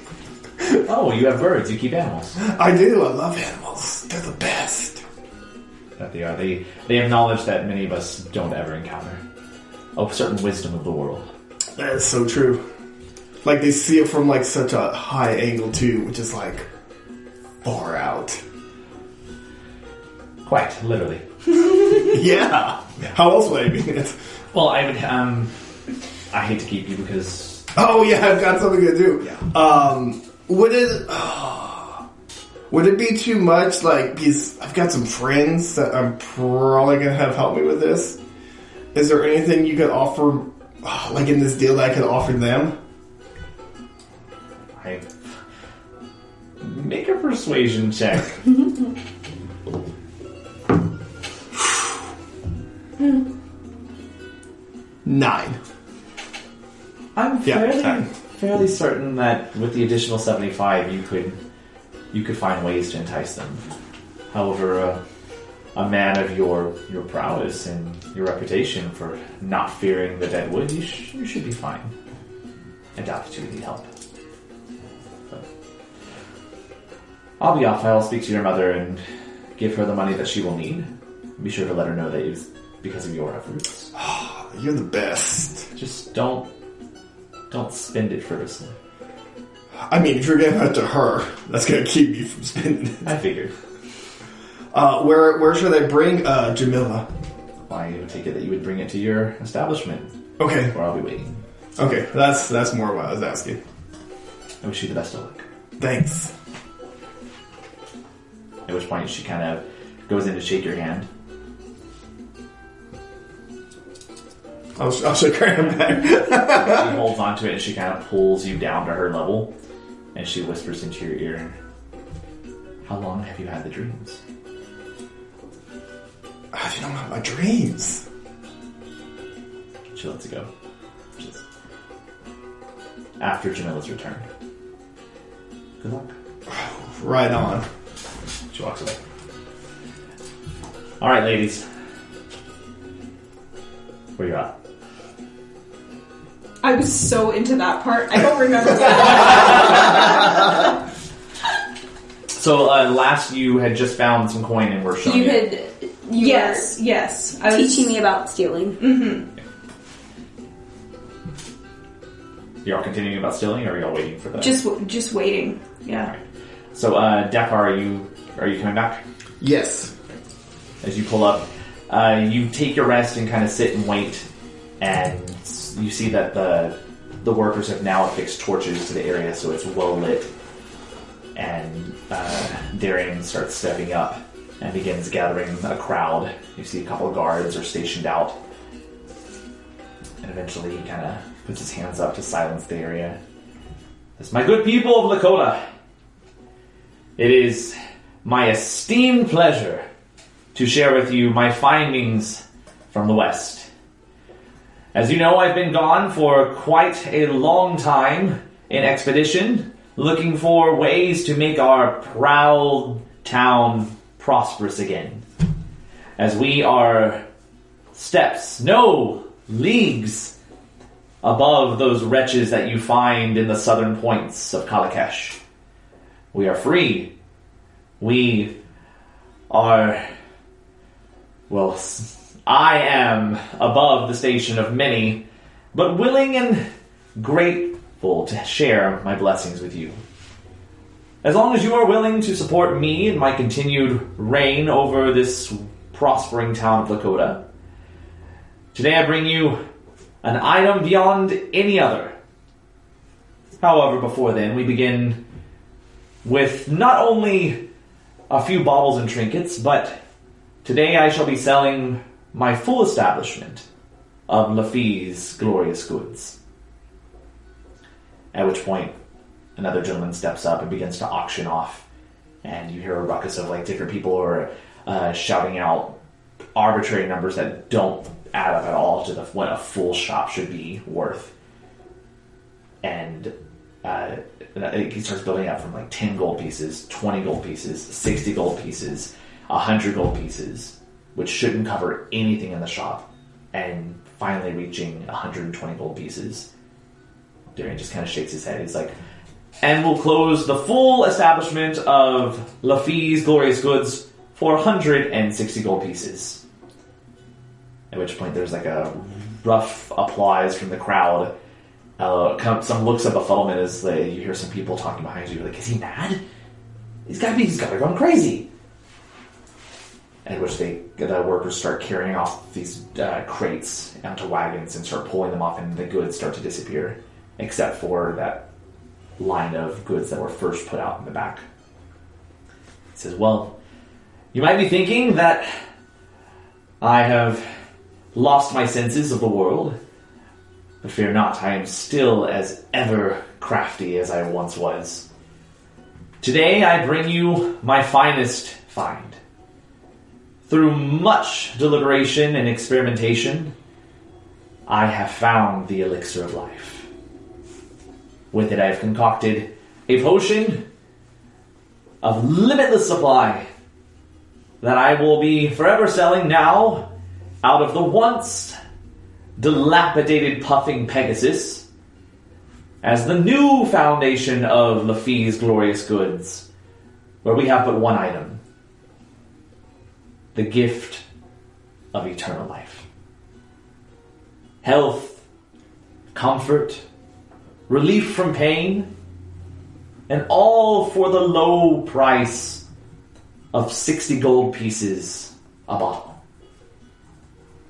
Oh, you have birds. You keep animals. I do. I love animals. They're the best. That they are. They have knowledge that many of us don't ever encounter. A certain wisdom of the world. That is so true. Like, they see it from, like, such a high angle, too, which is, like, far out. Quite, literally. Yeah. How else would I mean it? Well, I would, I hate to keep you because... Oh, yeah, I've got something to do. Yeah. Would it be too much, like, because I've got some friends that I'm probably going to have help me with this. Is there anything you could offer, like, in this deal that I could offer them? Make a persuasion check. 9. I'm Yeah, fairly certain that with the additional 75, you could find ways to entice them. However, a man of your prowess and your reputation for not fearing the dead wood, you should be fine. I doubt that you would need help. But I'll be off. I'll speak to your mother and give her the money that she will need. Be sure to let her know that it was because of your efforts. You're the best. Just don't spend it frivolously. I mean, if you're giving it to her, that's going to keep me from spending it. I figured. Where should I bring Jamila? I would take it that you would bring it to your establishment. Okay. Or I'll be waiting. Okay, that's more what I was asking. I wish you the best of luck. Thanks. At which point she kind of goes in to shake your hand. I'll shake her hand back. She holds onto it and she kind of pulls you down to her level. And she whispers into your ear, "How long have you had the dreams?" How do you know about my dreams? She lets it go. Just after Jamila's return. Good luck. Right on. She walks away. Alright, ladies. Where you at? I was so into that part. I don't remember that. So, last you had just found some coin and were showing it. Yes. I was Teaching me about stealing. Mm-hmm. You're all continuing about stealing, or are you all waiting for that? Just waiting. Yeah. Alright. So, Dakar, are you coming back? Yes. As you pull up, you take your rest and kind of sit and wait, and you see that the workers have now affixed torches to the area, so it's well lit. And Darian starts stepping up and begins gathering a crowd. You see a couple of guards are stationed out, and eventually he kind of puts his hands up to silence the area. Says, "My good people of Lakota, it is my esteemed pleasure to share with you my findings from the West. As you know, I've been gone for quite a long time in expedition, looking for ways to make our proud town prosperous again. As we are steps, no, leagues above those wretches that you find in the southern points of Kalakesh. We are free. We are... well, I am above the station of many, but willing and great to share my blessings with you. As long as you are willing to support me in my continued reign over this prospering town of Lakota, today I bring you an item beyond any other. However, before then, we begin with not only a few baubles and trinkets, but today I shall be selling my full establishment of Laffy's glorious goods. At which point, another gentleman steps up and begins to auction off, and you hear a ruckus of different people who are shouting out arbitrary numbers that don't add up at all to what a full shop should be worth. And he starts building up from 10 gold pieces, 20 gold pieces, 60 gold pieces, 100 gold pieces, which shouldn't cover anything in the shop, and finally reaching 120 gold pieces. Darian just kind of shakes his head. He's like, and we'll close the full establishment of Laffy's glorious goods for 160 gold pieces. At which point there's a rough applause from the crowd. Some looks of befuddlement as you hear some people talking behind you. Is he mad? He's got to be going crazy. At which the workers start carrying off these crates onto wagons and start pulling them off, and the goods start to disappear, except for that line of goods that were first put out in the back. He says, well, you might be thinking that I have lost my senses of the world, but fear not, I am still as ever crafty as I once was. Today I bring you my finest find. Through much deliberation and experimentation, I have found the elixir of life. With it I have concocted a potion of limitless supply that I will be forever selling now out of the once dilapidated puffing Pegasus as the new foundation of Laffy's glorious goods, where we have but one item: the gift of eternal life. Health, comfort, relief from pain, and all for the low price of 60 gold pieces a bottle.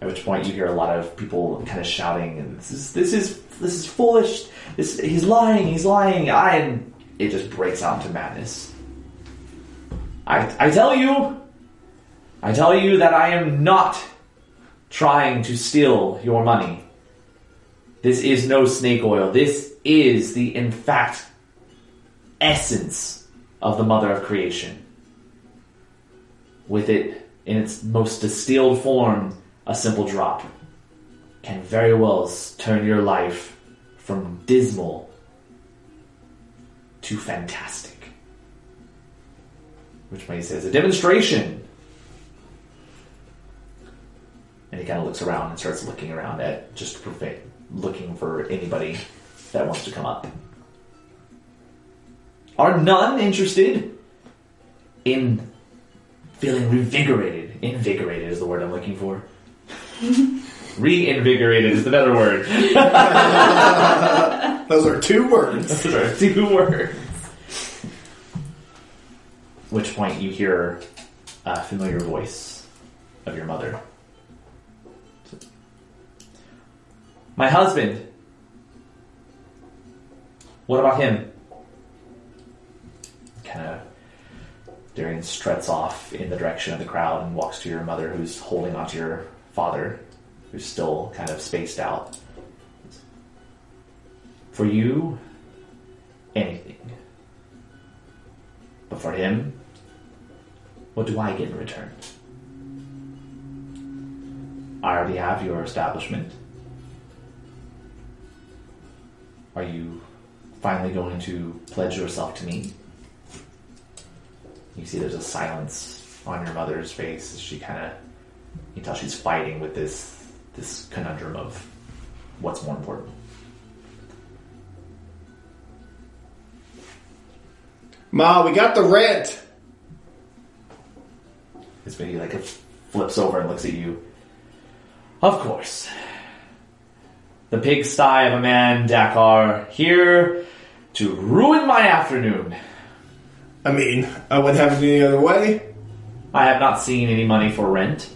At which point you hear a lot of people kind of shouting, and this is foolish. He's lying. And it just breaks out into madness. I tell you that I am not trying to steal your money. This is no snake oil. This is the, in fact, essence of the Mother of Creation. With it, in its most distilled form, a simple drop can very well turn your life from dismal to fantastic. Which way he says, a demonstration. And he kind of looks around and starts looking around at looking for anybody that wants to come up. Are none interested in feeling revigorated? Invigorated is the word I'm looking for. Reinvigorated is the better word. Those are 2 words. Those are 2 words. Which point you hear a familiar voice of your mother. My husband. What about him? Kind of Darian struts off in the direction of the crowd and walks to your mother, who's holding onto your father, who's still kind of spaced out. For you, anything. But for him, what do I get in return? I already have your establishment. Are you finally going to pledge yourself to me? You see there's a silence on your mother's face as she kind of, you can tell she's fighting with this conundrum of what's more important. Ma, we got the rent. This baby flips over and looks at you. Of course. the pigsty of a man, Dakar, here to ruin my afternoon. I mean, I wouldn't have it any other way. I have not seen any money for rent.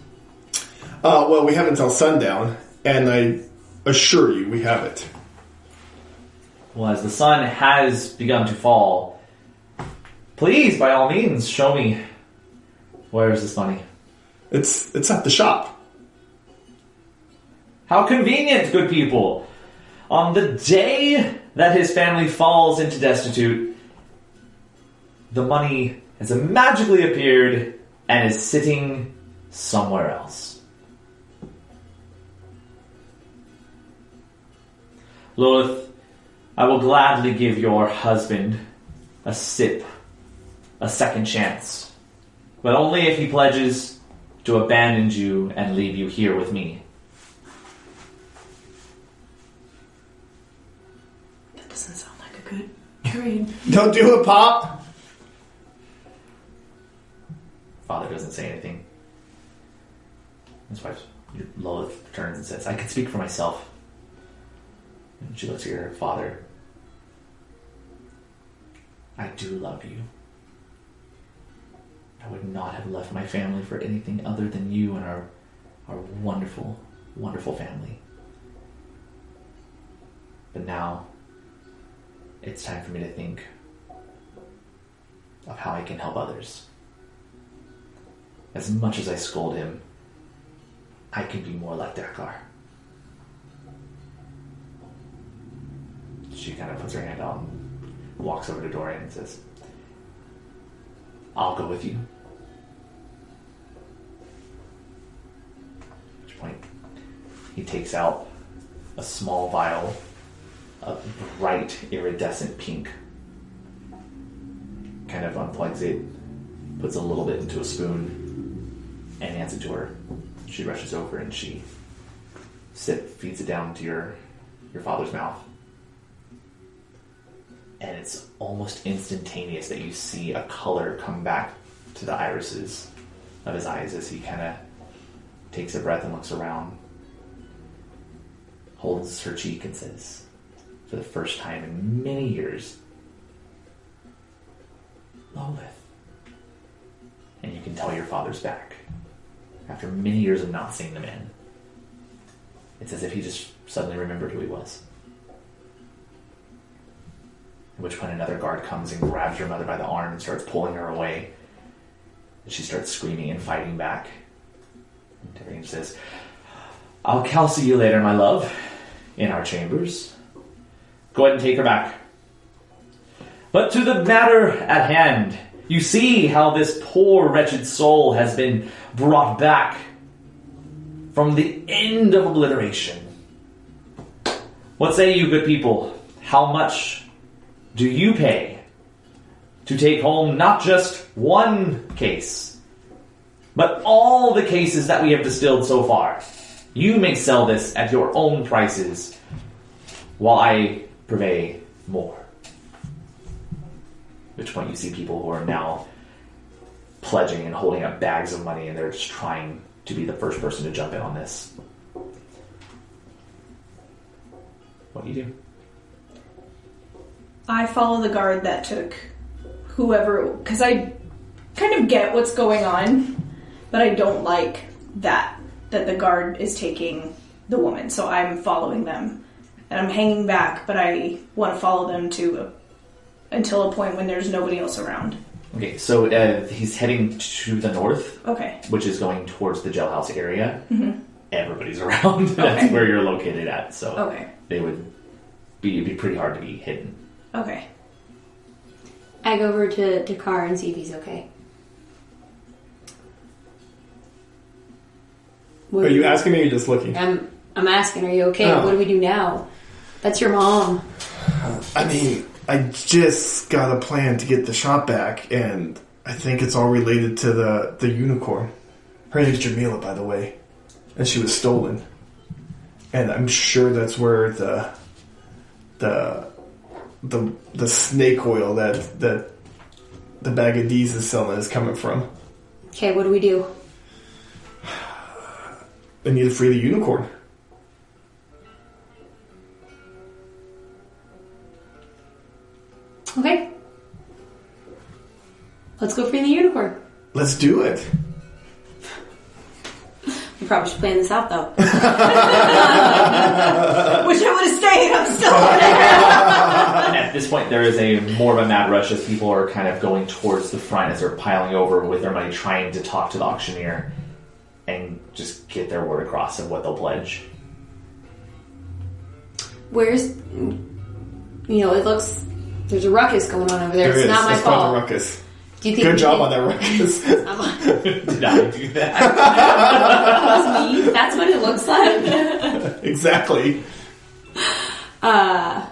Well, we have until sundown, and I assure you we have it. Well, as the sun has begun to fall, please, by all means, show me where is this money. It's at the shop. How convenient, good people! On the day that his family falls into destitute, the money has magically appeared and is sitting somewhere else. Lilith, I will gladly give your husband a sip, a second chance, but only if he pledges to abandon you and leave you here with me. That doesn't sound like a good trade. Don't do it, Pop! Father doesn't say anything. His wife, Lilith, turns and says, I can speak for myself. And she looks at her father. I do love you. I would not have left my family for anything other than you and our wonderful, wonderful family. But now, it's time for me to think of how I can help others. As much as I scold him, I can be more like Dakar. She kind of puts her hand out and walks over to Dorian and says, I'll go with you. At which point, he takes out a small vial of bright, iridescent pink, kind of unplugs it, puts a little bit into a spoon, and hands it to her. She rushes over and she feeds it down to your father's mouth. And it's almost instantaneous that you see a color come back to the irises of his eyes as he kind of takes a breath and looks around, holds her cheek and says, for the first time in many years, Lilith. And you can tell your father's back. After many years of not seeing the man, it's as if he just suddenly remembered who he was. At which point another guard comes and grabs your mother by the arm and starts pulling her away. And she starts screaming and fighting back. And Dorian says, I'll counsel you later, my love, in our chambers. Go ahead and take her back. But to the matter at hand, you see how this poor wretched soul has been brought back from the end of obliteration. What say you, good people? How much do you pay to take home not just one case, but all the cases that we have distilled so far? You may sell this at your own prices, while I purvey more. At which point you see people who are now pledging and holding up bags of money, and they're just trying to be the first person to jump in on this. What do you do? I follow the guard that took whoever, because I kind of get what's going on, but I don't like that the guard is taking the woman, so I'm following them. And I'm hanging back, but I want to follow them until a point when there's nobody else around. Okay, so he's heading to the north, Okay. which is going towards the jailhouse area. Mm-hmm. Everybody's around. That's Okay. where you're located at, so Okay. it'd be pretty hard to be hidden. Okay. I go over to Dakar and see if he's okay. What Are do you we- asking me or just looking? I'm asking, are you okay? Oh. What do we do now? That's your mom. I mean, I just got a plan to get the shop back, and I think it's all related to the unicorn. Her name's Jamila, by the way, and she was stolen. And I'm sure that's where the snake oil that the bag of D's is selling is coming from. Okay, what do we do? I need to free the unicorn. Okay. Let's go free the unicorn. Let's do it. We probably should plan this out, though. Wish I would have stayed. I'm still there. And at this point, there is more of a mad rush as people are kind of going towards the front as they're piling over with their money, trying to talk to the auctioneer and just get their word across of what they'll pledge. Where's... it looks... There's a ruckus going on over there. It's not my That's fault. quite the ruckus. Do you think Good job on that ruckus. Did I do that? That was me? That's what it looks like? Exactly. I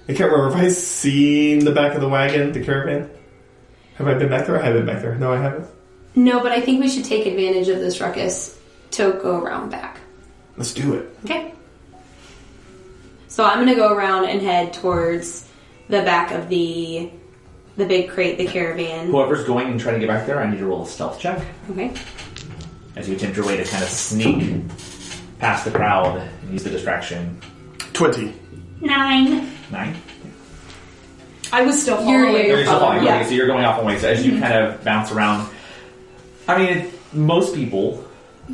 can't remember. Have I seen the back of the wagon, the caravan? Have I been back there? I haven't been back there. No, I haven't. No, but I think we should take advantage of this ruckus to go around back. Let's do it. Okay. So I'm going to go around and head towards the back of the big crate, the caravan. Whoever's going and trying to get back there, I need to roll a stealth check. Okay. As you attempt your way to kind of sneak past the crowd and use the distraction. 20. 9. 9? I was still You're- following. You're still following. Yeah. Okay, so you're going off one way. So as you kind of bounce around, I mean, most people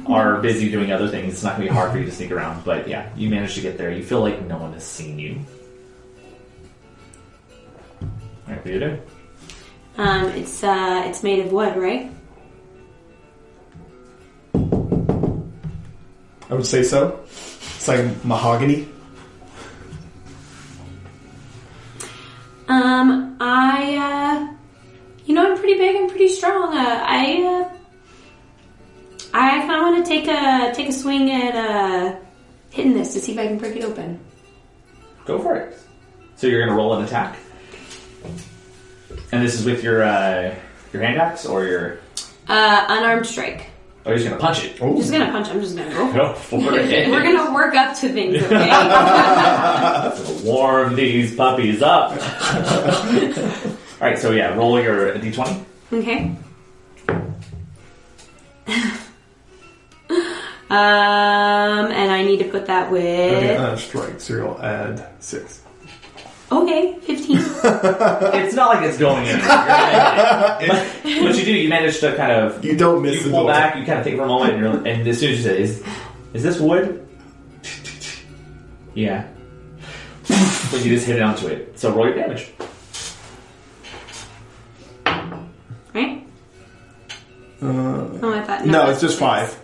are busy doing other things. It's not going to be hard for you to sneak around. But yeah, you manage to get there. You feel like no one has seen you. All right, what are you doing? It's made of wood, right? I would say so. It's like mahogany. I'm pretty big and pretty strong. I kind of want to take a swing at hitting this to see if I can break it open. Go for it. So you're going to roll an attack? And this is with your hand axe or your... Unarmed strike. Oh, you're just going to punch it? I'm just gonna punch. I'm just gonna go. Go for it. We're gonna work up to things, okay? Warm these puppies up. Alright, so yeah, roll your d20. Okay. And I need to put that Okay, with... strike. So you'll add 6. Okay, 15. It's not like it's going in. But what you do, you manage to kind of... You don't miss You the pull bullet. back, you kind of think for a moment, and as soon as you say, is this wood? Yeah. But you just hit it onto it. So roll your damage. Right? I thought... No, it's just 5.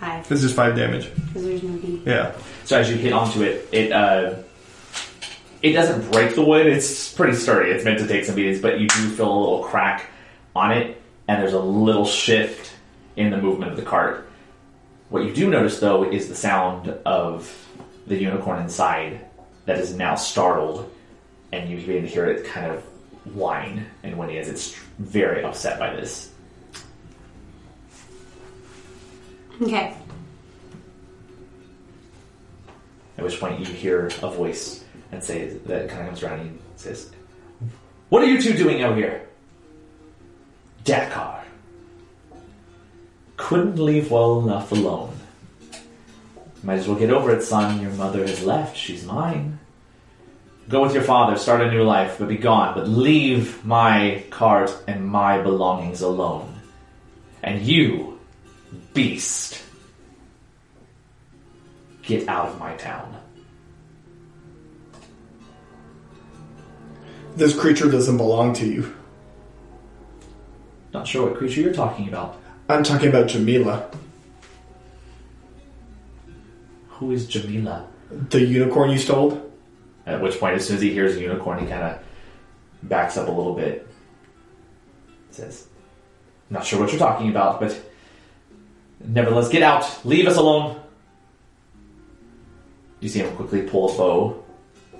5. It's just 5 damage. Because there's no D. Yeah. So as you hit onto it, it doesn't break the wood. It's pretty sturdy. It's meant to take some beatings, but you do feel a little crack on it, and there's a little shift in the movement of the cart. What you do notice, though, is the sound of the unicorn inside that is now startled, and you begin to hear it kind of whine and whinny as it's very upset by this. Okay. At which point you hear a voice and say that kind of comes around and says, "What are you two doing out here?" Dakar. Couldn't leave well enough alone. Might as well get over it, son. Your mother has left. She's mine. Go with your father, start a new life, but be gone. But leave my cart and my belongings alone. And you, beast, get out of my town. This creature doesn't belong to you. Not sure what creature you're talking about. I'm talking about Jamila. Who is Jamila? The unicorn you stole? At which point, as soon as he hears a unicorn, he kind of backs up a little bit. Says, "Not sure what you're talking about, but nevertheless, get out. Leave us alone." You see him quickly pull a bow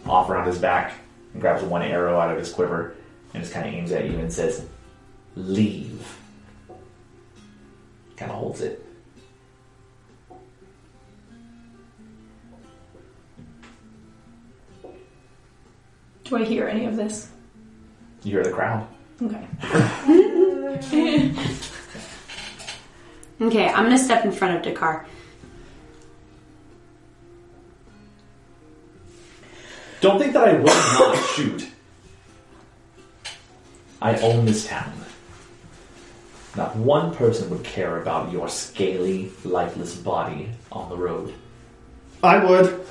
off around his back and grabs one arrow out of his quiver and just kind of aims at you and says, "Leave." Kind of holds it. Do I hear any of this? You hear the crowd. Okay. Okay, I'm gonna step in front of Dakar. Don't think that I will not shoot. I own this town. Not one person would care about your scaly, lifeless body on the road. I would.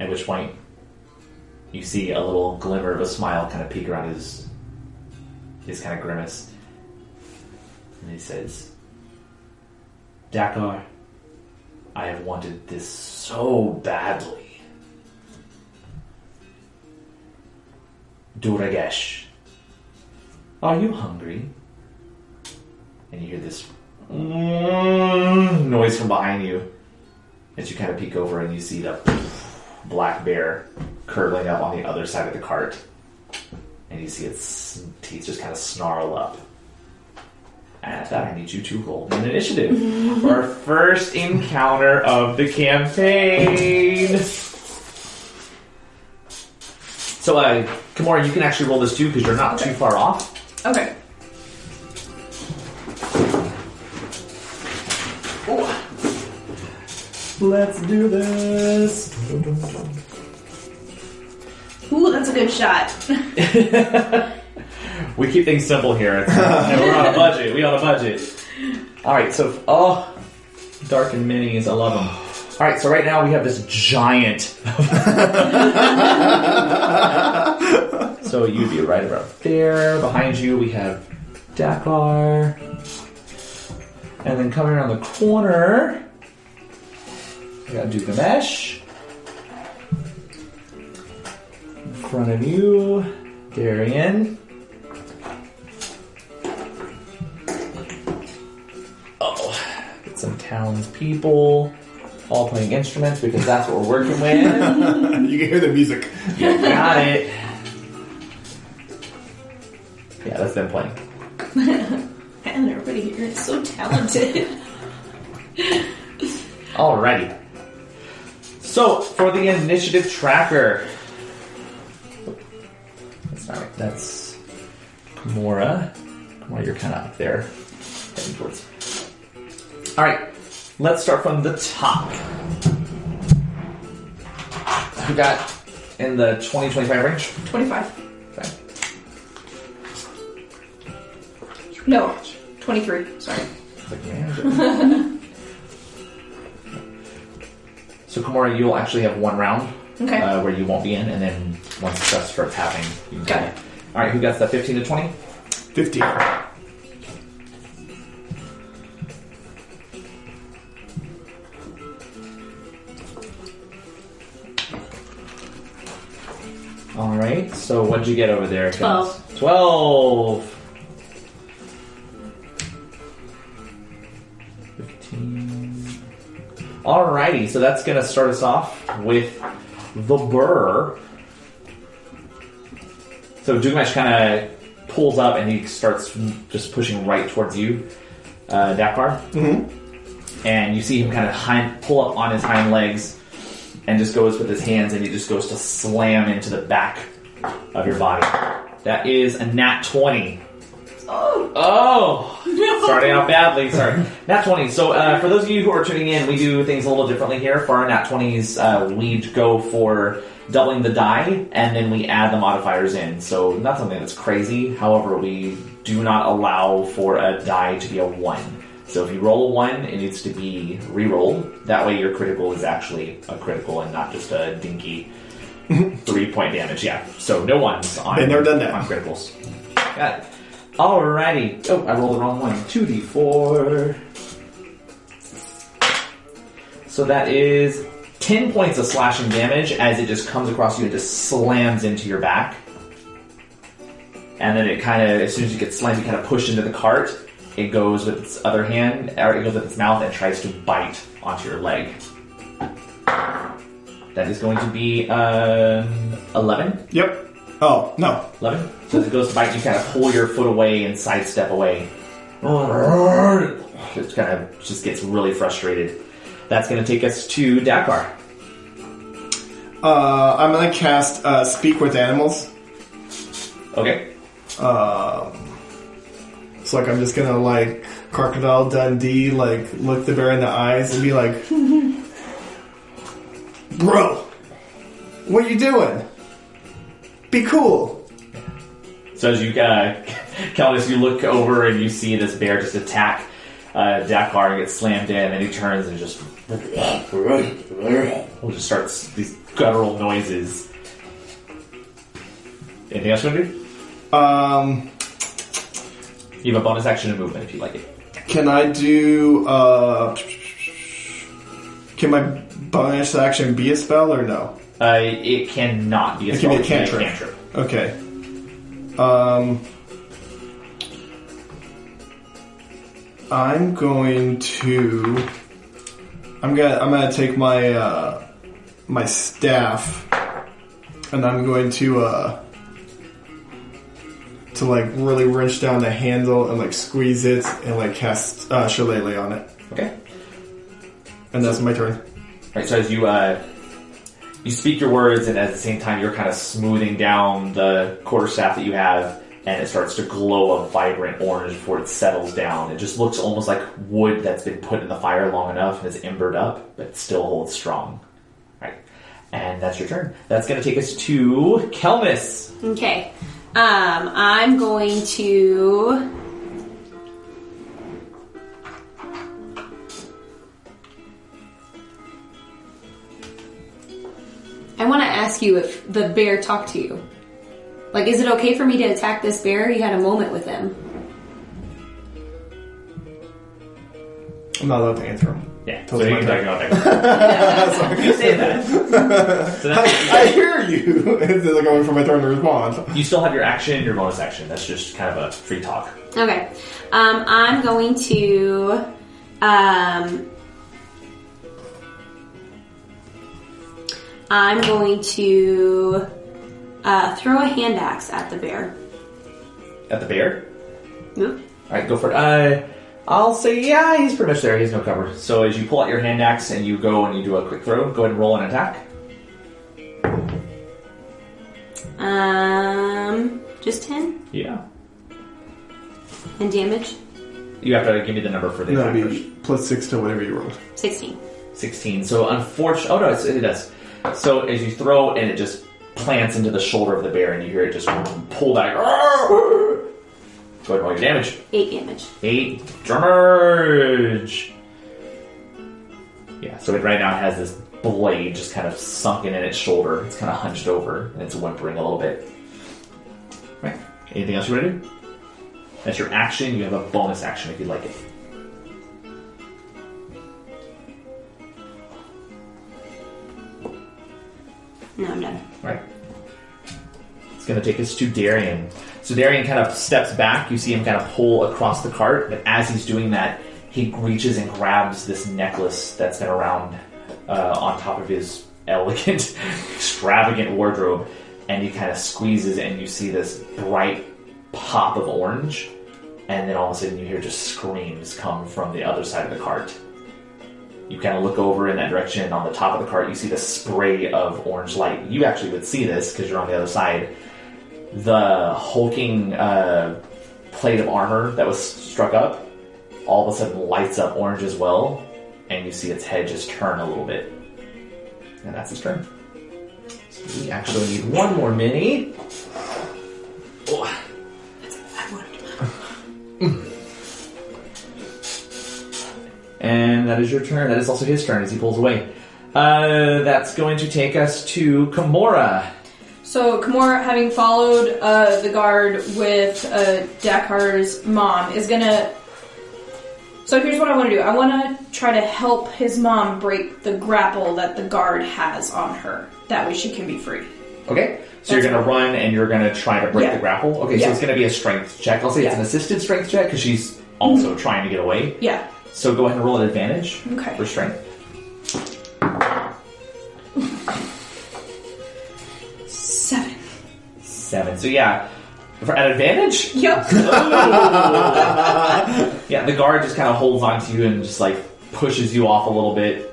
At which point, you see a little glimmer of a smile kind of peek around his kind of grimace. And he says, Dakar, I have wanted this so badly. Duragesh, are you hungry? And you hear this noise from behind you as you kind of peek over and you see the black bear curling up on the other side of the cart. And you see its teeth just kind of snarl up. And at that, I need you to roll an initiative for our first encounter of the campaign. So, Kimura, you can actually roll this too because you're not too far off. Okay. Let's do this. Ooh, that's a good shot. We keep things simple here. We're on a budget. We on a budget. All right, so dark and minis, I love them. All right, so right now we have this giant. So you'd be right about there. Behind you we have Dakar, and then coming around the corner, we got Dugamesh. In front of you, Darian. Get some townspeople all playing instruments because that's what we're working with. You can hear the music. You got it. Yeah, that's them playing. And everybody here is so talented. Alrighty. So, for the initiative tracker. That's not right. That's Kimura. Kimura, you're kind of up there. Heading towards. Alright. Let's start from the top. We got in the 20-25 range? 25. Okay. No, 23. Sorry. So, Kimura, you'll actually have one round Okay. where you won't be in, and then once stuff starts happening, you can Got get it. Alright, who got that 15 to 20? 15. Alright, so what'd you get over there? 12. 12! 15. Alrighty, so that's gonna start us off with the burr. So Dugamesh kind of pulls up and he starts just pushing right towards you, Dakar. Mm-hmm. And you see him kind of pull up on his hind legs and just goes with his hands and he just goes to slam into the back of your body. That is a nat 20. Oh! No. Starting out badly, sorry. Nat 20. So for those of you who are tuning in, we do things a little differently here. For our nat 20s, we go for doubling the die and then we add the modifiers in. So not something that's crazy. However, we do not allow for a die to be a 1. So if you roll a 1, it needs to be re-rolled. That way your critical is actually a critical and not just a dinky 3-point damage. Yeah, so no 1s on, Been there, done that. on criticals. Got it. Alrighty. Oh, I rolled the wrong one. 2d4. So that is 10 points of slashing damage as it just comes across you and just slams into your back. And then it kind of, as soon as you get slammed, you kind of push into the cart. It goes with its other hand, or it goes with its mouth and tries to bite onto your leg. That is going to be 11. Yep. Oh, no. 11. So as it goes to bite, you kind of pull your foot away and sidestep away. It kind of just gets really frustrated. That's going to take us to Dakar. I'm going to cast Speak with Animals. Okay. So like I'm just gonna like Crocodile Dundee, like look the bear in the eyes and be like, bro, what are you doing? Be cool. So as you Caldas, you look over and you see this bear just attack Dakar and get slammed in, and he turns and just starts these guttural noises. Anything else you want to do? You have a bonus action and movement if you like it. Can I do? Can my bonus action be a spell or no? It cannot be a spell. It can be a cantrip. Okay. I'm gonna take my my staff, and I'm going to like really wrench down the handle and like squeeze it and like cast Shillelagh on it. Okay. And that's my turn. Right. So as you speak your words, and at the same time you're kind of smoothing down the quarterstaff that you have, and it starts to glow a vibrant orange before it settles down. It just looks almost like wood that's been put in the fire long enough and is embered up, but it still holds strong. Right. And that's your turn. That's going to take us to Kelmis. Okay. I'm going to... I want to ask you if the bear talked to you. Like, is it okay for me to attack this bear? You had a moment with him. I'm not allowed to answer him. Yeah, Till so it's you my can turn. talk about You say that. So that's, I hear you. It's like going for my turn to respond. you still have your action and your bonus action. That's just kind of a free talk. Okay. I'm going to... I'm going to throw a hand axe at the bear. At the bear? Yep. Alright, go for it. I'll say, yeah, he's pretty much there. He has no cover. So as you pull out your hand axe and you go and you do a quick throw, go ahead and roll an attack. Just 10? Yeah. And damage? You have to give me the number for the That'd attack be first. plus 6 to whatever you rolled. 16. 16. So unfortunately... Oh, no, it does. So as you throw and it just plants into the shoulder of the bear and you hear it just pull back. Go ahead and roll your damage. 8 damage. 8 damage. Yeah, so it right now has this blade just kind of sunken in its shoulder. It's kind of hunched over and it's whimpering a little bit. Right. Anything else you want to do? That's your action. You have a bonus action if you'd like it. No, I'm done. Right. It's going to take us to Darian. So Darian kind of steps back. You see him kind of pull across the cart, but as he's doing that, he reaches and grabs this necklace that's been around on top of his elegant, extravagant wardrobe, and he kind of squeezes and you see this bright pop of orange, and then all of a sudden you hear just screams come from the other side of the cart. You kind of look over in that direction, and on the top of the cart you see the spray of orange light. You actually would see this because you're on the other side. The hulking plate of armor that was struck up all of a sudden lights up orange as well, and you see its head just turn a little bit. And that's its turn. So we actually need one more mini. Oh. And that is your turn. That is also his turn as he pulls away. That's going to take us to Kimura. So Kimura, having followed the guard with Dakar's mom, is gonna... So here's what I want to do. I want to try to help his mom break the grapple that the guard has on her. That way she can be free. Okay. So you're going to run and you're going to try to break the grapple? Okay, so it's going to be a strength check. I'll say it's an assisted strength check because she's also trying to get away. Yeah. So go ahead and roll an advantage for strength. 7. So yeah, at advantage? Yep. Yeah, the guard just kind of holds on to you and just like pushes you off a little bit.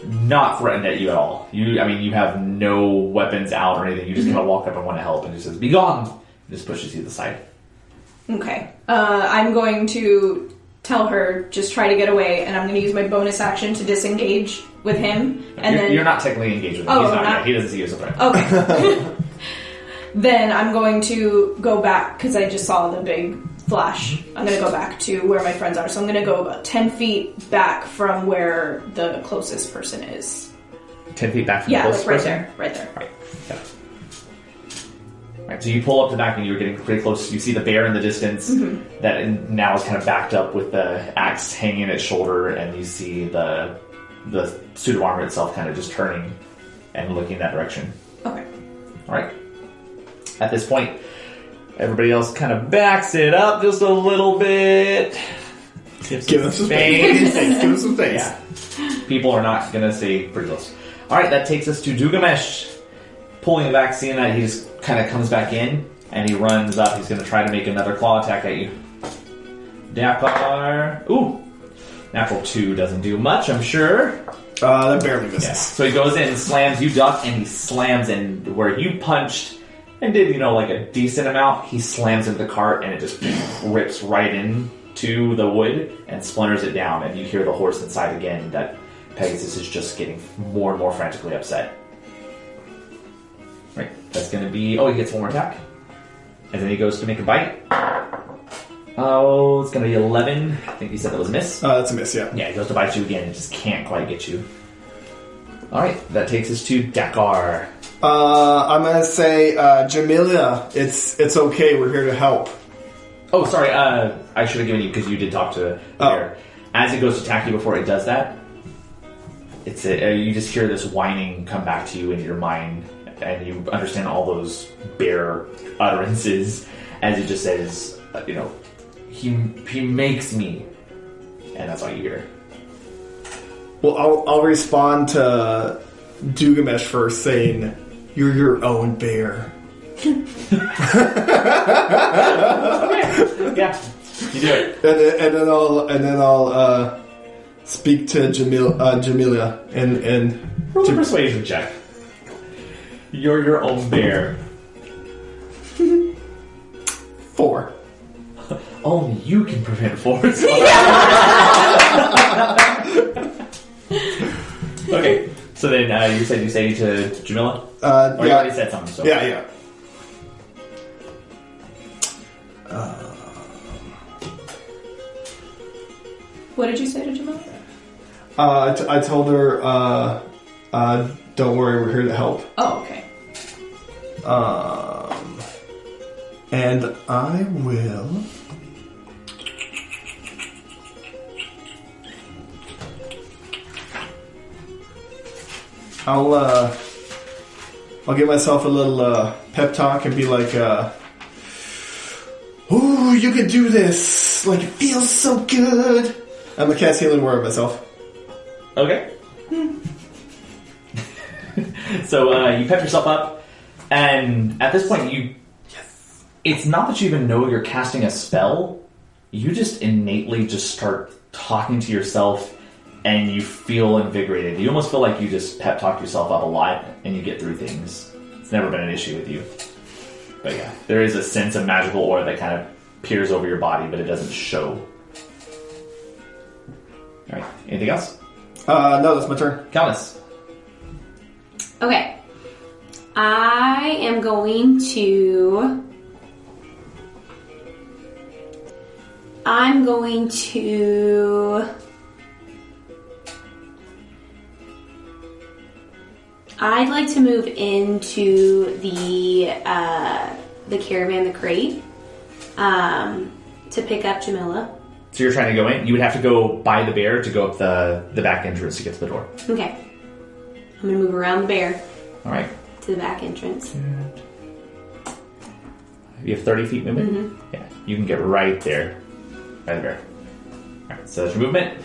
Not threatened at you at all. You have no weapons out or anything. You just kind of walk up and want to help and just says, "Be gone!" And just pushes you to the side. Okay. I'm going to tell her, just try to get away, and I'm going to use my bonus action to disengage with him. And You're not technically engaged with him. Oh, He's not not- yet. He doesn't see you as a threat. Okay. Then I'm going to go back, because I just saw the big flash. I'm going to go back to where my friends are. So I'm going to go about 10 feet back from where the closest person is. 10 feet back from the Yeah, closest like right person? there. Right there. Right. Yeah. Right, so you pull up to the back and you're getting pretty close. You see the bear in the distance that now is kind of backed up with the axe hanging at its shoulder, and you see the suit of armor itself kind of just turning and looking in that direction. Okay. All right. At this point, everybody else kind of backs it up just a little bit. Give them some space. Give them some space. Yeah. People are not going to stay pretty close. All right, that takes us to Dugamesh. Pulling back, seeing that he just kind of comes back in, and he runs up. He's going to try to make another claw attack at you. Dakar. Ooh. Natural 2 doesn't do much, I'm sure. That barely misses. Yeah. So he goes in, slams, you duck, and he slams in where you punched and did, like a decent amount. He slams into the cart, and it just rips right into the wood and splinters it down. And you hear the horse inside again that Pegasus is just getting more and more frantically upset. Right, that's going to be... Oh, he gets one more attack. And then he goes to make a bite. Oh, it's going to be 11. I think you said that was a miss. That's a miss, yeah. Yeah, he goes to bite you again and just can't quite get you. Alright, that takes us to Dakar. I'm going to say, Jamilia, it's okay, we're here to help. Oh, sorry, I should have given you, because you did talk to the bear. As it goes to attack you before it does that, you just hear this whining come back to you in your mind, and you understand all those bear utterances as it just says, he makes me, and that's all you hear. Well, I'll respond to Dugamesh first, saying, "You're your own bear." Yeah, you do it. And then I'll speak to Jamilia and Roll a persuasion check. You're your own bear. 4. Only you can prevent force. Okay, so then you said you say to Jamila? Or you already said something, so... Yeah. What did you say to Jamila? I told her, don't worry, we're here to help. Oh, okay. And I will... I'll give myself a little pep talk and be like, "Ooh, you can do this! Like, it feels so good!" I'm gonna cast Healing Word on myself. Okay. So you pep yourself up, and at this point it's not that you even know you're casting a spell, you just innately just start talking to yourself, and you feel invigorated. You almost feel like you just pep talk yourself up a lot, and you get through things. It's never been an issue with you. But yeah, there is a sense of magical aura that kind of peers over your body, but it doesn't show. Alright, anything else? No, that's my turn. Countess. Okay. I am going to... I'd like to move into the caravan, the crate, to pick up Jamila. So you're trying to go in? You would have to go by the bear to go up the back entrance to get to the door. Okay. I'm going to move around the bear Alright. to the back entrance. You have 30 feet movement? Mm-hmm. Yeah, you can get right there. By the bear. Alright, so that's your movement.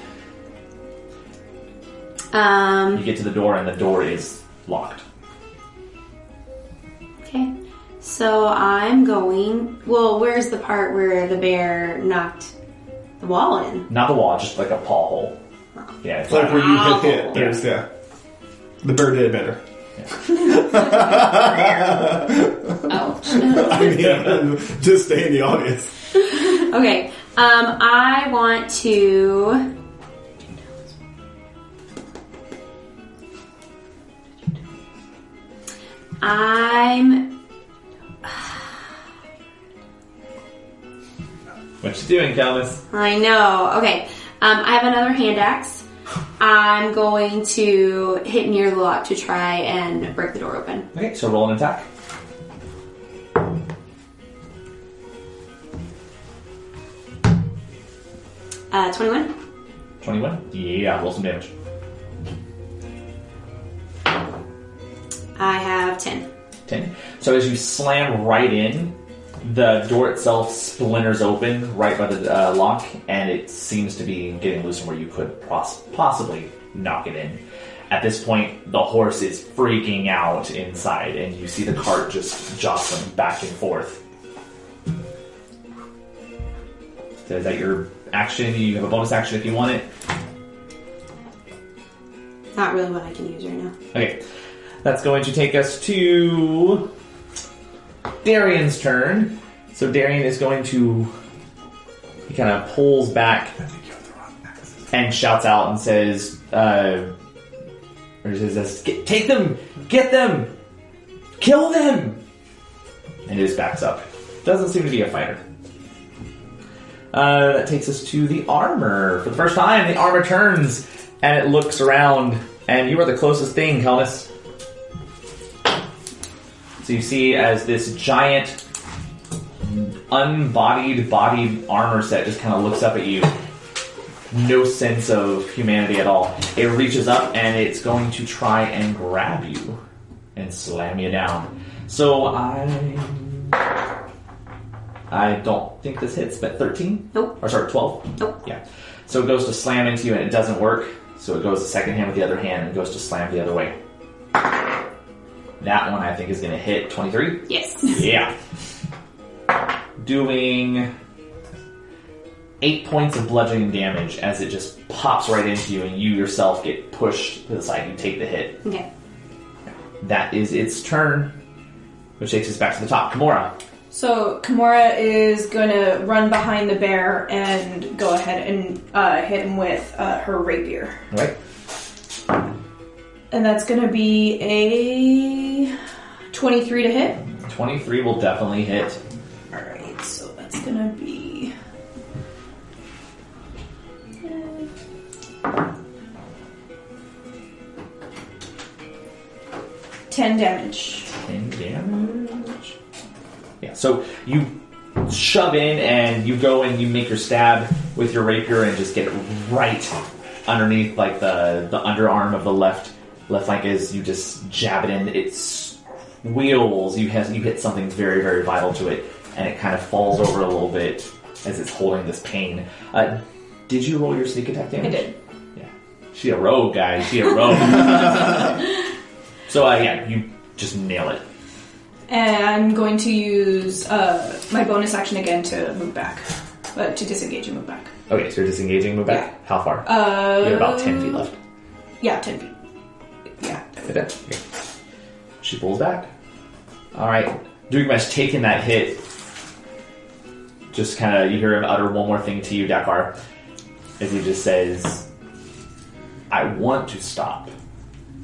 You get to the door, and the door is locked. Okay. So I'm going... Well, where's the part where the bear knocked the wall in? Not the wall, just like a paw hole. Yeah, it's Like where you Ow. hit. There's, yeah. The bird did it better. Ouch. I mean, just stay in the audience. Okay. I want to. What you doing, Calmus? I know. Okay. I have another hand axe. I'm going to hit near the lock to try and break the door open. Okay, so roll an attack. 21. 21? Yeah, roll some damage. I have 10. 10. So as you slam right in, the door itself splinters open right by the lock, and it seems to be getting looser where you could possibly knock it in. At this point, the horse is freaking out inside, and you see the cart just jostling back and forth. So is that your action? You have a bonus action if you want it. Not really what I can use right now. Okay, that's going to take us to Darian's turn. So Darian is going to... He kind of pulls back and shouts out and says... take them! Get them! Kill them! And he just backs up. Doesn't seem to be a fighter. That takes us to the armor. For the first time, the armor turns and it looks around, and you are the closest thing, Kelnis. So you see as this giant, bodied armor set just kind of looks up at you. No sense of humanity at all. It reaches up and it's going to try and grab you and slam you down. So I don't think this hits, but 13? Nope. Or sorry, 12? Nope. Yeah. So it goes to slam into you and it doesn't work. So it goes the second hand with the other hand and goes to slam the other way. That one I think is going to hit 23. Yes. Yeah. Doing 8 points of bludgeoning damage as it just pops right into you and you yourself get pushed to the side. You take the hit. Okay. That is its turn, which takes us back to the top. Kimura. So Kimura is going to run behind the bear and go ahead and hit him with her rapier. All right. And that's going to be a 23 to hit. 23 will definitely hit. Alright, so that's going to be... 10 damage. 10 damage. Yeah, so you shove in and you go and you make your stab with your rapier and just get right underneath like the underarm of the left flank as you just jab it in. It squeals. You hit something very, very vital to it, and it kind of falls over a little bit as it's holding this pain. Did you roll your sneak attack damage? I did. Yeah. She a rogue, guys. She a rogue. So, yeah, you just nail it. And I'm going to use my bonus action again to move back. To disengage and move back. Okay, so you're disengaging and move back? Yeah. How far? You have about 10 feet left. Yeah, 10 feet. Yeah. Okay. She pulls back. Alright. Dugmash taking that hit. Just kind of, you hear him utter one more thing to you, Dakar. As he just says, I want to stop.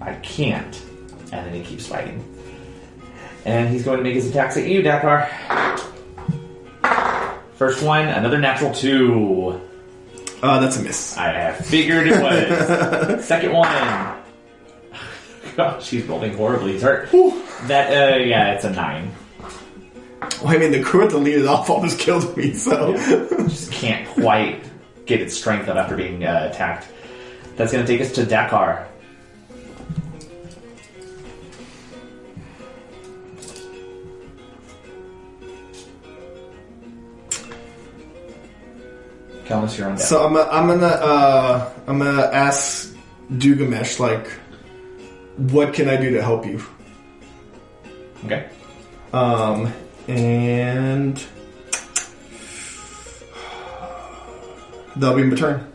I can't. And then he keeps fighting. And he's going to make his attacks at you, Dakar. First one, another natural 2. That's a miss. I figured it was. Second one. God, she's rolling horribly. He's hurt. That, yeah, it's a 9. Well, I mean, the crew at the lead off almost killed me, so... Just can't quite get its strength up after being attacked. That's going to take us to Dakar. Calmus, you're on deck. So I'm gonna ask Dugamesh, like, what can I do to help you? Okay. And that'll be my turn.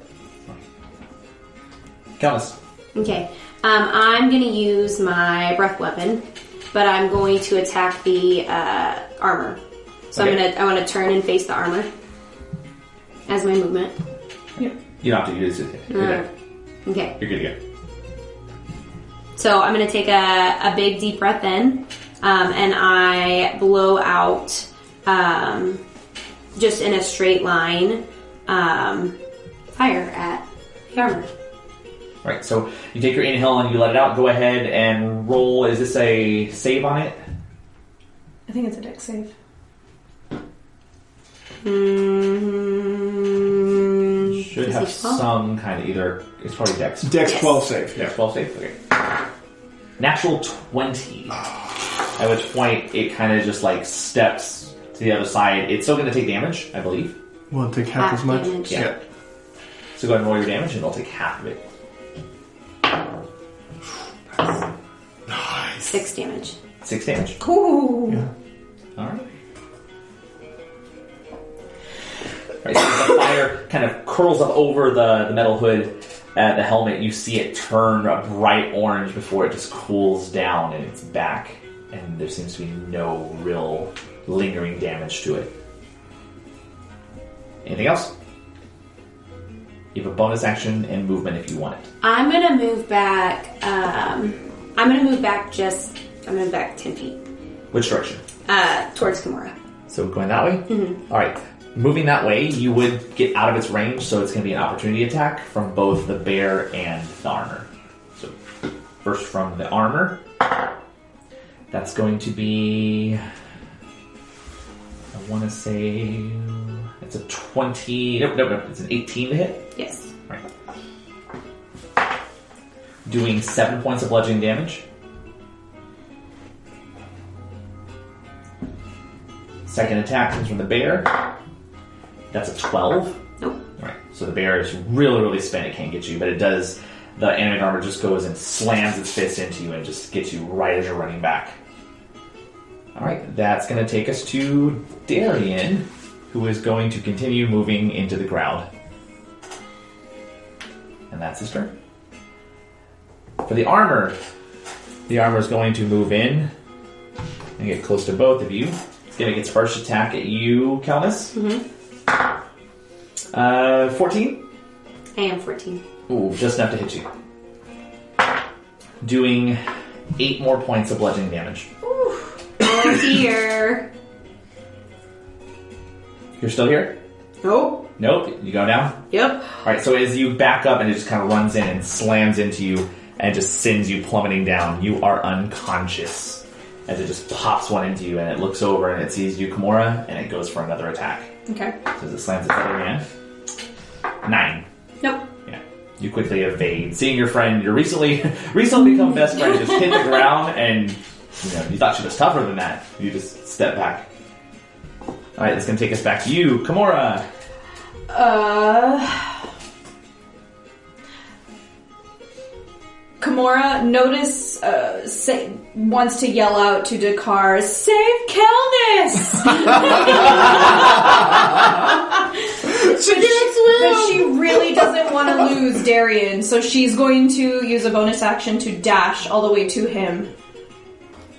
Calmus. Okay. I'm going to use my breath weapon, but I'm going to attack the armor. So Okay. I want to turn and face the armor. as my movement. You don't have to use it. You're there. Okay. You're good to go. So I'm going to take a big deep breath in, and I blow out, just in a straight line, fire at the armor. Right, so you take your inhale and you let it out. Go ahead and roll. Is this a save on it? I think it's a dex save. Should have some kind of either. It's probably dex. Dex 12 save. Dex 12 save? Okay. Natural 20. At which point it kind of just like steps to the other side. It's still going to take damage, I believe. Will it take half as much? Damage. Yeah. So go ahead and roll your damage and it'll take half of it. Nice. 6 damage. 6 damage? Cool. Yeah. Alright. Right, so the fire kind of curls up over the metal hood at the helmet. You see it turn a bright orange before it just cools down and it's back. And there seems to be no real lingering damage to it. Anything else? You have a bonus action and movement if you want it. I'm going to move back, I'm going to move back 10 feet. Which direction? Towards Kimura. So going that way? Mm-hmm. Alright. Moving that way, you would get out of its range, so it's going to be an opportunity attack from both the bear and the armor. So, first from the armor. That's going to be... I want to say... It's a 20... Nope. It's an 18 to hit. Yes. Right. Doing 7 points of bludgeoning damage. Second attack comes from the bear. That's a 12. Nope. Right. So the bear is really, really spent. It can't get you, but it does. The animate armor just goes and slams its fist into you and just gets you right as you're running back. All right. That's going to take us to Darian, who is going to continue moving into the crowd. And that's his turn. For the armor is going to move in and get close to both of you. It's going to get its first attack at you, Kelnis. Mm-hmm. 14? I am 14. Ooh, just enough to hit you. Doing 8 more points of bludgeoning damage. Ooh. Oh dear. You're still here? Nope. Nope. You go down? Yep. Alright, so as you back up and it just kind of runs in and slams into you and just sends you plummeting down, you are unconscious as it just pops one into you and it looks over and it sees you, Kimura, and it goes for another attack. Okay. So as it slams its other hand. 9. Nope. Yeah. You quickly evade. Seeing your friend, your recently become best friend, just hit the ground and you thought she was tougher than that. You just step back. Alright, that's going to take us back to you, Kimura. Kimura wants to yell out to Dakar, "Save Kelnis!" But she really doesn't want to lose Darian, so she's going to use a bonus action to dash all the way to him,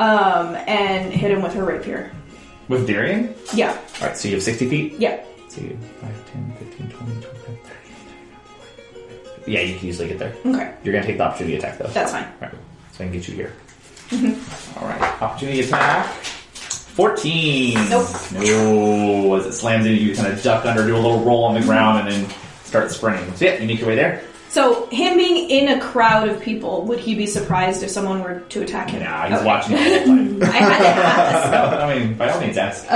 and hit him with her rapier. With Darian? Yeah. Alright, so you have 60 feet? Yeah. So you 5, 10, 15, 20, 25, 30. Yeah, you can easily get there. Okay. You're going to take the opportunity attack, though. That's fine. Right. So I can get you here. Alright, opportunity attack. 14! Nope. No. As it slams into you, you kind of duck under, do a little roll on the ground, and then start sprinting. So yeah, you make your way there. So, him being in a crowd of people, would he be surprised if someone were to attack him? Nah, he's watching you the whole time. I had to ask. No, I mean, by all means, ask.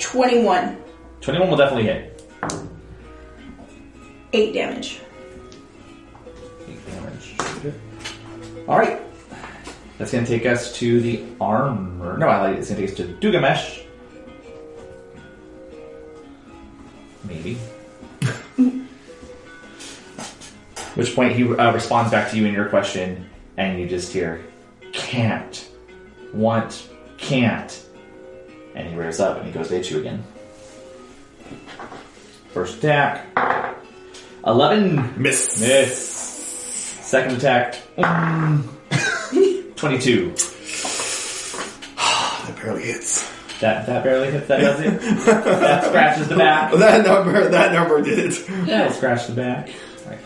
21. 21 will definitely hit. 8 damage. 8 damage. Alright. That's going to take us to the armor. No, it's going to take us to Dugamesh. Maybe. At which point he responds back to you in your question, and you just hear, can't, want, can't. And he rears up and he goes to hit you again. First attack. 11. Miss. Second attack. 22. That barely hits. That barely hits. That does it. That scratches the back. That number did it. That'll scratch the back. All right.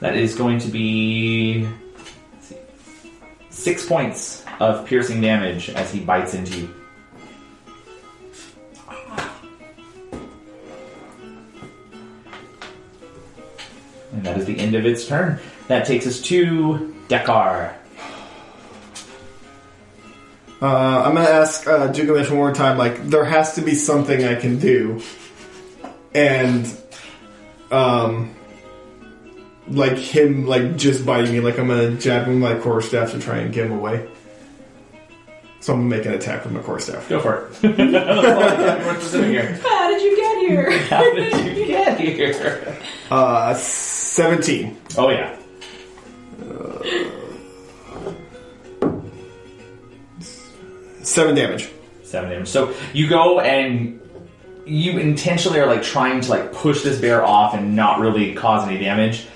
That is going to be 6 points of piercing damage as he bites into you. And that is the end of its turn. That takes us to Dekar. I'm going to ask Gilgamesh one more time, like, there has to be something I can do. And, like, him, like, just biting me, like, I'm going to jab him with my quarterstaff to try and get him away. So I'm going to make an attack with my quarterstaff. Go for it. We're sitting here. How did you get here? How did you get here? 17. Oh, yeah. 7 damage. 7 damage. So you go and you intentionally are like trying to like push this bear off and not really cause any damage.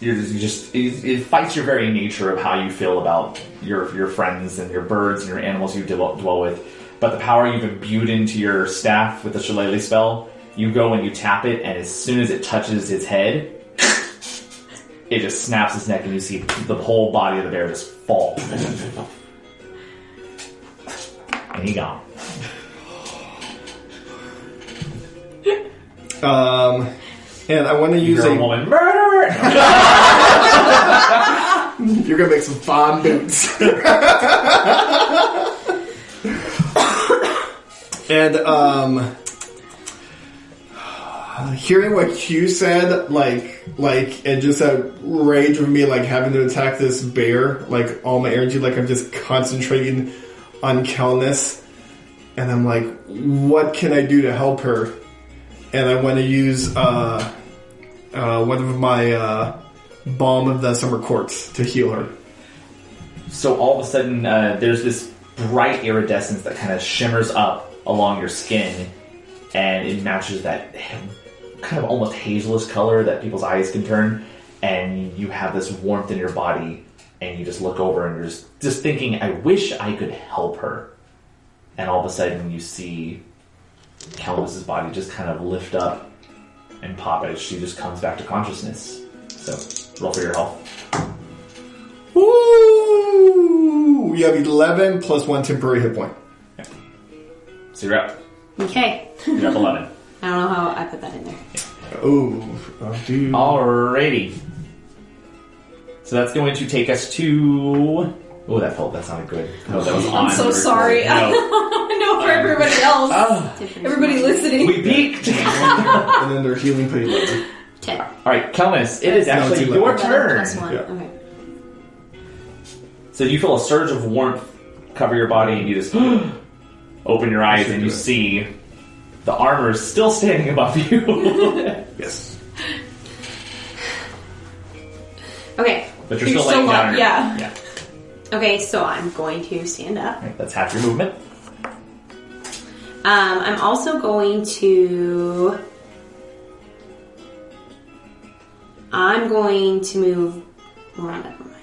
It fights your very nature of how you feel about your friends and your birds and your animals you dwell with. But the power you've imbued into your staff with the Shillelagh spell, you go and you tap it, and as soon as it touches his head, it just snaps his neck, and you see the whole body of the bear just fall. And he gone. And I want to use You're a woman. Murder! You're gonna make some fond boots. And hearing what you said, like, and just that rage of me, like having to attack this bear, like all my energy, like I'm just concentrating on Kelness, and I'm like, what can I do to help her? And I want to use one of my Balm of the Summer Courts to heal her. So all of a sudden, there's this bright iridescence that kind of shimmers up along your skin, and it matches that kind of almost hazelish color that people's eyes can turn, and you have this warmth in your body, and you just look over and you're just thinking, I wish I could help her. And all of a sudden you see Kelvis's body just kind of lift up and pop as she just comes back to consciousness. So, roll for your health. Woo! You have 11 plus 1 temporary hit point. Okay. So you're up. Okay. You're up 11. I don't know how I put that in there. Oh, dude. Alrighty. So that's going to take us to... Oh, that sounded good. No, that was on. I'm so sorry. No. I know for everybody else. Everybody listening. We peaked! And then they're healing pretty later. 10. Alright, Kelnis, it is actually it's your 11. turn. Plus 1. Yeah. Okay. So you feel a surge of warmth cover your body, and you just open your eyes, and you see the armor is still standing above you. Yes. Okay. But you're still laying down. Yeah. Okay, so I'm going to stand up. Right, that's half your movement. I'm also going to... move... Well, never mind.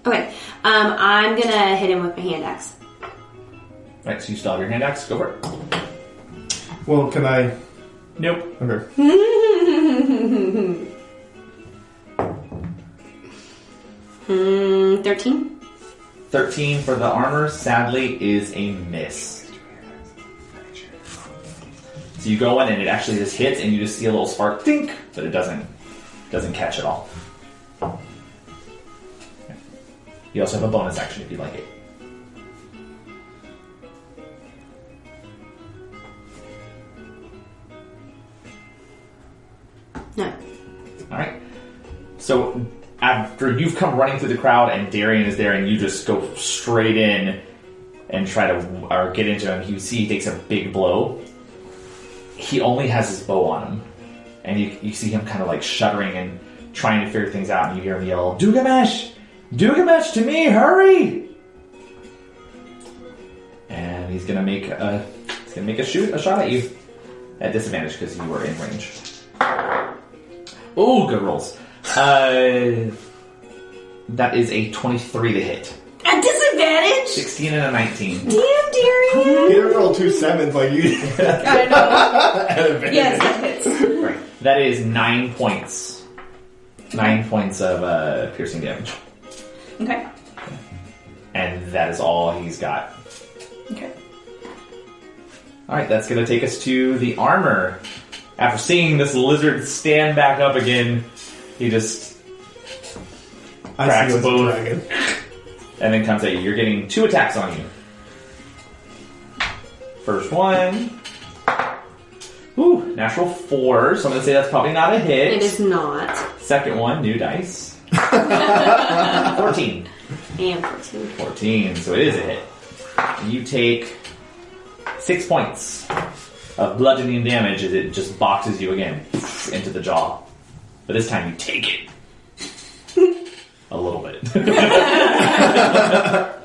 Okay. I'm gonna hit him with my hand axe. Right, so you still have your hand axe. Go for it. Well, can I... Nope. Okay. 13. 13 for the armor, sadly, is a miss. So you go in and it actually just hits, and you just see a little spark, dink, but it doesn't catch at all. You also have a bonus action if you'd like it. No. Alright. So after you've come running through the crowd and Darian is there and you just go straight in and try to get into him, you see he takes a big blow. He only has his bow on him. And you see him kind of like shuddering and trying to figure things out, and you hear him yell, Dugamesh! Dugamesh, to me, hurry! And he's gonna make a shot at you. At disadvantage because you were in range. Oh, good rolls. That is a 23 to hit. At disadvantage? advantage? 16 and a 19. Damn, Darian. You didn't roll 2 sevens like you. I know. Yes, that hits. Right. That is 9 points. 9 points of piercing damage. Okay. And that is all he's got. Okay. Alright, that's going to take us to the armor. After seeing this lizard stand back up again, he just cracks both. Dragon. And then comes at you. You're getting 2 attacks on you. First one. Ooh, natural 4. So I'm going to say that's probably not a hit. It is not. Second one, new dice. 14. And 14. 14, so it is a hit. You take 6 points of bludgeoning damage as it just boxes you again into the jaw. But this time you take it. A little bit.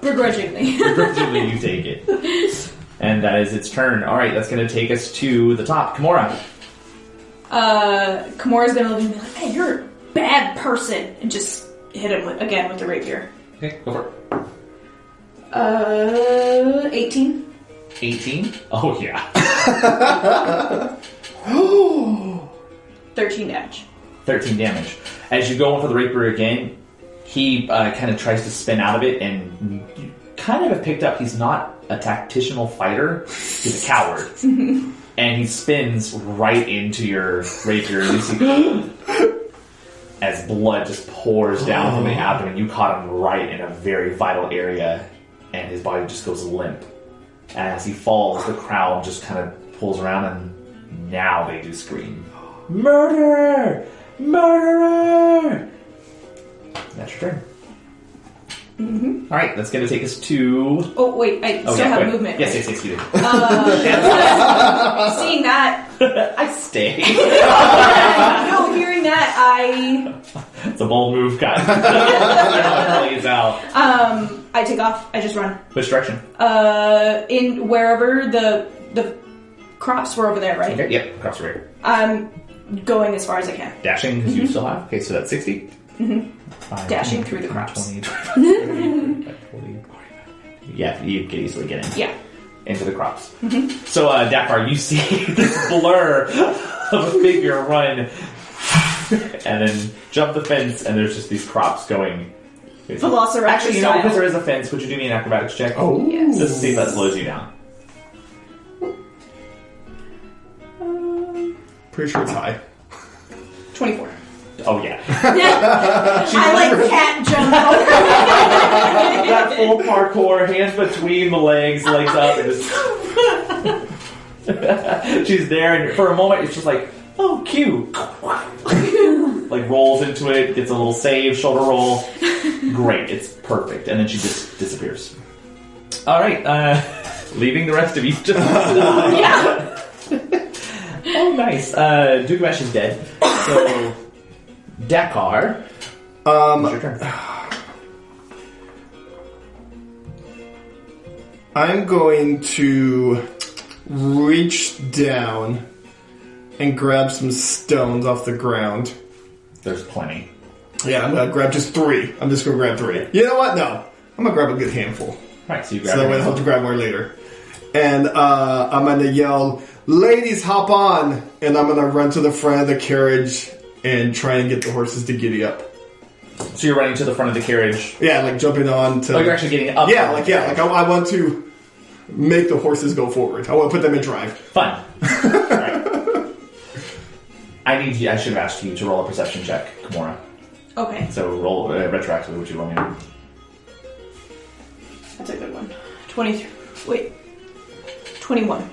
Begrudgingly. Begrudgingly you take it. And that is its turn. Alright, that's going to take us to the top. Kimura. Kimura's gonna look and be like, hey, you're a bad person. And just hit him again with the rapier. Okay, go for it. 18. 18? Oh, yeah. 13 damage. 13 damage. As you go in for the rapier again, he kind of tries to spin out of it, and you kind of have picked up he's not a tactical fighter. He's a coward. And he spins right into your rapier, and you see as blood just pours down from the abdomen. You caught him right in a very vital area, and his body just goes limp. And as he falls, the crowd just kind of pulls around, and now they do scream, "Murder! Murderer!" That's your turn. Mm-hmm. All right, that's going to take us to... Oh, wait, I still have movement. Yes, right? yes, you do. Seeing that... I stay. No, hearing that, It's a bold move, guy. It's out. I take off. I just run. Which direction? In wherever the crops were over there, right? Okay, yep, across the river. I'm going as far as I can. Dashing, because you still have... Okay, so that's 60. Mm-hmm. 5, Dashing 10, through the crops. 20, 25, 30, 40, 45. Yeah, you can easily get in. Yeah. Into the crops. Mm-hmm. So, Dakar, you see this blur of a figure run and then jump the fence, and there's just these crops going. Velociraptor Actually, you know, style. because there is a fence, would you do me an acrobatics check? Oh. Yes. Just to see if that slows you down. Pretty sure it's high. 24. Oh, yeah. I like cat jump over. That full parkour, hands between the legs up, and just... She's there, and for a moment, it's just like, oh, cute. Like, rolls into it, gets a little save, shoulder roll. Great, it's perfect. And then she just disappears. All right, leaving the rest of you just... Yeah. Oh, nice. Dugamesh is dead. So, Dakar, it's your turn. I'm going to reach down and grab some stones off the ground. There's plenty. Yeah, I'm going to grab just 3. I'm just going to grab 3. You know what? No. I'm going to grab a good handful. All right, so you grab So that way I'll have to grab more later. And I'm going to yell, "Ladies, hop on!" And I'm going to run to the front of the carriage and try and get the horses to giddy up. So you're running to the front of the carriage. Yeah, like jumping on to... Oh, you're actually getting up. Yeah, like I want to make the horses go forward. I want to put them in drive. Fun. Right. I should have asked you to roll a perception check, Kimura. Okay. So roll retroactively. Would you roll me? That's a good one. 23. Wait. 21.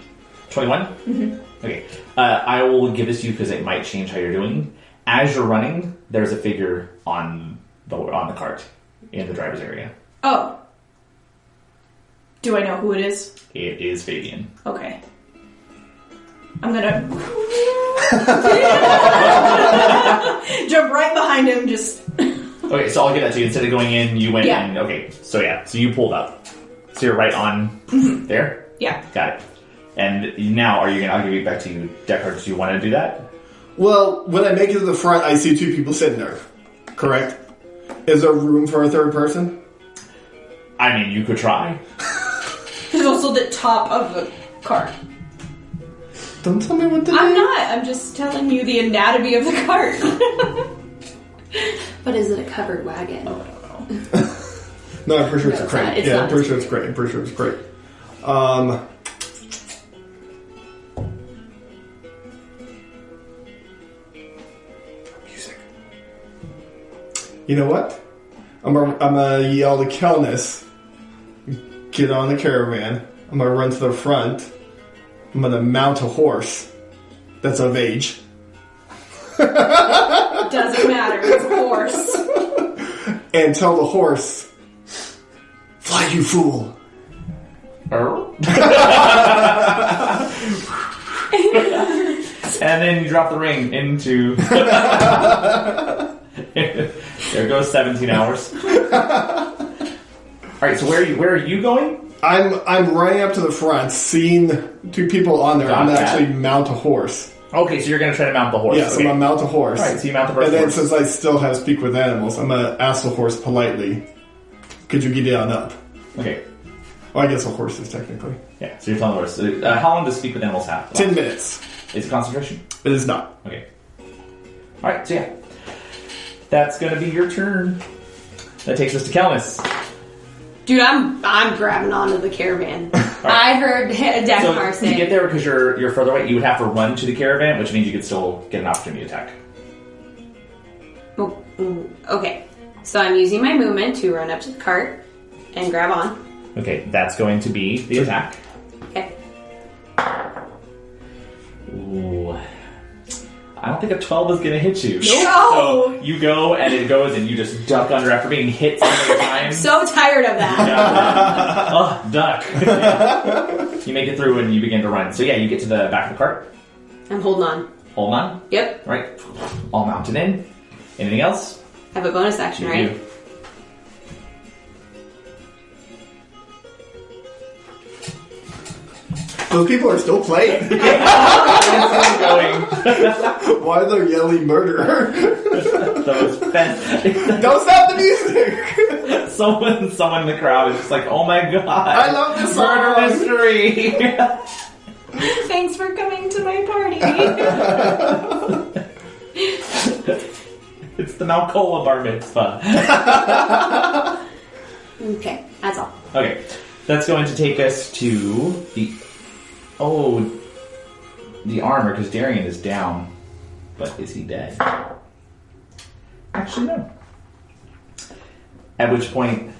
21? Mm-hmm. Okay. I will give this to you because it might change how you're doing. As you're running, there's a figure on the cart in the driver's area. Oh. Do I know who it is? It is Fabian. Okay. I'm gonna jump right behind him, just... Okay, so I'll get that to you. Instead of going in, you went in. Okay, so yeah. So you pulled up. So you're right on there? Yeah. Got it. And now, I'll give it back to you, Deckard. Do you want to do that? Well, when I make it to the front, I see 2 people sitting there. Correct? Is there room for a third person? I mean, you could try. There's also the top of the cart. Don't tell me what to do. I'm not. I'm just telling you the anatomy of the cart. But is it a covered wagon? No, I'm pretty sure it's a crate. I'm pretty sure it's great. I'm pretty sure it's great. Music. You know what? I'm gonna yell to Kelnis. Get on the caravan. I'm gonna run to the front. I'm gonna mount a horse that's of age. Doesn't matter. It's a horse. And tell the horse, "Fly, you fool." And then you drop the ring into... There goes 17 hours. Alright, so where are you going? I'm running up to the front, seeing 2 people on there. I'm gonna actually mount a horse. Okay, so you're going to try to mount the horse. Yes, I'm gonna mount a horse. Alright, so you mount the first And then horse. since I still have speak with animals, I'm gonna ask the horse politely, "Could you get on up?" Okay. Well, I guess a horse is technically. Yeah, so you're telling the horse. How long does speak with animals have? 10 minutes. Is it concentration? It is not. Okay. Alright, so yeah. That's going to be your turn. That takes us to Kelnis. Dude, I'm grabbing onto the caravan. I heard Dagmar So say. to get there, because you're further away, you would have to run to the caravan, which means you could still get an opportunity to attack. Oh, okay, so I'm using my movement to run up to the cart and grab on. Okay, that's going to be the attack. Okay. Ooh. I don't think a 12 is going to hit you. No! So you go, and it goes, and you just duck under after being hit so many times. So tired of that. Duck. You make it through, and you begin to run. So yeah, you get to the back of the cart. I'm holding on. Hold on. Yep. Right. All mounted in. Anything else? I have a bonus action, You right? do. Those people are still playing. Going. Why are they yelling murder? Those Don't stop the music. someone in the crowd is just like, "Oh my god! I love this murder song. mystery." Thanks for coming to my party. It's the Malcola bar mitzvah. Okay, that's all. Okay, that's going to take us to the armor, because Darian is down. But is he dead? Actually, no. At which point,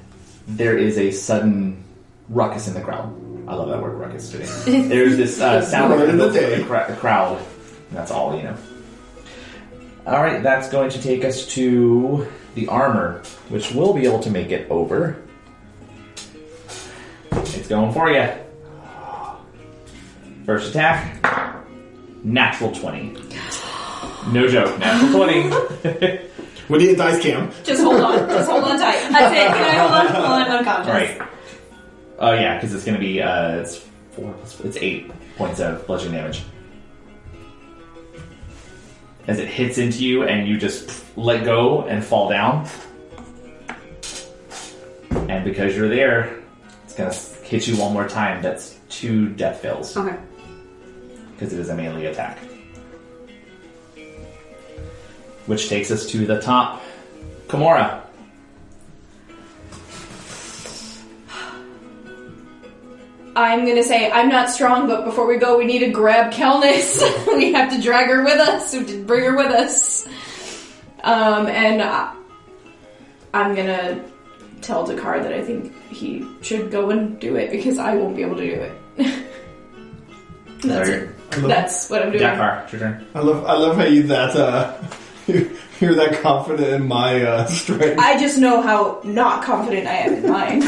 there is a sudden ruckus in the crowd. I love that word, ruckus, today. There's this sound Word of the from day. the crowd. And that's all, you know. Alright, that's going to take us to the armor, which will be able to make it over. It's going for you. First attack, natural 20. No joke, natural 20. We need a dice cam. Just hold on. Just hold on tight. That's it. Can I hold on while I'm unconscious? Right. Oh yeah, because it's going to be it's 8 points of bludgeoning damage. As it hits into you, and you just let go and fall down. And because you're there, it's going to hit you one more time. That's 2 death fails. Okay. Because it is a melee attack. Which takes us to the top. Kimura. I'm gonna say I'm not strong, but before we go, we need to grab Kelnis. We have to drag her with us. We have to bring her with us. And I'm gonna tell Dakar that I think he should go and do it because I won't be able to do it. That's it. That's what I'm doing. Dakar, it's your turn. I love how you you're that confident in my strength. I just know how not confident I am in mine.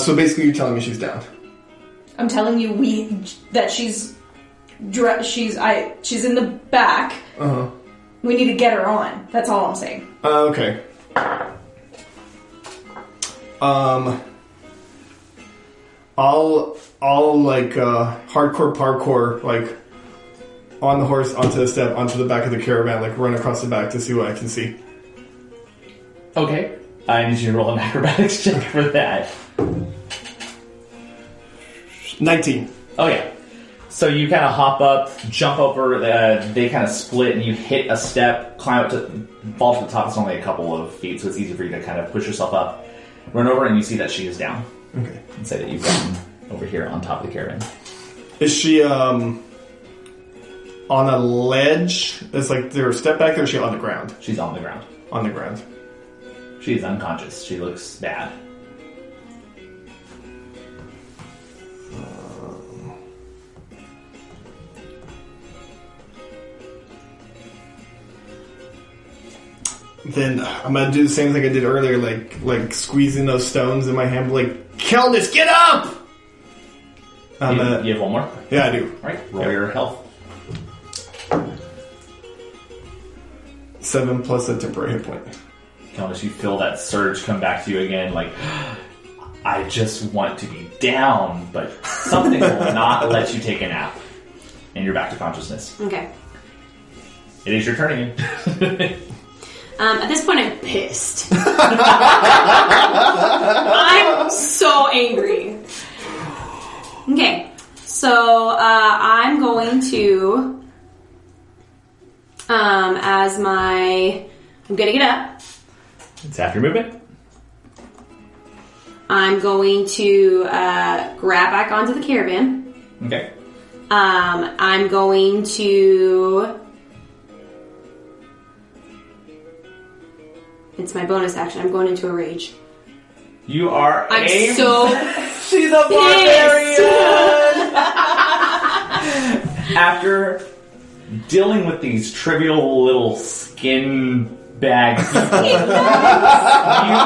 So basically, you're telling me she's down. I'm telling you, that she's in the back. Uh-huh. We need to get her on. That's all I'm saying. Okay. I'll like hardcore parkour, like on the horse, onto the step, onto the back of the caravan, like run across the back to see what I can see. Okay. I need you to roll an acrobatics check for that. 19. Oh, yeah. So you kind of hop up, jump over, they kind of split, and you hit a step, climb up to, fall to the top. It's only a couple of feet, so it's easy for you to kind of push yourself up, run over, and you see that she is down. Okay. And say that you've gotten over here on top of the caravan. Is she on a ledge? Is like there a step back, or is she on the ground? She's on the ground. On the ground. She is unconscious. She looks bad. Then I'm gonna do the same thing I did earlier, like squeezing those stones in my hand, like Kelnis, get up! You have one more? Yeah, I do. Alright, roll your health. 7 plus a temporary hit point. Kelnis, you feel that surge come back to you again, like, I just want to be down, but something will not let you take a nap. And you're back to consciousness. Okay. It is your turn again. At this point, I'm pissed. I'm so angry. Okay, so I'm going to, I'm gonna get up. It's after movement. I'm going to grab back onto the caravan. Okay. I'm going to... It's my bonus action. I'm going into a rage. You are I'm so She's a barbarian! After dealing with these trivial little skin bag people, you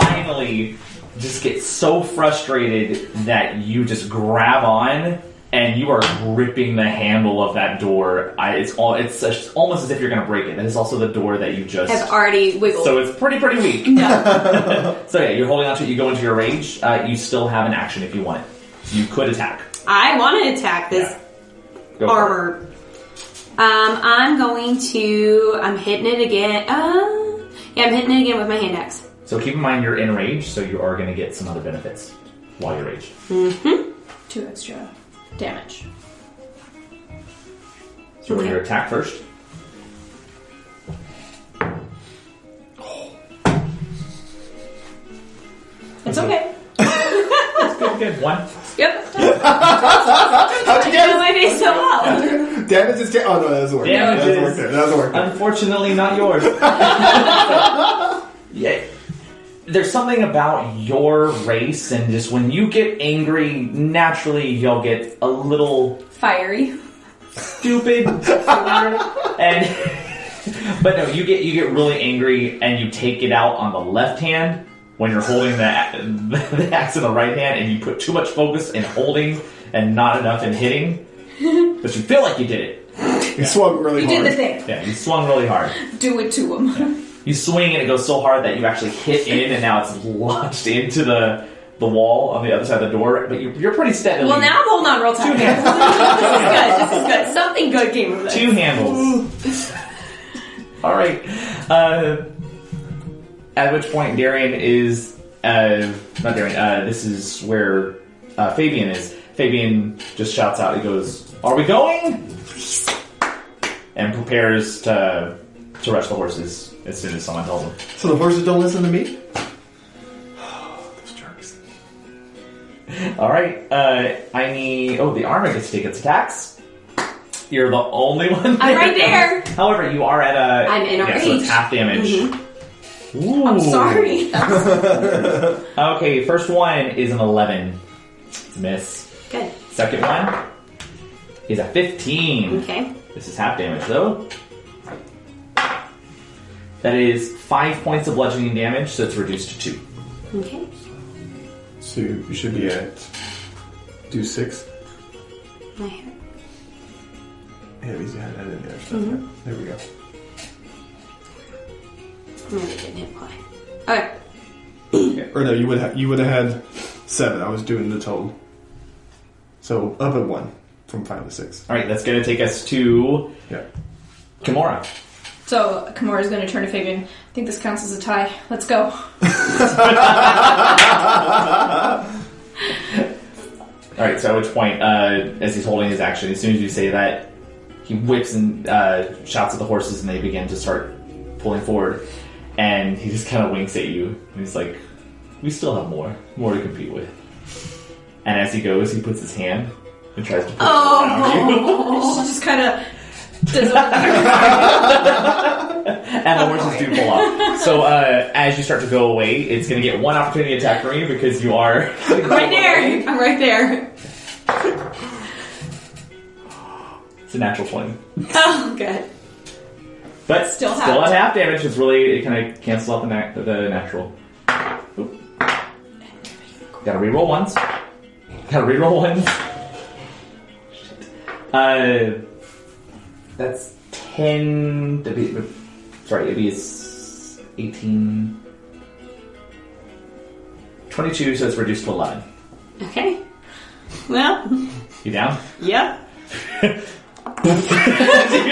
finally just get so frustrated that you just grab on and you are gripping the handle of that door. It's almost as if you're going to break it. And it's also the door that you just... have already wiggled. So it's pretty weak. No. So yeah, you're holding on to it. You go into your rage. You still have an action if you want it. You could attack. I want to attack this Go for armor. I'm going to... I'm hitting it again. I'm hitting it again with my hand axe. it. So keep in mind you're in rage, so you are going to get some other benefits while you're raged. Mm-hmm. 2 extra damage. So roll your attack first. It's okay. Good. 1. Yep. How'd you You know my face so well. Damage is... Oh, no, that doesn't work. Damage That doesn't work is- there. That doesn't work there. Unfortunately, not yours. Yeah. There's something about your race, and just when you get angry, naturally you'll get a little Fiery. stupid. And but no, you get really angry, and you take it out on the left hand when you're holding the axe in the right hand, and you put too much focus in holding and not enough in hitting. But you feel like you did it. You swung really You hard. did the thing. Yeah, you swung really hard. Do it to him. You swing and it goes so hard that you actually hit in, and now it's launched into the wall on the other side of the door. But you're pretty steadily. Well, now I'm holding on real tight. 2 handles. This is good. Something good came of this. 2 handles. All right. At which point Darian is not Darian. This is where Fabian is. Fabian just shouts out. He goes, "Are we going?" And prepares to rush the horses as soon as someone tells him. So the horses don't listen to me? Those jerks. All right. I need... Oh, the armor gets to take its attacks. You're the only one I'm right there. However, you are at a... I'm in a So rage. it's half damage. Mm-hmm. Ooh. I'm sorry. Okay, first one is an 11. It's a miss. Good. Second one is a 15. Okay. This is half damage, though. That is 5 points of bludgeoning damage, so it's reduced to 2. Okay. So you should be at... Do 6. My hair. Yeah, we had that in there. So there we go. Maybe it didn't hit play. Okay. Or no, you would have had 7. I was doing the total. So up at 1 from 5 to 6. All right, that's going to take us to Yeah. Kimura. So Kimura's going to turn to Fabian. I think this counts as a tie. Let's go. All right, so at which point, as he's holding his action, as soon as you say that, he whips and shouts at the horses, and they begin to start pulling forward. And he just kind of winks at you, and he's like, "We still have more to compete with." And as he goes, he puts his hand and tries to push it around you. She just kind of does it. And the horses do pull up. So as you start to go away, it's going to get one opportunity attack from you because you are Right there. I'm right there. It's a natural 20. Oh, good. But Still at half. half damage. It's really, it kind of cancels out the natural. Oop. Gotta reroll once. That's 10. It'd be 18. 22, so it's reduced to 11. Okay. Well, You down? yep. You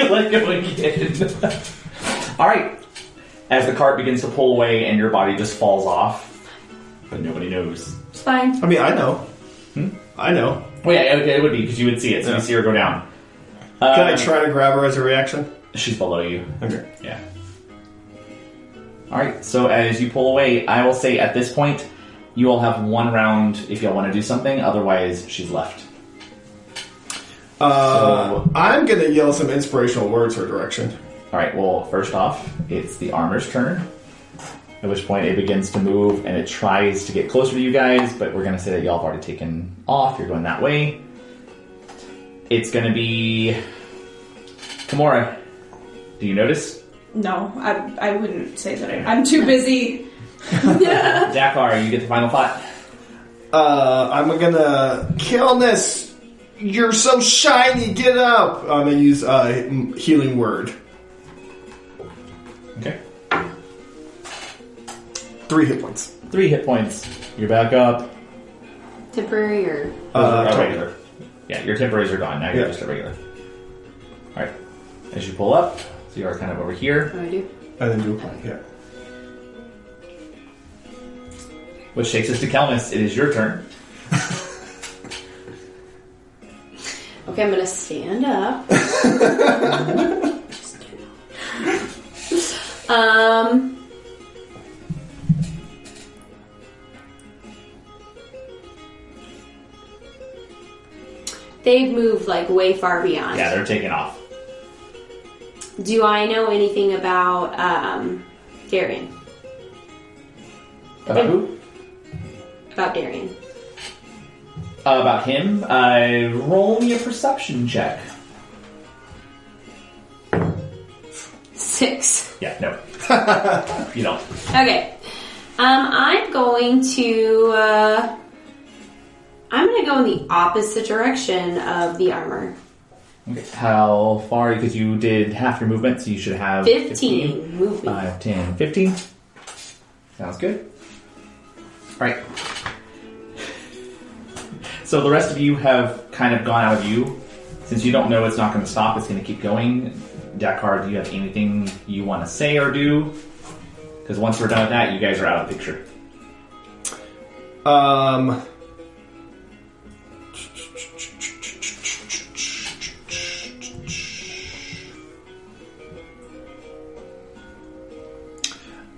let go again. Alright. As the cart begins to pull away and your body just falls off, but nobody knows. It's fine. I mean, I know. I know. Well, yeah, it would be because you would see it, so Yeah. you see her go down. Can I try to grab her as a reaction? She's below you. Okay. Yeah. Alright, so as you pull away, I will say at this point, you all have one round if y'all want to do something, otherwise she's left. I'm gonna yell some inspirational words her direction. Alright, well, first off, it's the armor's turn. At which point it begins to move and it tries to get closer to you guys, but we're going to say that y'all have already taken off. You're going that way. It's going to be Kimura. Do you notice? No, I wouldn't say that. I'm too busy. Dakar, you get the final thought. I'm gonna kill this. You're so shiny. Get up. I'm gonna use healing word. Okay. 3 hit points. 3 hit points. You're back up. Temporary or... Regular. Yeah, your temporaries are gone. Now you're just a regular. Alright. As you pull up, so you are kind of over here. What do I do? And then do a plan. Yeah. Which takes us to Kelmis. It is your turn. Okay, I'm gonna stand up. They've moved like way far beyond. Yeah, they're taking off. Do I know anything about Darian? About who? About Darian. About him? Roll me a perception check. 6. Yeah, no. You don't. Okay. I'm going to go in the opposite direction of the armor. Okay. How far? Because you did half your movement, so you should have 15 movement. 5, 10, 15. Sounds good. Alright. So the rest of you have kind of gone out of view. Since you don't know it's not going to stop, it's going to keep going. Dakar, do you have anything you want to say or do? Because once we're done with that, you guys are out of the picture.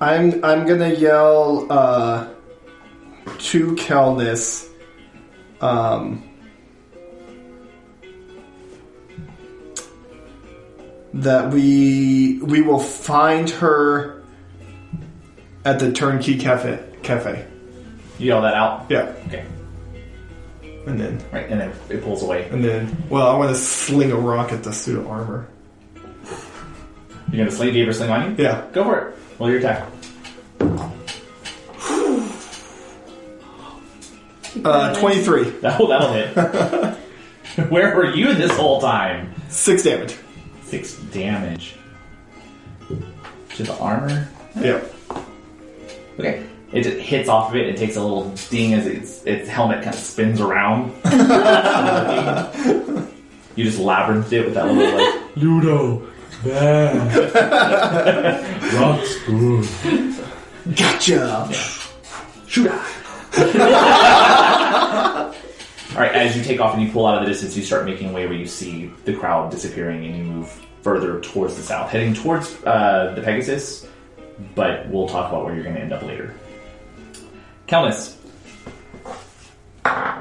I'm gonna yell to Kelnis. That we will find her at the Turnkey Cafe. You yell that out? Yeah. Okay. And then Right, and then it pulls away. well, I want to sling a rock at the suit of armor. You're going to sling Gaber sling on you? Yeah. Go for it. Roll your attack. 23. That'll hit. Where were you this whole time? 6 damage. 6 damage. To the armor? Yeah. Okay. It just hits off of it and takes a little ding as its helmet kind of spins around. You just labyrinthed it with that little like Ludo, bad, rock's good. Gotcha. Shoot! All right, as you take off and you pull out of the distance, you start making way where you see the crowd disappearing, and you move further towards the south, heading towards the Pegasus. But we'll talk about where you're going to end up later. Kelnis,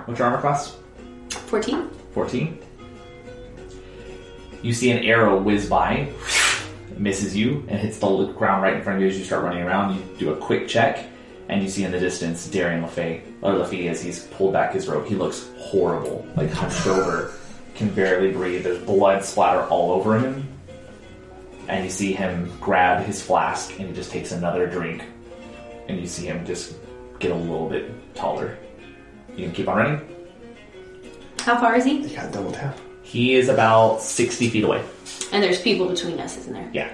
what's your armor class? 14. 14. You see an arrow whiz by, misses you, and hits the ground right in front of you as you start running around. You do a quick check, and you see in the distance Darian Lafay, as he's pulled back his robe. He looks horrible, like hunched over, can barely breathe. There's blood splatter all over him. And you see him grab his flask, and he just takes another drink. And you see him just get a little bit taller. You can keep on running. How far is he? You got double tap. He is about 60 feet away. And there's people between us, isn't there? Yeah.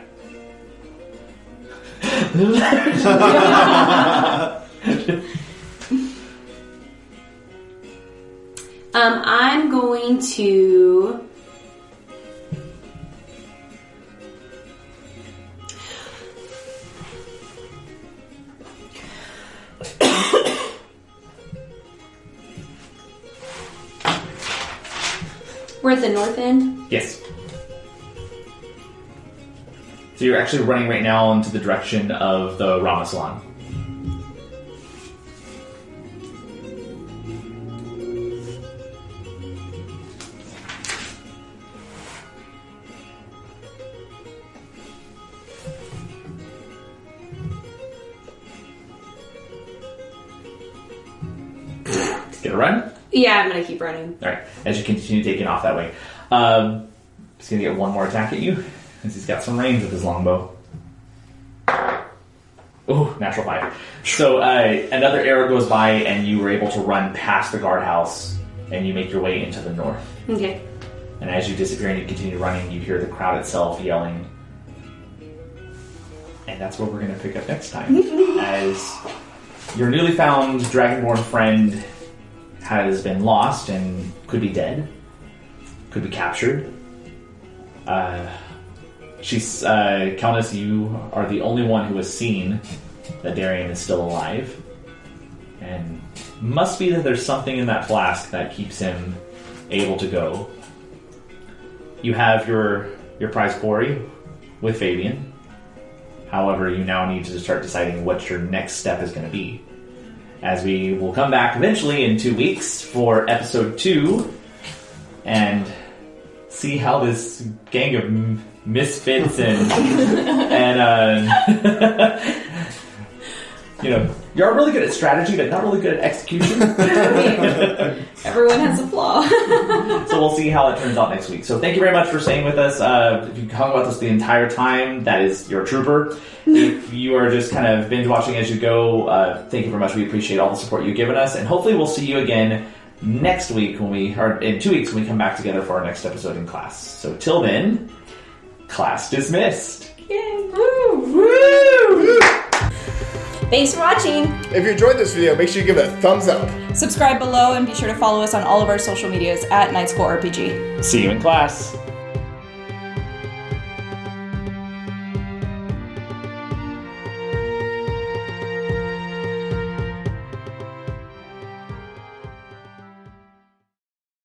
I'm going to... We're at the north end? Yes. So you're actually running right now into the direction of the Ramasalon. Get a run? Yeah, I'm going to keep running. Alright, as you continue taking off that way. He's going to get one more attack at you, as he's got some range with his longbow. Oh, natural 5. So another arrow goes by, and you were able to run past the guardhouse, and you make your way into the north. Okay. And as you disappear and you continue running, you hear the crowd itself yelling. And that's where we're going to pick up next time. As your newly found Dragonborn friend has been lost and could be dead, could be captured. Kelnis, you are the only one who has seen that Darian is still alive. And must be that there's something in that flask that keeps him able to go. You have your prize quarry with Fabian. However, you now need to start deciding what your next step is going to be. As we will come back eventually in 2 weeks for episode 2 and see how this gang of misfits and you're really good at strategy but not really good at execution. Everyone has a flaw. So we'll see how it turns out next week. So thank you very much for staying with us. If you hung with us the entire time, that is your trooper. If you are just kind of binge watching as you go, thank you very much. We appreciate all the support you've given us, and hopefully we'll see you again next week or in 2 weeks when we come back together for our next episode in class. So till then, class dismissed. Yay! Woo! Woo! Thanks for watching. If you enjoyed this video, make sure you give it a thumbs up. Subscribe below and be sure to follow us on all of our social medias at Night School RPG. See you in class.